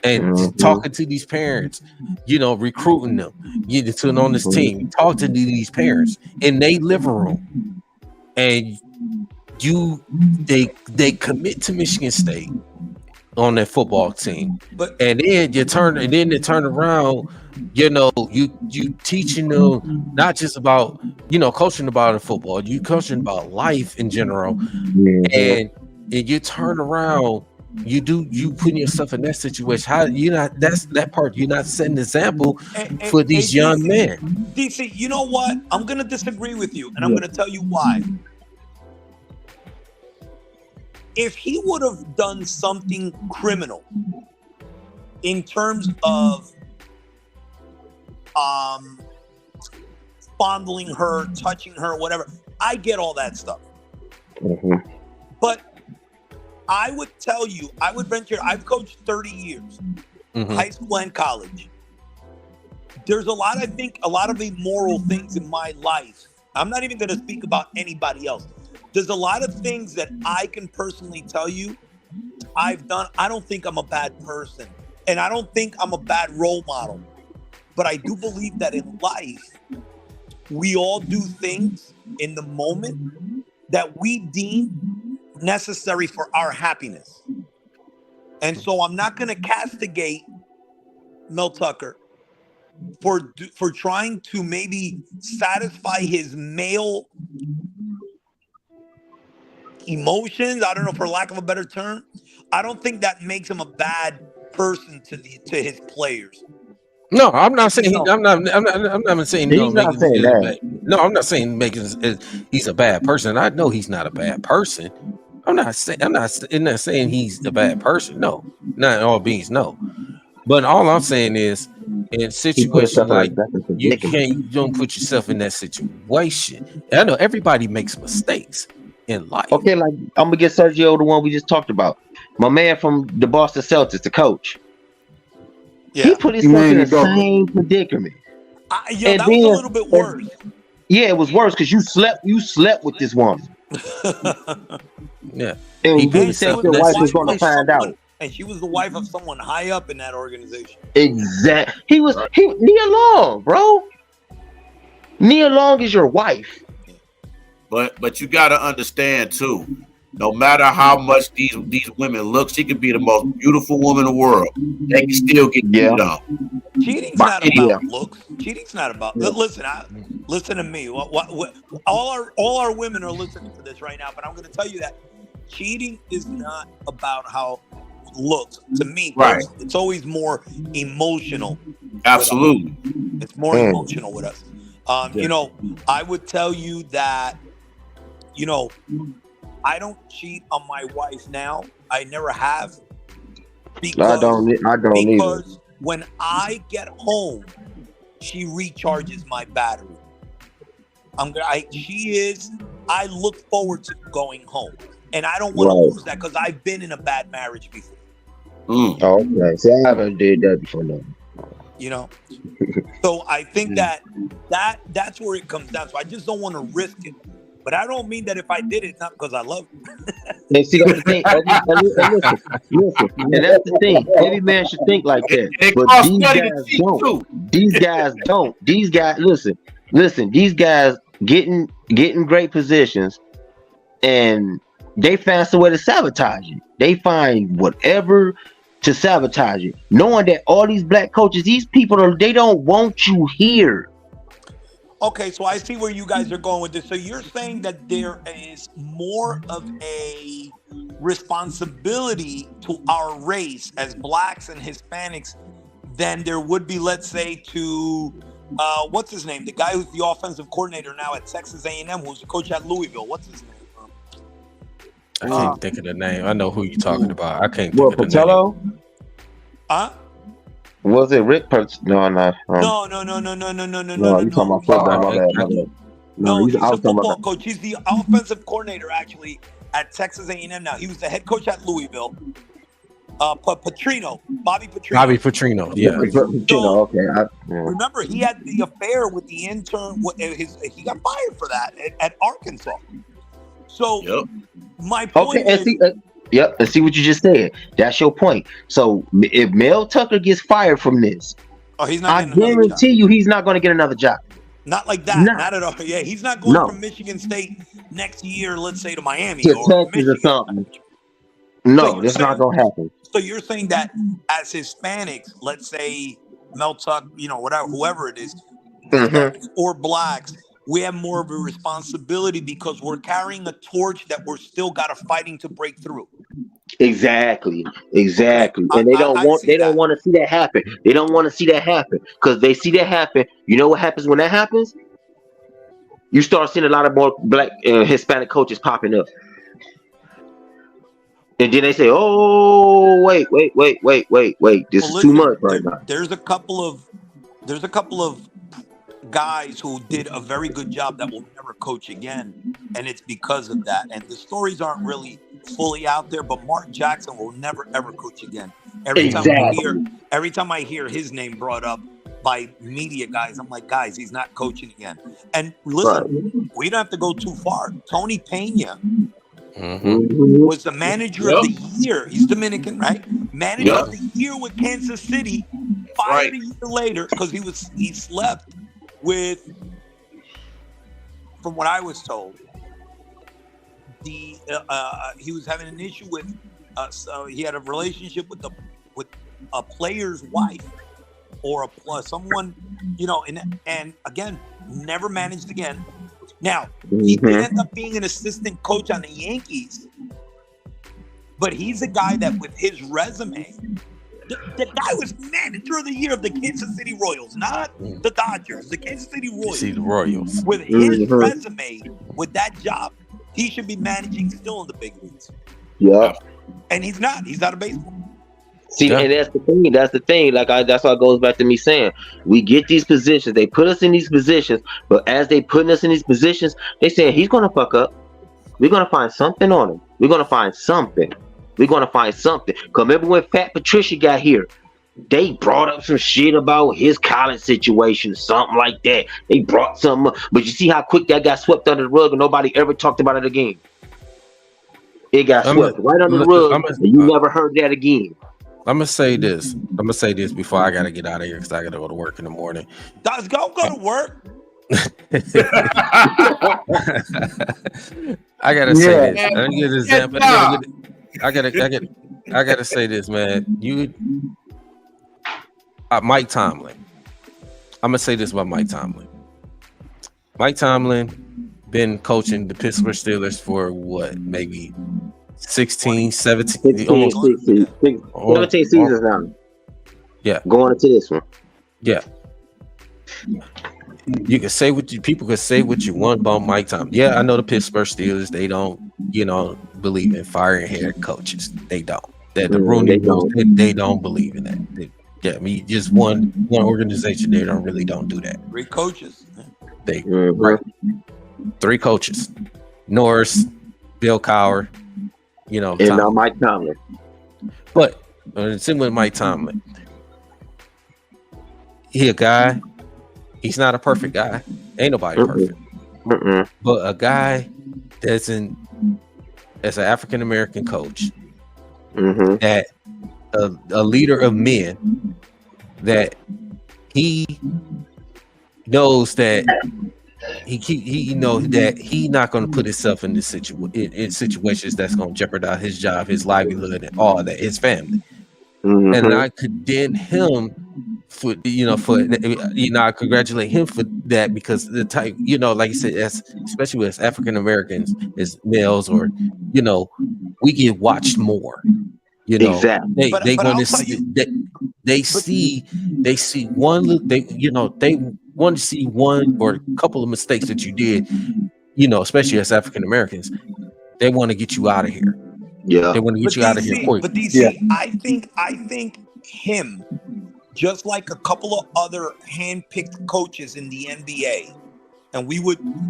and talking to these parents, recruiting them, getting on this team. Talk to these parents in their living room, and they commit to Michigan State on that football team, and then they turn around. You teaching them not just about coaching about football. You coaching about life in general, and you turn around. You putting yourself in that situation. How that's that part. You're not setting an example for these young men. DC, you know what? I'm gonna disagree with you, and I'm gonna tell you why. If he would have done something criminal in terms of fondling her, touching her, whatever, I get all that stuff. But I would tell you, I would venture, I've coached 30 years, high school and college. There's a lot of immoral things in my life. I'm not even going to speak about anybody else. There's a lot of things that I can personally tell you I've done. I don't think I'm a bad person, and I don't think I'm a bad role model. But I do believe that in life, we all do things in the moment that we deem necessary for our happiness. And so I'm not going to castigate Mel Tucker for trying to maybe satisfy his male emotions. I don't know, for lack of a better term. I don't think that makes him a bad person to his players. No, I'm not saying I'm not saying He's not saying that. No, I'm not saying he's a bad person. I know he's not a bad person. I'm not saying he's a bad person. No, not in all beings. No, but all I'm saying is, in situations like you don't put yourself in that situation. I know everybody makes mistakes in life. Okay, like I'm gonna get Sergio, the one we just talked about, my man from the Boston Celtics, the coach. Yeah. He put himself in the same predicament. That was a little bit worse. Yeah, it was worse because you slept with this woman. Yeah. And he said your wife was going to find out. And she was the wife of someone high up in that organization. Exactly. Nia Long, bro. Nia Long is your wife. But you got to understand too. No matter how much these women look, she could be the most beautiful woman in the world. They can still get beat up. Cheating's not about looks. Cheating's not about. Listen to me. All our women are listening to this right now, but I'm going to tell you that cheating is not about how it looks. To me, right? It's always more emotional. Absolutely, it's more emotional with us. You know, I would tell you that. You know, I don't cheat on my wife now. I never have. I don't either. When I get home, she recharges my battery. I look forward to going home, and I don't want to lose that because I've been in a bad marriage before. Okay, see, I haven't did that before. No. You know, so I think that's where it comes down. So I just don't want to risk it. But I don't mean that if I did it, it's not because I love you. And see, that's the thing. Listen, and that's the thing. Every man should think like that. But these guys don't. These guys, listen. These guys getting great positions, and they find some way to sabotage it. They find whatever to sabotage it, knowing that all these black coaches, these people they don't want you here. Okay, so I see where you guys are going with this. So you're saying that there is more of a responsibility to our race as blacks and Hispanics than there would be, let's say, to what's his name? The guy who's the offensive coordinator now at Texas A&M, who's the coach at Louisville. What's his name? I can't think of the name. I know who you're talking about. I can't think of the name. Huh? Was it Rick? No. No. You talking about football? No, he's a football coach. He's the offensive coordinator actually at Texas A&M now. He was the head coach at Louisville. Bobby Petrino. Bobby Petrino. Yeah. Petrino. Okay. Remember, he had the affair with the intern. He got fired for that at Arkansas. So my point is. Yep, and see what you just said. That's your point. So if Mel Tucker gets fired from this, I guarantee you he's not going to get another job. Not like that. Not at all. Yeah, he's not going from Michigan State next year, let's say, to Miami or Texas or something. No, that's not going to happen. So you're saying that as Hispanics, let's say Mel Tucker, whoever it is, or blacks, we have more of a responsibility because we're carrying a torch that we're still fighting to break through. Exactly. And they don't want to see that happen. They don't want to see that happen because they see that happen. You know what happens when that happens? You start seeing a lot of more black Hispanic coaches popping up. And then they say, "Oh, wait. This is too much right now." There's a couple of guys who did a very good job that will never coach again, and it's because of that. And the stories aren't really fully out there, but Mark Jackson will never ever coach again. Every time I hear his name brought up by media guys, I'm like, guys, he's not coaching again. And listen, we don't have to go too far. Tony Pena was the manager of the year. He's Dominican, right? Manager of the year with Kansas City. Fired a year later because he slept with from what I was told, he was having an issue with so he had a relationship with a player's wife or someone, and again, never managed again. Now, he did end up being an assistant coach on the Yankees, but he's a guy that with his resume, the guy was manager of the year of the Kansas City Royals, not the Dodgers, the Kansas City Royals. See the Royals. With his resume, with that job, he should be managing still in the big leagues. Yeah. And he's not. He's out of baseball. See, and that's the thing. That's the thing. That's why it goes back to me saying we get these positions. They put us in these positions, but as they putting us in these positions, they saying he's gonna fuck up. We're gonna find something on him. We're gonna find something. Cause remember when Fat Patricia got here, they brought up some shit about his college situation, something like that. They brought something up, but you see how quick that got swept under the rug and nobody ever talked about it again. It got swept right under the rug, and you never heard that again. I'm gonna say this before I gotta get out of here because I gotta go to work in the morning. Let's go to work. I gotta say this. I get an example. I gotta say this, man. Mike Tomlin. I'm gonna say this about Mike Tomlin. Mike Tomlin been coaching the Pittsburgh Steelers for what, maybe 16, 17, almost 17 seasons now. Yeah, going into this one. Yeah. You can say people can say what you want about Mike Tomlin. Yeah, I know the Pittsburgh Steelers, they don't, believe in firing head coaches. They don't. That the Rooney Rules, they don't believe in that. Just one organization, they don't do that. 3 coaches. Right. 3 coaches. Norris, Bill Cowher, and now Mike Tomlin. But similar to Mike Tomlin, he a guy. He's not a perfect guy. Ain't nobody perfect. But a guy as an African American coach, that a leader of men, that he knows that he knows that he's not going to put himself in this in situations that's going to jeopardize his job, his livelihood, and all that, his family. And I condemn him for I congratulate him for that, because the type, like you said, especially as African Americans, as males, or we get watched more. Exactly. They want to see they see one, they want to see one or a couple of mistakes that you did, especially as African Americans. They want to get you out of here. Yeah, they want to get you out of here quick. But DC, I think him, just like a couple of other hand-picked coaches in the NBA, and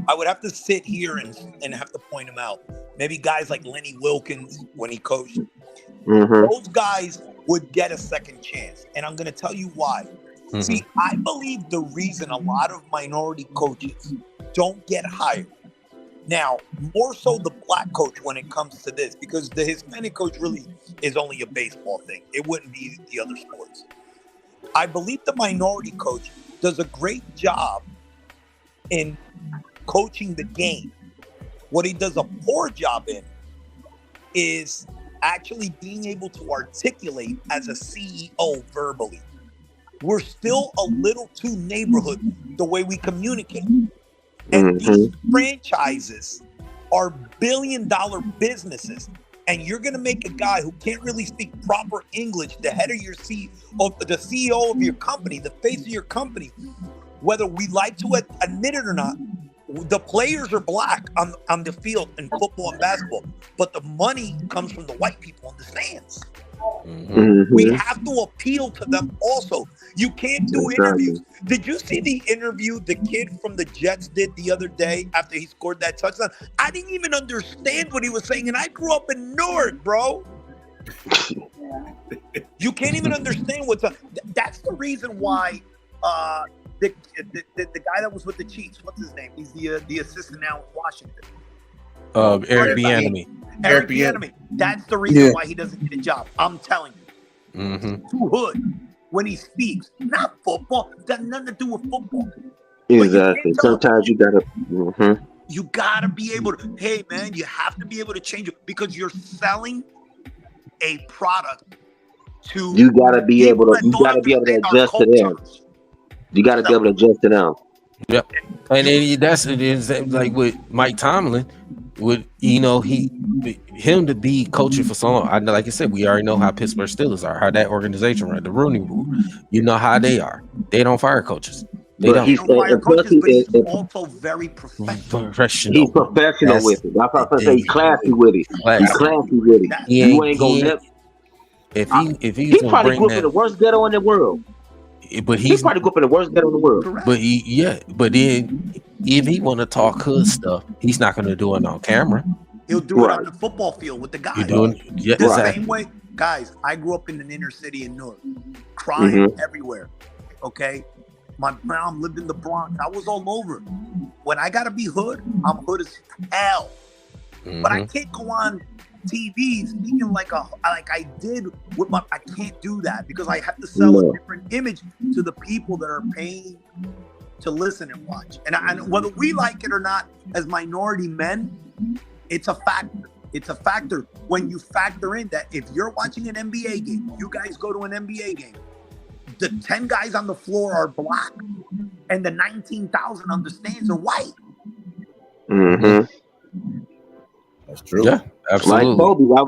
I would have to sit here and have to point them out. Maybe guys like Lenny Wilkins when he coached. Those guys would get a second chance, and I'm going to tell you why. See, I believe the reason a lot of minority coaches don't get hired, now more so the black coach when it comes to this, because the Hispanic coach really is only a baseball thing. It wouldn't be the other sports. I believe the minority coach does a great job in coaching the game. What he does a poor job in is actually being able to articulate as a CEO verbally. We're still a little too neighborhood the way we communicate. And these franchises are billion-dollar businesses. And you're going to make a guy who can't really speak proper English the head of the CEO of your company, the face of your company, whether we like to admit it or not. The players are black on the field in football and basketball, but the money comes from the white people in the stands. We have to appeal to them also. You can't do interviews. Did you see the interview the kid from the Jets did the other day after he scored that touchdown? I didn't even understand what he was saying, and I grew up in Newark, bro. You can't even understand what's up. That's the reason why the guy that was with the Chiefs, what's his name? He's the assistant now in Washington. Eric Bieniemy. Eric Bieniemy. That's the reason why he doesn't get a job. I'm telling you. Too hood when he speaks. Not football. Got nothing to do with football. Exactly. Sometimes you gotta. You gotta be able to. Hey, man, you have to be able to change it because you're selling a product to. You gotta be able to. You don't gotta be able to understand our adjust to them. cultures. You gotta be able to adjust to them. Yep. And then that's it is like with Mike Tomlin, with him to be coaching for so long. I know, like I said, we already know how Pittsburgh Steelers are, how that organization run, the Rooney Rule. You know how they are. They don't fire coaches. They don't. He's also very professional. He's professional with it. That's what I'm saying. He's classy with it. He's classy with it. You ain't gonna if he probably grew up in the worst ghetto in the world. But he probably grew up in the worst ghetto in the world. Correct. But then if he want to talk hood stuff, he's not going to do it on camera. He'll do it on the football field with the guys. The same way, guys. I grew up in an inner city in Newark, crying everywhere. Okay, my mom lived in the Bronx. I was all over. When I gotta be hood, I'm hood as hell. But I can't go on TV speaking like I did with my. I can't do that because I have to sell a different image to the people that are paying to listen and watch. And whether we like it or not, as minority men, it's a factor. It's a factor when you factor in that if you're watching an NBA game, you guys go to an NBA game, the 10 guys on the floor are black, and the 19,000 on the stands are white. That's true. Yeah, absolutely. Like Kobe. Why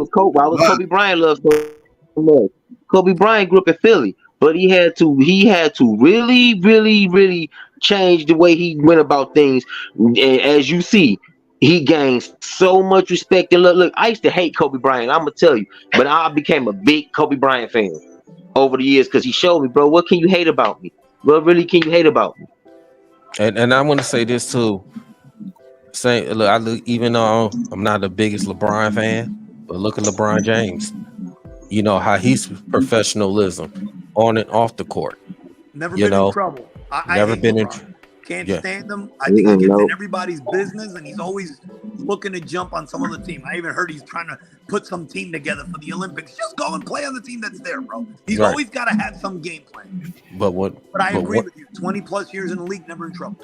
was Kobe Bryant loved so much? Kobe Bryant grew up in Philly, but he had to really, really, really change the way he went about things. And as you see, he gained so much respect and look. I used to hate Kobe Bryant. I'm gonna tell you, but I became a big Kobe Bryant fan over the years because he showed me, bro. What can you hate about me? What really can you hate about me? And I want to say this too. Even though I'm not the biggest LeBron fan, but look at LeBron James. You know how he's professionalism on and off the court. Never been in trouble. Never been in. Can't stand him. I think he gets in everybody's business, and he's always looking to jump on some other team. I even heard he's trying to put some team together for the Olympics. Just go and play on the team that's there, bro. He's always got to have some game plan. But I agree with you. 20 plus years in the league, never in trouble.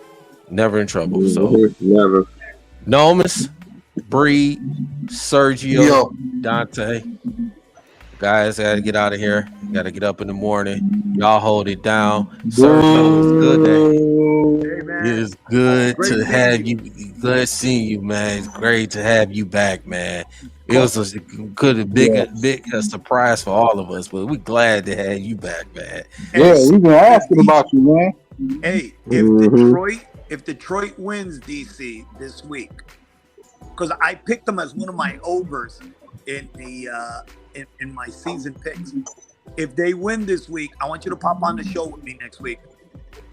Never in trouble. So never. Nomus, Bree, Sergio, Dante. Guys, I gotta get out of here. Gotta get up in the morning. Y'all hold it down. Sergio, it's good day. It is good to have you. Good seeing you, man. It's great to have you back, man. It was a big surprise for all of us, but we're glad to have you back, man. Yeah, we've been asking about you, man. Hey, if Detroit wins DC this week, because I picked them as one of my overs in the in my season picks. If they win this week, I want you to pop on the show with me next week.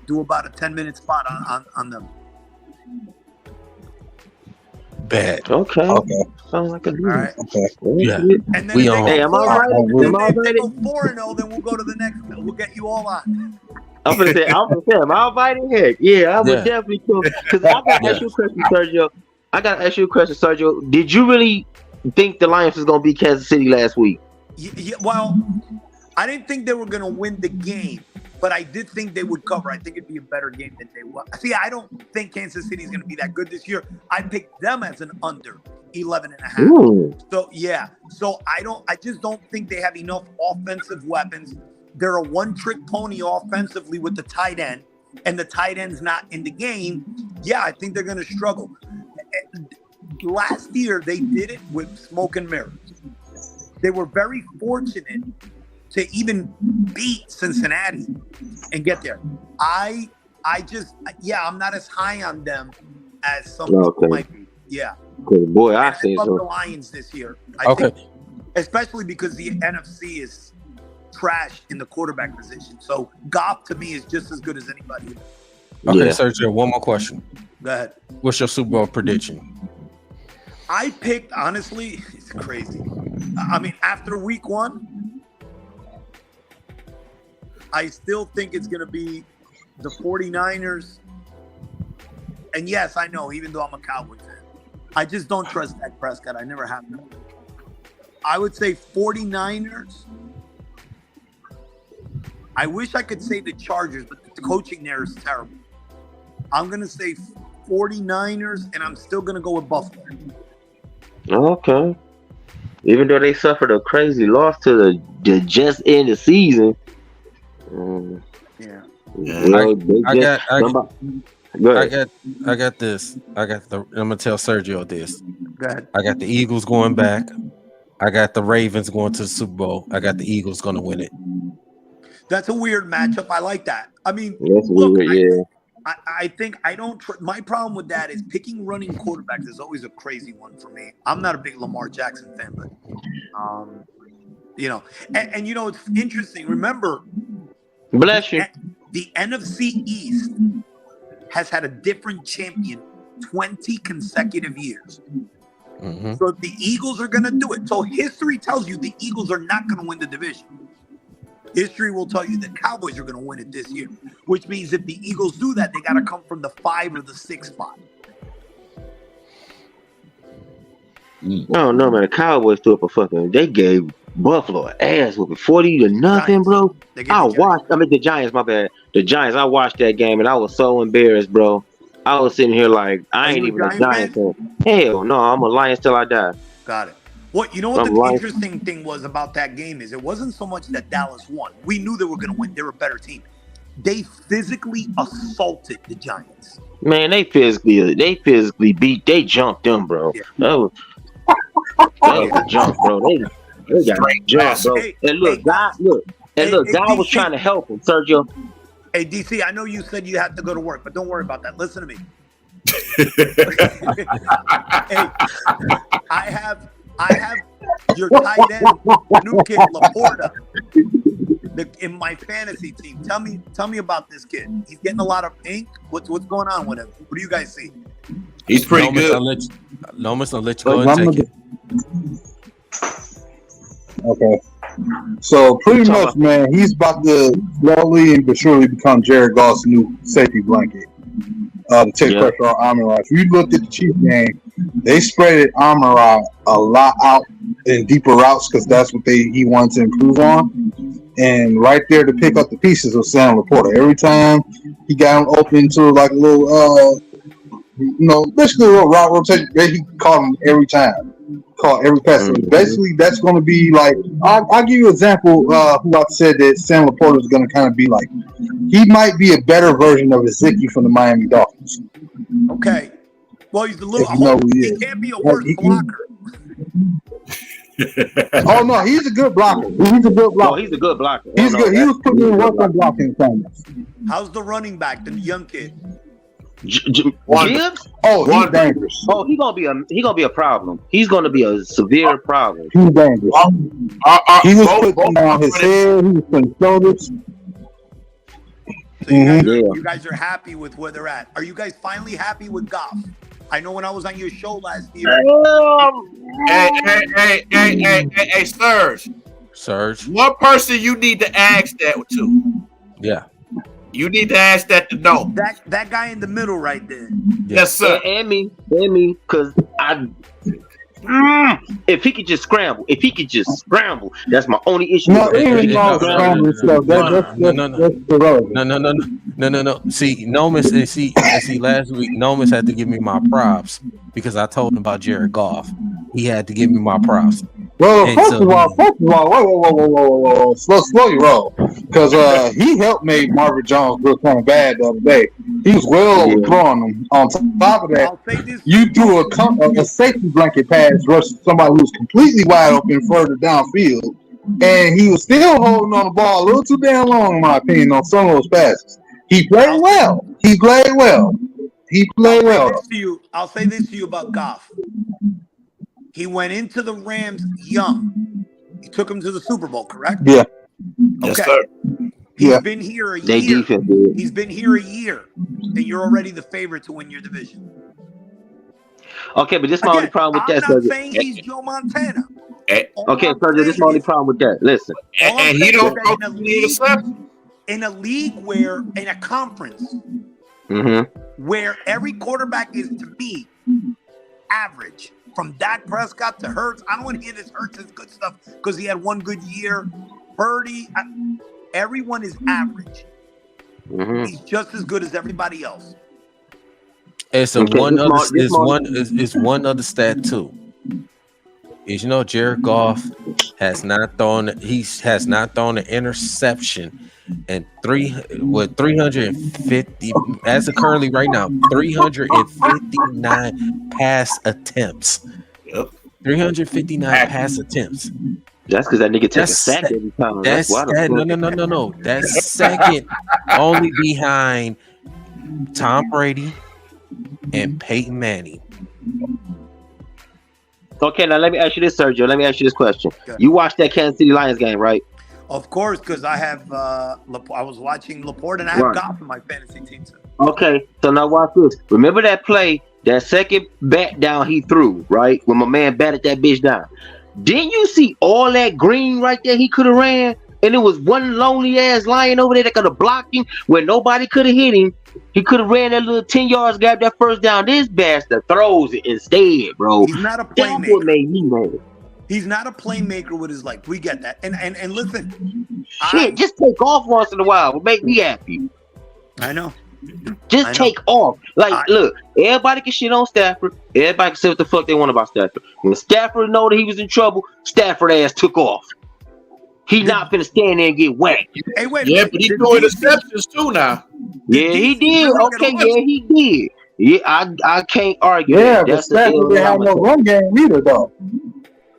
Do about a 10-minute spot on them. Bad. Okay. Sounds like a deal. All right. Okay. Yeah. And then am I right? If they go 4-0, then we'll go to the next. We'll get you all on. I'm gonna say, am I invited? Heck, yeah, I would definitely come. Because I gotta ask you a question, Sergio. Did you really think the Lions was gonna beat Kansas City last week? Yeah, well, I didn't think they were gonna win the game, but I did think they would cover. I think it'd be a better game than they won. See, I don't think Kansas City is gonna be that good this year. I picked them as an under 11.5. Ooh. So yeah, I just don't think they have enough offensive weapons. They're a one-trick pony offensively with the tight end, and the tight end's not in the game. Yeah, I think they're going to struggle. Last year, they did it with smoke and mirrors. They were very fortunate to even beat Cincinnati and get there. I'm not as high on them as some people might be. Yeah. Good boy, I love the Lions this year. I think, especially because the NFC is trash in the quarterback position. So Goff to me is just as good as anybody. Okay, Sergio, one more question. Go ahead. What's your Super Bowl prediction? I picked, honestly, it's crazy. I mean, after week 1, I still think it's going to be the 49ers. And yes, I know, even though I'm a Cowboys fan, I just don't trust Dak Prescott. I never have to. I would say 49ers. I wish I could say the Chargers, but the coaching there is terrible. I'm going to say 49ers, and I'm still going to go with Buffalo. Okay. Even though they suffered a crazy loss to the just in the season. Yeah. I got this. I'm gonna tell Sergio this. Go ahead. I got the Eagles going back. I got the Ravens going to the Super Bowl. I got the Eagles going to win it. That's a weird matchup. I like that. I mean, That's look, weird, I think I don't. My problem with that is picking running quarterbacks is always a crazy one for me. I'm not a big Lamar Jackson fan, but you know, and you know, it's interesting. Remember, bless you. The NFC East has had a different champion 20 consecutive years. Mm-hmm. So if the Eagles are going to do it, so history tells you the Eagles are not going to win the division. History will tell you the Cowboys are going to win it this year, which means if the Eagles do that, they got to come from the 5 or the 6 spot. I don't know, man. The Cowboys threw up a fucking. They gave Buffalo an ass whooping, 40-0, bro. The Giants. My bad. The Giants. I watched that game and I was so embarrassed, bro. I was sitting here like I ain't even a Giants fan. Hell no, I'm a Lions till I die. Got it. What you know? What the interesting thing was about that game is it wasn't so much that Dallas won. We knew they were going to win. They were a better team. They physically assaulted the Giants. Man, they physically beat. They jumped them, bro. Yeah. That was a jump, bro. They got jumped, bro. And look, God was trying to help him, Sergio. Hey, DC, I know you said you had to go to work, but don't worry about that. Listen to me. Hey, I have your tight end, new kid, Laporta, in my fantasy team. Tell me about this kid. He's getting a lot of ink. What's going on with him? What do you guys see? He's pretty good. I'll let you go and take it. Okay. So pretty much, man, he's about to slowly but surely become Jared Goff's new safety blanket. To take pressure on Amon-Ra. If you looked at the Chiefs game, they spread Amon-Ra a lot out in deeper routes because that's what he wanted to improve on. And right there to pick up the pieces was Sam Laporta. Every time he got him open to like a little, basically a little route rotation, he caught him every time. Caught every pass. So basically, that's going to be like, I'll give you an example who I said that Sam Laporta is going to kind of be like. He might be a better version of Ezekiel from the Miami Dolphins. Okay. Well, he's a little. He can't be a worse blocker. Oh no, he's a good blocker. He's a good blocker. He's a good blocker. He's good. He was putting in work on blocking times. How's the running back, the young kid? Gibbs? Oh, he's dangerous. Oh, he's gonna be a problem. He's gonna be a severe problem. He's dangerous. He was putting on his head. He was putting shoulders. So you guys are happy with where they're at. Are you guys finally happy with Goff? I know when I was on your show last year. Hey, Serge. One person you need to ask that to. Yeah. You need to ask that to know. That guy in the middle right there. Yes, sir. And me, because if he could just scramble, that's my only issue. No. See, Nomis, last week, Nomis had to give me my props because I told him about Jared Goff. He had to give me my props. Well, first of all, whoa, slow your roll, because he helped make Marvin Jones look kind of bad the other day. He was well overthrowing him. On top of that, you threw a safety blanket pass versus somebody who was completely wide open further downfield, and he was still holding on the ball a little too damn long, in my opinion, on some of those passes. He played well. I'll say this to you about Goff. He went into the Rams young. He took him to the Super Bowl, correct? Yeah. Okay. Yes, sir. He's been here a year. He's been here a year, and you're already the favorite to win your division. Okay, but this is my only problem with that. I'm not saying he's Joe Montana. Okay, so this is my only problem with that. Listen. And he don't go in a league where, in a conference, where every quarterback is to be average. From Dak Prescott to Hurts. I don't want to hear this Hurts is good stuff because he had one good year. Purdy, everyone is average. He's just as good as everybody else. It's a Okay, one this other. Mar- this It's Mar- one. It's one other stat too. Is Jared Goff has not thrown. He has not thrown an interception, and 350 as of currently right now 359 pass attempts. Yep. 359 pass attempts. That's because that nigga take a That's sack every time. That's why the that. fuck. No. That's second only behind Tom Brady and Peyton Manning. Okay, now let me ask you this, Sergio. Let me ask you this question. Okay. You watched that Kansas City Lions game, right? Of course, because I have I was watching Laporte and I have Right. Goff in my fantasy team. So. Okay, so now watch this. Remember that play, that second bat down he threw, right? When my man batted that bitch down. Didn't you see all that green right there he could have ran? And it was one lonely ass lion over there that could have blocked him where nobody could have hit him. He could have ran that little 10 yards, grabbed that first down. This bastard throws it instead, bro. He's not a That's what playmaker. made me mad. He's not a playmaker with his legs. We get that. And listen, Shit, just take off once in a while. Will make me happy. I know. Just I know. take off. Like, look, everybody can shit on Stafford. Everybody can say what the fuck they want about Stafford. When Stafford know that he was in trouble, Stafford ass took off. He not finna stand there and get whacked. Hey, wait. Yeah, but he threw interceptions too now. Yeah, he did. really Okay, get yeah, he did. Yeah, I can't argue. Yeah, that. but Stafford didn't have no run game either, though.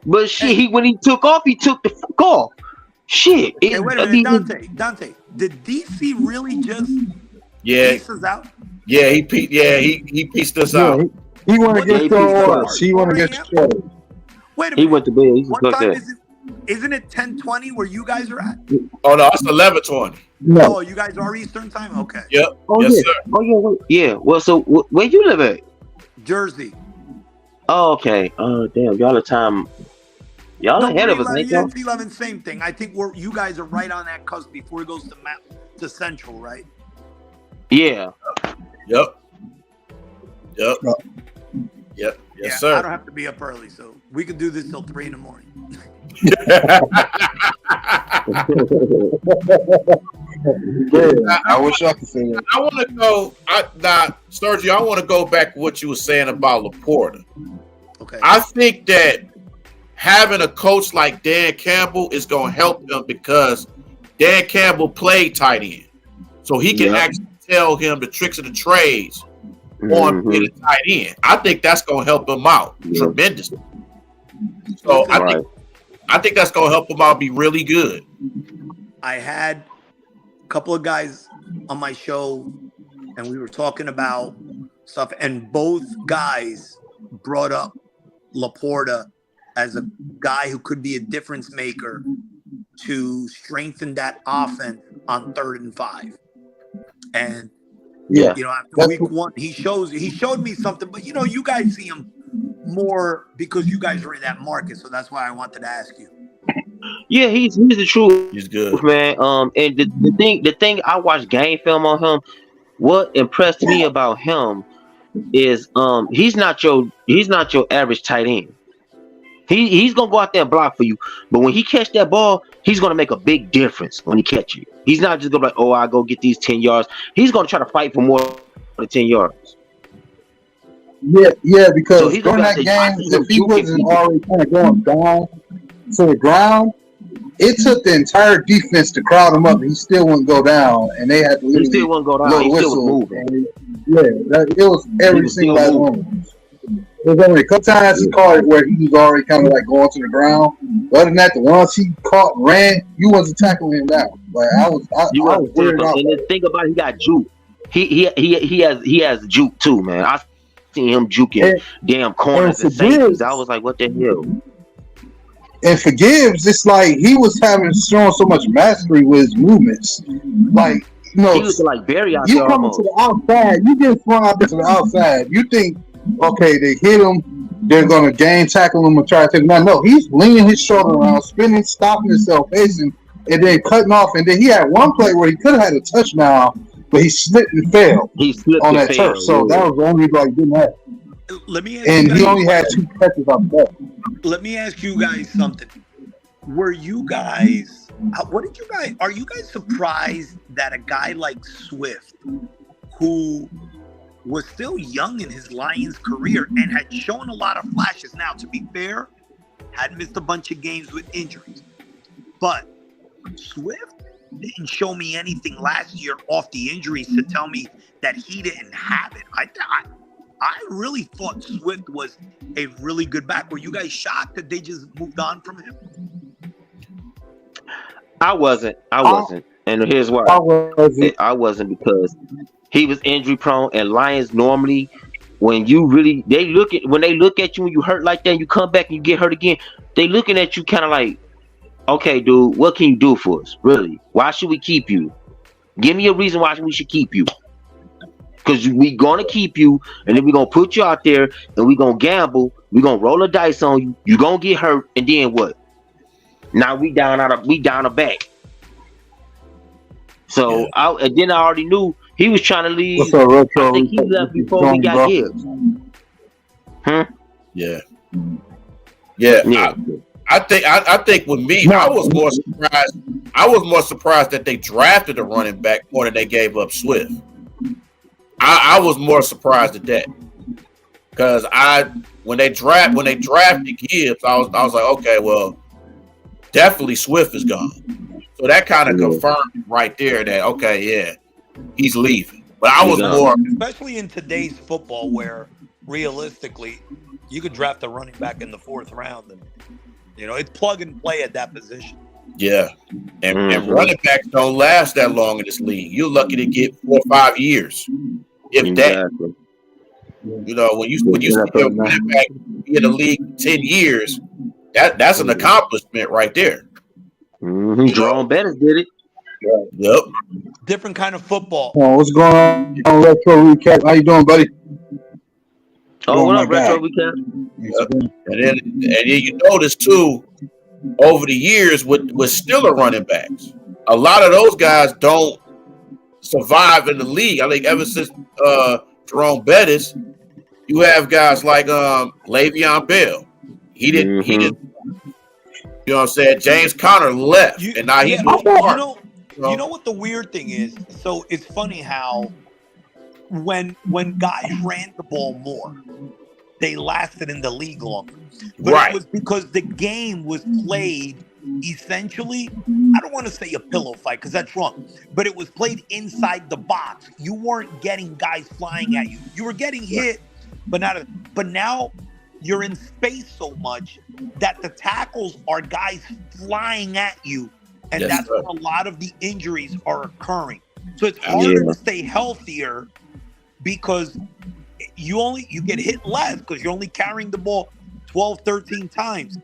But shit, when he took off, he took the fuck off. Shit. Hey, wait a minute, Dante. Did DC really just piece us out? Yeah, he pieced us out. He went against the He went against the Wait a minute. He went to bed. He What just time that. is it? Isn't it 10:20 where you guys are at? Oh no, it's 11:20. No. Oh, you guys are Eastern time? Okay. Yep. Oh, yes, yeah. sir. Oh, yeah. Yeah. Well, so where you live at? Jersey. Oh, okay. Oh, damn. Y'all are time. Y'all ahead of us, ain't yeah, y'all? it's 11, same thing. I think you guys are right on that cusp before it goes to Central, right? Yeah. Yep. Yes, Yeah, sir. I don't have to be up early, so we could do this till 3 in the morning. I wish I could say that. I want to go. Sergio, I want to go back to what you were saying about Laporta. Okay. I think that having a coach like Dan Campbell is going to help them because Dan Campbell played tight end, so he can actually tell him the tricks of the trades on being a tight end. I think that's going to help him out tremendously. So I think that's going to help him out be really good. I had a couple of guys on my show, and we were talking about stuff, and both guys brought up Laporta as a guy who could be a difference maker to strengthen that offense on 3rd and 5. And after week 1, he showed me something, but you guys see him more because you guys are in that market, so that's why I wanted to ask you. Yeah, he's the truth. He's good, man. And the thing I watched game film on him. What impressed me about him is he's not your average tight end. He's gonna go out there and block for you, but when he catch that ball, he's gonna make a big difference when he catch you. He's not just gonna be like, oh, I go get these 10 yards. He's gonna try to fight for more than 10 yards. Yeah, because So he's during gonna that have to game, if he juke wasn't people. already kind of going down to the ground, it took the entire defense to crowd him up. He still wouldn't go down, and they had to He still wouldn't go down. blow He the still was whistle. moving. It was every single last one. There was only a couple times he caught it where he was already kind of like going to the ground. But other than that, the ones he caught and ran, you wasn't tackling him down. Like I was worried about. And the thing about it, he got juke. He has juke too, man. I seen him juking damn corners and safeties. I was like, what the hell? And for Gibbs, it's like he was showing so much mastery with his movements. Like, he was like Barry out you there coming almost. to the outside, you get flung out there to the outside. You think, okay, they hit him, they're gonna game tackle him and try to take him down. No, he's leaning his shoulder around, spinning, stopping himself, facing, and then cutting off. And then he had one play where he could have had a touchdown, but he slipped and fell on that turf. So that was the only reason he didn't have. Let me ask And you he guys, only had 2 catches off that. let me ask you guys something. Were you guys, are you guys surprised that a guy like Swift, who was still young in his Lions career and had shown a lot of flashes. Now, to be fair, had missed a bunch of games with injuries. But Swift didn't show me anything last year off the injuries to tell me that he didn't have it. I really thought Swift was a really good back. Were you guys shocked that they just moved on from him? I wasn't. And here's why. I wasn't because he was injury prone, and Lions normally, when they look at you when you hurt like that, and you come back and you get hurt again, they looking at you kind of like, okay, dude, what can you do for us? Really? Why should we keep you? Give me a reason why we should keep you. Because we gonna keep you, and then we're gonna put you out there, and we're gonna gamble. We're gonna roll the dice on you. You're gonna get hurt, and then what? Now we down a back. So and then I already knew he was trying to leave. What's up, Retro? I think he left before we got Gibbs. Yeah. I think with me, I was more surprised. I was more surprised that they drafted a running back more than they gave up Swift. I was more surprised at that because when they drafted Gibbs, I was like, okay, well, definitely Swift is gone. So that kind of confirmed right there that okay, he's leaving. But I was more, especially in today's football, where realistically, you could draft a running back in the 4th round, and it's plug and play at that position. Yeah, and running backs don't last that long in this league. You're lucky to get 4 or 5 years, if that. When you see a running back be in the league 10 years, that's an accomplishment right there. Jerome Bettis did it. Yep. Different kind of football. Oh, what's going on? Retro Recap. How you doing, buddy? Oh, what up, Retro Recap? And then you notice too, over the years with Steeler running backs, a lot of those guys don't survive in the league. I think ever since Jerome Bettis, you have guys like Le'Veon Bell. He didn't. You know what I'm saying? James Conner left, and now he's you know what the weird thing is? So it's funny how when guys ran the ball more, they lasted in the league longer. But it was because the game was played essentially, I don't want to say a pillow fight because that's wrong, but it was played inside the box. You weren't getting guys flying at you. You were getting hit, but now you're in space so much that the tackles are guys flying at you, and that's where a lot of the injuries are occurring. So it's harder to stay healthier because you get hit less because you're only carrying the ball 12, 13 times.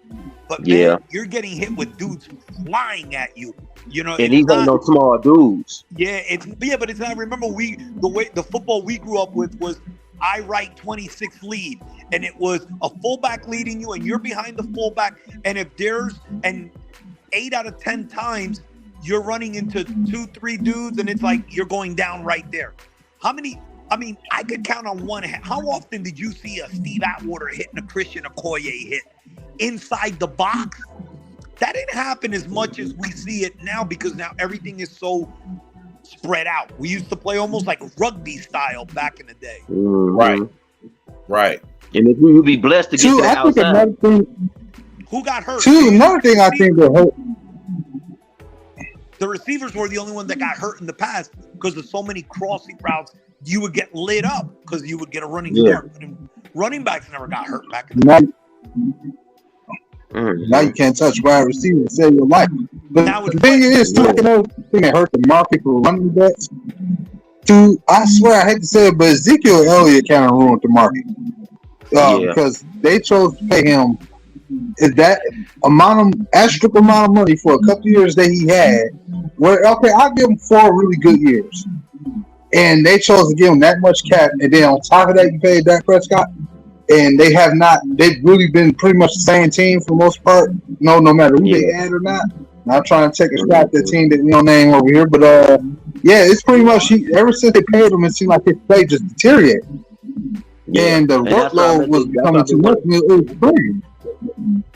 But man, you're getting hit with dudes flying at you. And these ain't no small dudes. But it's not. Remember, the football we grew up with was I write 26 lead, and it was a fullback leading you, and you're behind the fullback. And if there's 8 out of 10 times you're running into 2-3 dudes, and it's like you're going down right there. How many? I mean, I could count on one hand. How often did you see a Steve Atwater hitting a Christian Okoye hit inside the box? That didn't happen as much as we see it now because now everything is so spread out. We used to play almost like rugby style back in the day. Right. And if we would be blessed to get to the outside. Who got hurt? Another thing I think that hurt. The receivers were the only ones that got hurt in the past because of so many crossing routes. You would get lit up because you would get a running start. Running backs never got hurt back in the day. Now you can't touch wide receiver to save your life. But the thing is, too, another thing that hurt the market for running backs. I swear I hate to say it, but Ezekiel Elliott kind of ruined the market because they chose to pay him that astronomical amount of money for a couple years that he had. I'll give him 4 really good years. And they chose to give him that much cap, and then on top of that, you paid Dak Prescott. And they've really been pretty much the same team for the most part. No matter who they add or not. Not trying to take a shot at the team that we don't name over here, but it's pretty much ever since they paid him, it seemed like his play just deteriorated. And the workload was becoming too much. It was crazy.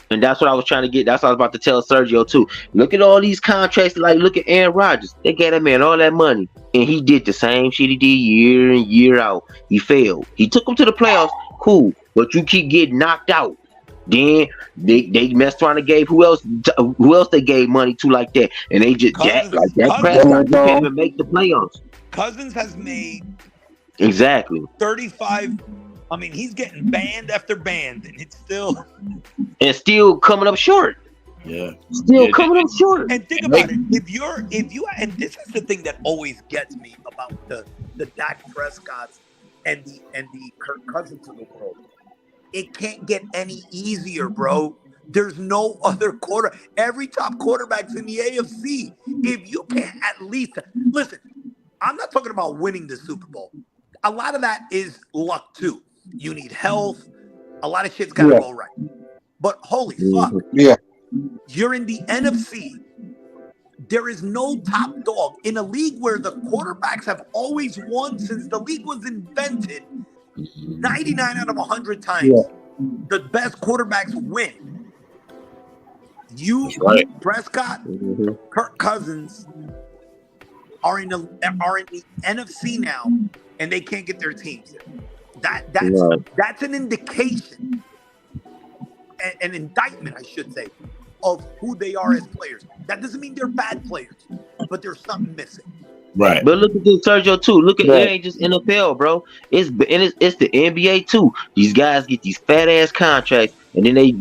And that's what I was trying to get. That's what I was about to tell Sergio too. Look at all these contracts. Like, look at Aaron Rodgers. They gave that man all that money, and he did the same shit he did year in, year out. He failed. He took them to the playoffs. Cool, but you keep getting knocked out. Then they messed around and gave who else they gave money to like that, and they just Cousins, like that. Prescott, you can't even make the playoffs. Cousins has made Exactly. 35. I mean, he's getting banned after banned, and it's still coming up short. Yeah. Still coming up short. And think about it. If you and this is the thing that always gets me about the Dak Prescotts and the Kirk Cousins of the world. It can't get any easier, bro. There's no other quarter. Every top quarterback's in the AFC. If you can't at least listen, I'm not talking about winning the Super Bowl. A lot of that is luck too. You need health. A lot of shit's gotta go right. But holy fuck. Yeah. You're in the NFC. There is no top dog in a league where the quarterbacks have always won since the league was invented. 99 out of 100 times, the best quarterbacks win. You, Prescott, Kirk Cousins are in the NFC now, and they can't get their teams there. That's an indication, an indictment, I should say, of who they are as players. That doesn't mean they're bad players, but there's something missing. Right. But look at this, Sergio, too. Look at it ain't just NFL, bro. It's the NBA too. These guys get these fat ass contracts, and then they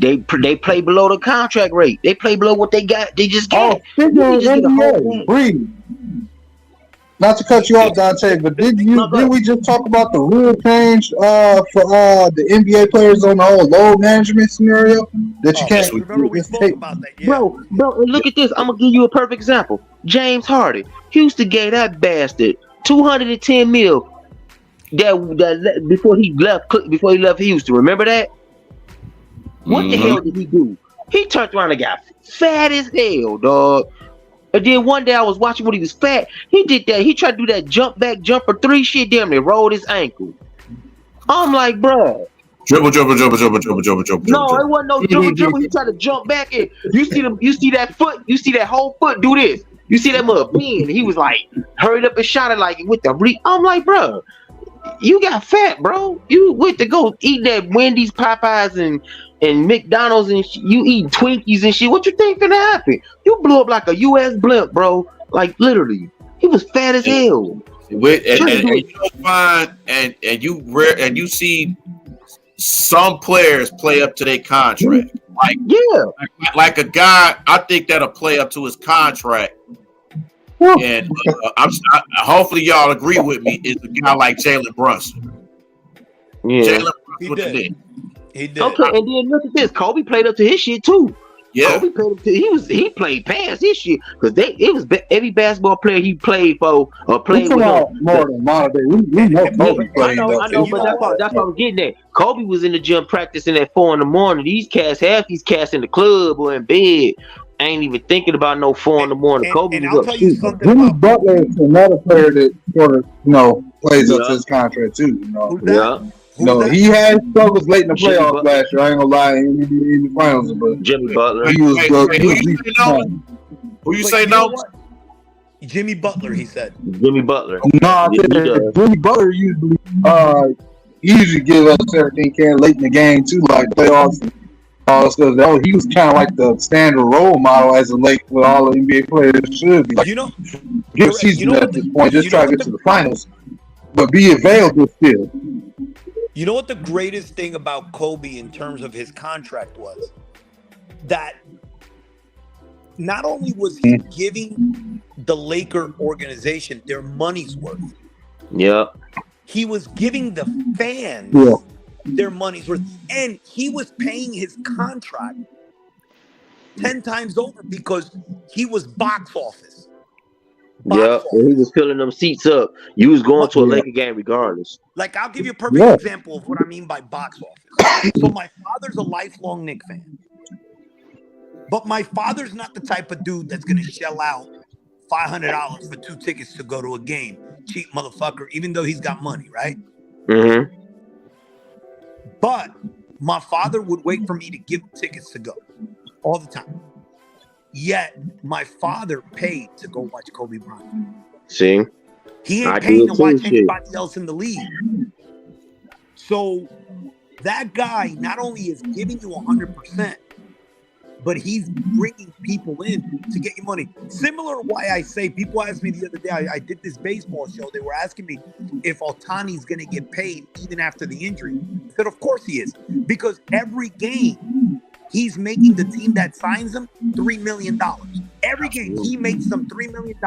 play below the contract rate. They play below what they got. They just can't. Breathe. Not to cut you off, Dante, but did we just talk about the rule change for the NBA players on the whole load management scenario that you can't? Remember we spoke about that, bro. Look at this. I'm gonna give you a perfect example. James Harden, Houston gave that bastard $210 million that before he left Houston. Remember that? What the hell did he do? He turned around and got fat as hell, dog. And then one day I was watching when he was fat. He did that. He tried to do that jump back jumper 3 shit. Damn, they rolled his ankle. I'm like, bro. Dribble. No, it wasn't no dribble. He tried to jump back in. You see that foot. You see that whole foot do this. You see that mother bend. He was like, hurried up and shot it like with the I'm like, bro, you got fat, bro. You went to go eat that Wendy's, Popeyes, and McDonald's, and you eat Twinkies and shit. What you think gonna happen? You blew up like a U.S. blimp, bro. Like literally, he was fat as hell. And you find and you see some players play up to their contract. Like a guy, I think that'll play up to his contract. And hopefully y'all agree with me. Is a guy like Jalen Brunson. Yeah, Jalen Brunson he did. Okay, and then look at this. Kobe played up to his shit too. Yeah, Kobe played up to, he played past his shit because every basketball player he played for or played with him. More than modern day. We know Kobe played. I know, but that's what I'm getting at. Kobe was in the gym practicing at 4 a.m. Half these cats in the club or in bed. Ain't even thinking about no 4 a.m. Kobe and was I'll up tell you shooting. something Jimmy about Butler is another player that sort of plays up to his contract too. He had struggles late in the playoffs last year. I ain't gonna lie, in the finals, but Jimmy Butler. He was who you say no? Jimmy Butler, he said. Jimmy Butler. No, I said Jimmy Butler usually give us everything he can late in the game too, like playoffs and all that stuff. He was kind of like the standard role model as a late with all the NBA players should be. Like, give season at this point, just try to get to the finals, but be available still. You know what the greatest thing about Kobe in terms of his contract was? That not only was he giving the Laker organization their money's worth. Yeah. He was giving the fans their money's worth. And he was paying his contract 10 times over because he was box office. Yeah, and he was filling them seats up. You was going to a Laker game regardless. Like, I'll give you a perfect example of what I mean by box office. So my father's a lifelong Knicks fan. But my father's not the type of dude that's going to shell out $500 for 2 tickets to go to a game. Cheap motherfucker, even though he's got money, right? Mm-hmm. But My father would wait for me to give tickets to go all the time. Yet my father paid to go watch Kobe Bryant. See, He I ain't do paying it to too, watch shit. anybody else in the league. So that guy not only is giving you 100%, but he's bringing people in to get you money. Similar to why I say, people asked me the other day, I did this baseball show. They were asking me if Ohtani's going to get paid even after the injury. I said, of course he is. Because every game, he's making the team that signs him $3 million. Every game, he makes them $3 million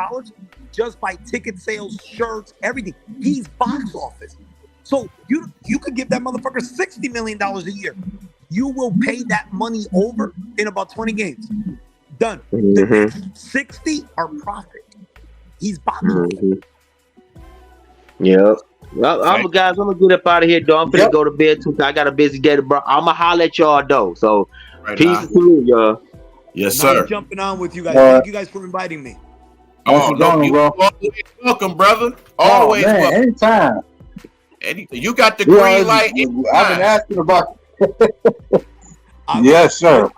just by ticket sales, shirts, everything. He's box office. So you could give that motherfucker $60 million a year. You will pay that money over in about 20 games. Done. The next 60 are profit. He's box office. Yep. Well, guys, I'm gonna get up out of here, though. I'm finna go to bed too. I got a busy day, bro. I'm gonna holler at y'all, though. So, peace to you, y'all. Yes, Nice sir. jumping on with you guys. Thank you guys for inviting me. Oh, no, you're always welcome, brother. Always man, welcome. anytime. You got the green light. I've been asking about. Yes, sir.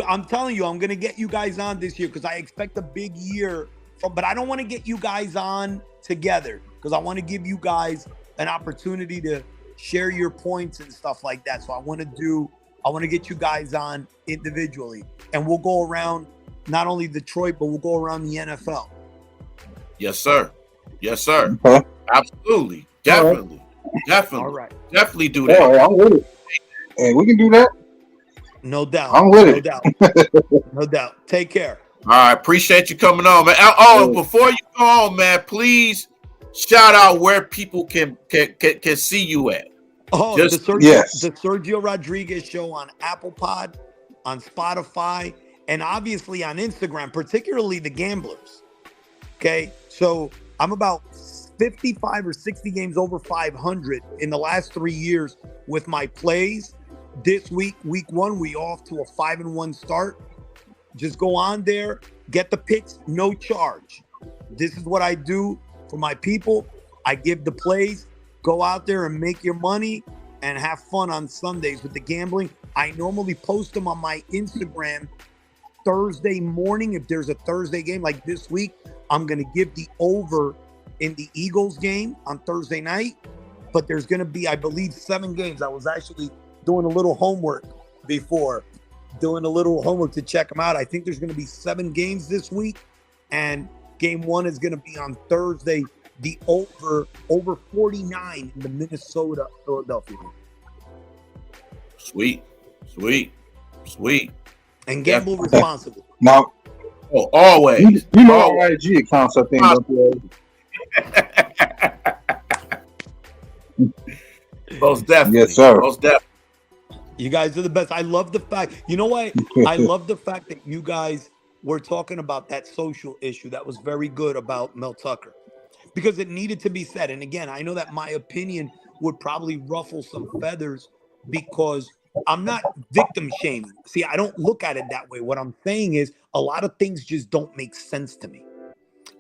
I'm telling you, I'm going to get you guys on this year because I expect a big year. But I don't want to get you guys on together because I want to give you guys an opportunity to share your points and stuff like that. So I want to get you guys on individually, and we'll go around not only Detroit, but we'll go around the NFL. Yes, sir. Yes, sir. Okay. Absolutely. Definitely. Definitely. All right. Definitely do that. Yeah, I'm with it. Hey, we can do that. No doubt. I'm with no it. doubt. No doubt. Take care. All right. Appreciate you coming on, man. Before you go on, man, please shout out where people can see you at. Oh, the Sergio Rodriguez Show on Apple Pod, on Spotify, and obviously on Instagram, particularly the Gamblers. Okay, so I'm about 55 or 60 games over 500 in the last 3 years with my plays. This week 1, we off to a 5-1 start. Just go on there, get the picks, no charge. This is what I do for my people. I give the plays. Go out there and make your money and have fun on Sundays with the gambling. I normally post them on my Instagram Thursday morning. If there's a Thursday game like this week, I'm going to give the over in the Eagles game on Thursday night. But there's going to be, I believe, 7 games. I was actually doing a little homework to check them out. I think there's going to be 7 games this week. And game 1 is going to be on Thursday. The over 49 in the Minnesota-Philadelphia game. Sweet. And gamble responsibly. Now, always. You know our IG accounts, I think. Most definitely. Yes, sir. Most definitely. You guys are the best. I love the fact. You know what? I love the fact that you guys were talking about that social issue. That was very good about Mel Tucker. Because it needed to be said. And again, I know that my opinion would probably ruffle some feathers because I'm not victim shaming. See, I don't look at it that way. What I'm saying is a lot of things just don't make sense to me.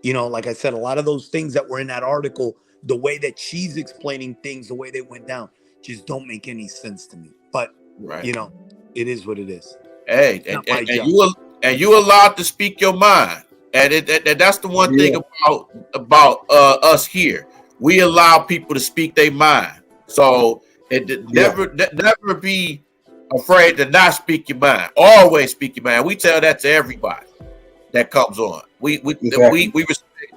You know, like I said, a lot of those things that were in that article, the way that she's explaining things, the way they went down, just don't make any sense to me. But, you know, it is what it is. Hey, and you allowed to speak your mind. And that's the one thing about us here. We allow people to speak their mind. So never be afraid to not speak your mind. Always speak your mind. We tell that to everybody that comes on. We respect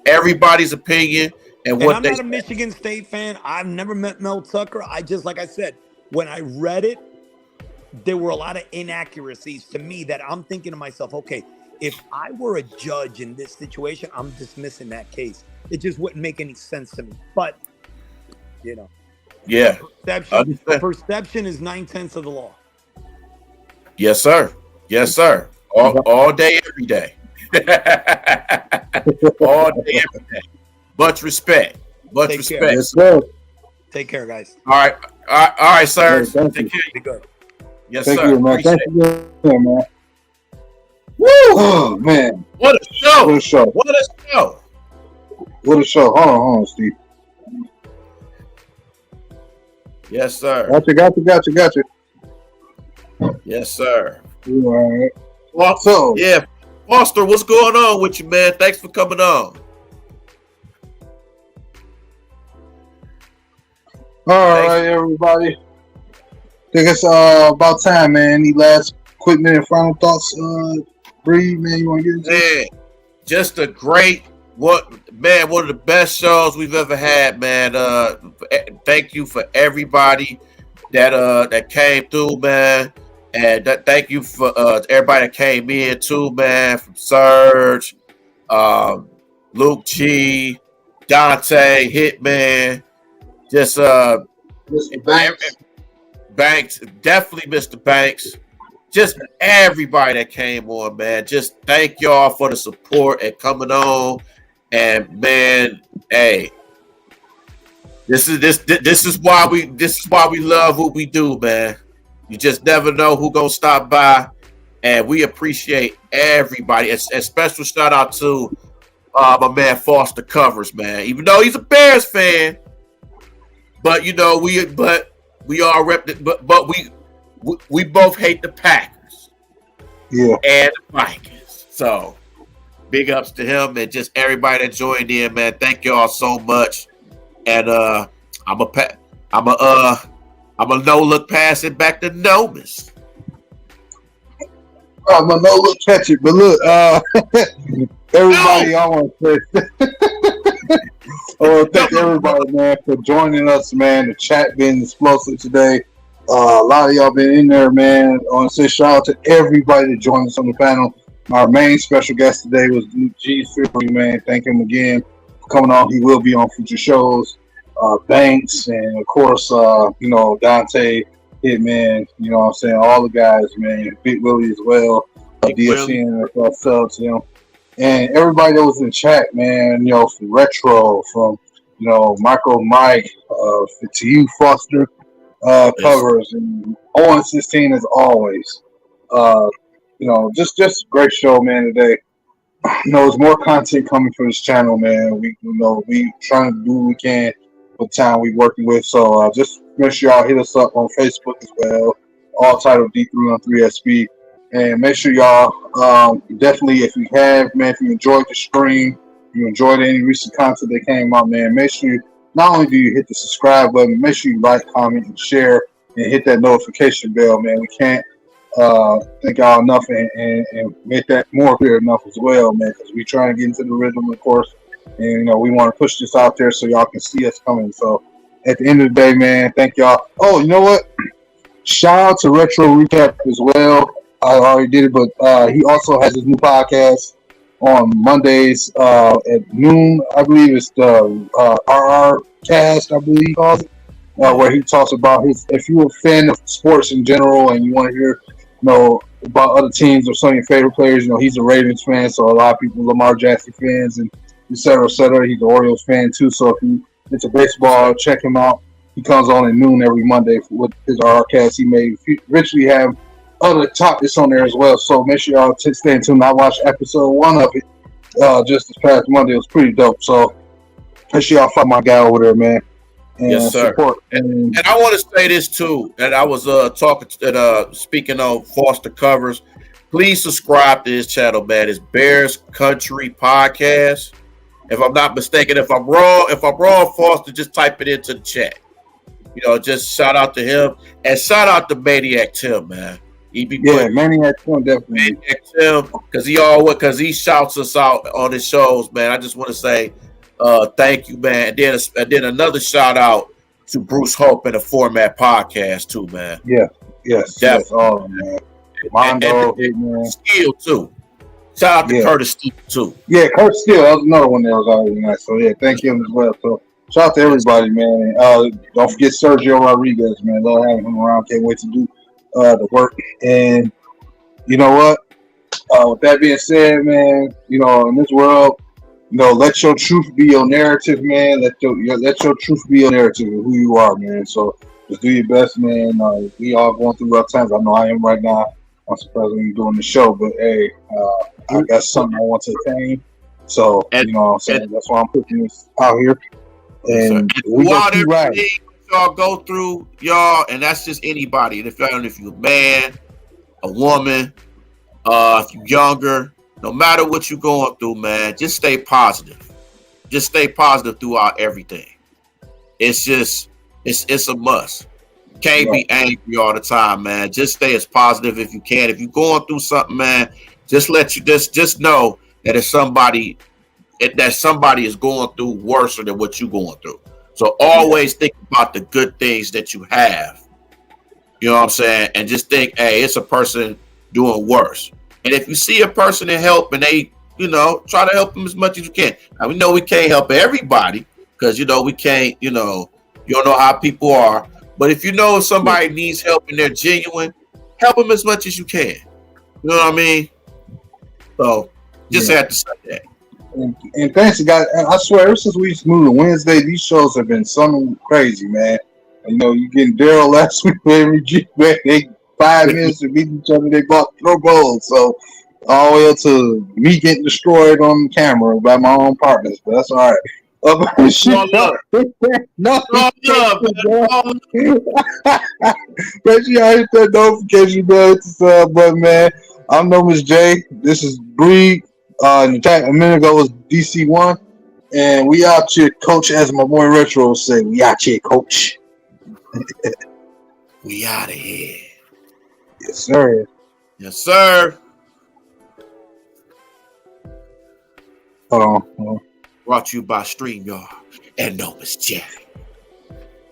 everybody's opinion and what I'm not a Michigan State fan. I've never met Mel Tucker. Like I said, when I read it, there were a lot of inaccuracies to me that I'm thinking to myself, okay, if I were a judge in this situation, I'm dismissing that case. It just wouldn't make any sense to me. But, you know. Yeah. Perception is 9/10 of the law. Yes, sir. Yes, sir. All day, every day. All day, every day. Much respect. Much respect. Yes, sir. Take care, guys. All right, sir. Take care. Be good. Yes, Thank sir. you, man. Appreciate Thank you, man. Woo! Oh, man. What a show. What a show. What a show. What a show. Hold on, Steve. Yes, sir. Gotcha. Yes, sir. All right. Well, So, yeah, Foster, what's going on with you, man? Thanks for coming on. all right, everybody. I think it's about time, man. Any last quick minute final thoughts, Breed, man? You want to get into it? Man, just a great one of the best shows we've ever had, man. Thank you for everybody that came through, man. And thank you for everybody that came in too, man. From Serge, Luke G, Dante, Hitman, just Mr. Banks. Banks, definitely Mr. Banks. Just everybody that came on, man. Just thank y'all for the support and coming on. And man, hey, this is why we love what we do, man. You just never know who gonna stop by, and we appreciate everybody. A special shout out to my man Foster Covers, man. Even though he's a Bears fan, but you know we all but we both hate the Packers, Yeah, and the Vikings. So big ups to him and just everybody that joined in, man. Thank y'all so much. And I'm a no look pass it back to Nomis. I'm a no look catch it, but look, everybody, I want to say, I want to thank everybody, man, for joining us, man. The chat been explosive today. A lot of y'all been in there, man. I want to say shout out to everybody that joined us on the panel. Our main special guest today was LukeGsFR, man. Thank him again for coming on. He will be on future shows. Banks, and of course, Dante, Hitman, you know what I'm saying? All the guys, man. Big Willie as well. DSN, ourselves, you know. And everybody that was in chat, man, you know, from Retro, from, you know, Michael, Mike, to you, Foster, Covers, and Owen 16 as always. You know, just a great show, man, today. You know, there's more content coming from this channel, man. We trying to do what we can with the time we working with. So just make sure y'all hit us up on Facebook as well, all titled D313XP. And make sure y'all definitely, if you enjoyed the stream, you enjoyed any recent content that came out, man, make sure not only do you hit the subscribe button, make sure you like, comment, and share, and hit that notification bell, man. We can't thank y'all enough and make that more clear enough as well, man, because we trying to get into the rhythm, of course, and you know we want to push this out there so y'all can see us coming. So at the end of the day, man, thank y'all. Oh, you know what? Shout out to Retro Recap as well. I already did it, but he also has his new podcast on Mondays at noon. I believe it's the RR Cast, I believe he calls it, where he talks about if you're a fan of sports in general and you want to hear, you know, about other teams or some of your favorite players, you know, he's a Ravens fan, so a lot of people Lamar Jackson fans and et cetera, et cetera. He's an Orioles fan too, so if you into baseball, check him out. He comes on at noon every Monday with his RR Cast. He may eventually have other topics on there as well, so make sure y'all stay tuned. I watched episode 1 of it just this past Monday. It was pretty dope, so make sure y'all follow my guy over there, man. And yes, sir. Support. And I want to say this too, and I was speaking on Foster Covers. Please subscribe to his channel, man. It's Bears Country Podcast. If I'm not mistaken, if I'm wrong, Foster, just type it into the chat. You know, just shout out to him and shout out to Maniac Tim, man. Maniac Tim, definitely. Maniac Tim, because he shouts us out on his shows, man. I just want to say thank you, man. And then another shout out to Bruce Hope and the Format Podcast too, man. Yeah, yes, all of them, man. Mondo, and Steele too. Shout out to Curtis Steele too. Yeah, Curtis Steele, that was another one that was already nice. So yeah, thank him as well. So shout out to everybody, man. Don't forget Sergio Rodriguez, man. Love having him around. Can't wait to do the work. And you know what? With that being said, man, you know, in this world, you know, let your truth be your narrative, man. Let your truth be your narrative of who you are, man. So just do your best, man. We all going through rough times. I know I am right now. I'm surprised when you're doing the show, but hey, I got something I want to attain. So, you know what I'm saying? That's why I'm putting this out here. And we throughout everything, y'all go through, y'all, and that's just anybody. And if you're a man, a woman, if you're younger, no matter what you're going through, man, just stay positive. Just stay positive throughout everything. It's a must. Can't be angry all the time, man. Just stay as positive if you can. If you're going through something, man, just know that it's somebody is going through worse than what you're going through. So always think about the good things that you have. You know what I'm saying? And just think, hey, it's a person doing worse. And if you see a person in help and they, try to help them as much as you can. Now we know we can't help everybody because we can't, you don't know how people are. But if you know somebody needs help and they're genuine, help them as much as you can. You know what I mean? So just had to say that. And thanks, guys. And I swear, ever since we moved to Wednesday, these shows have been something crazy, man. You getting Daryl last week with every G, man. They 5 minutes to meet each other. They bought throw goals. So all the way up to me getting destroyed on camera by my own partners. But that's all right. But you all hit that notification bell to sub button, man. I'm Nomis J. This is Bree. In the chat a minute ago was DC1, and we out here, coach, as my boy Retro say. We out here, coach. We out of here. Yes, sir. Yes, sir. Hold on. Brought to you by StreamYard and Nomis J.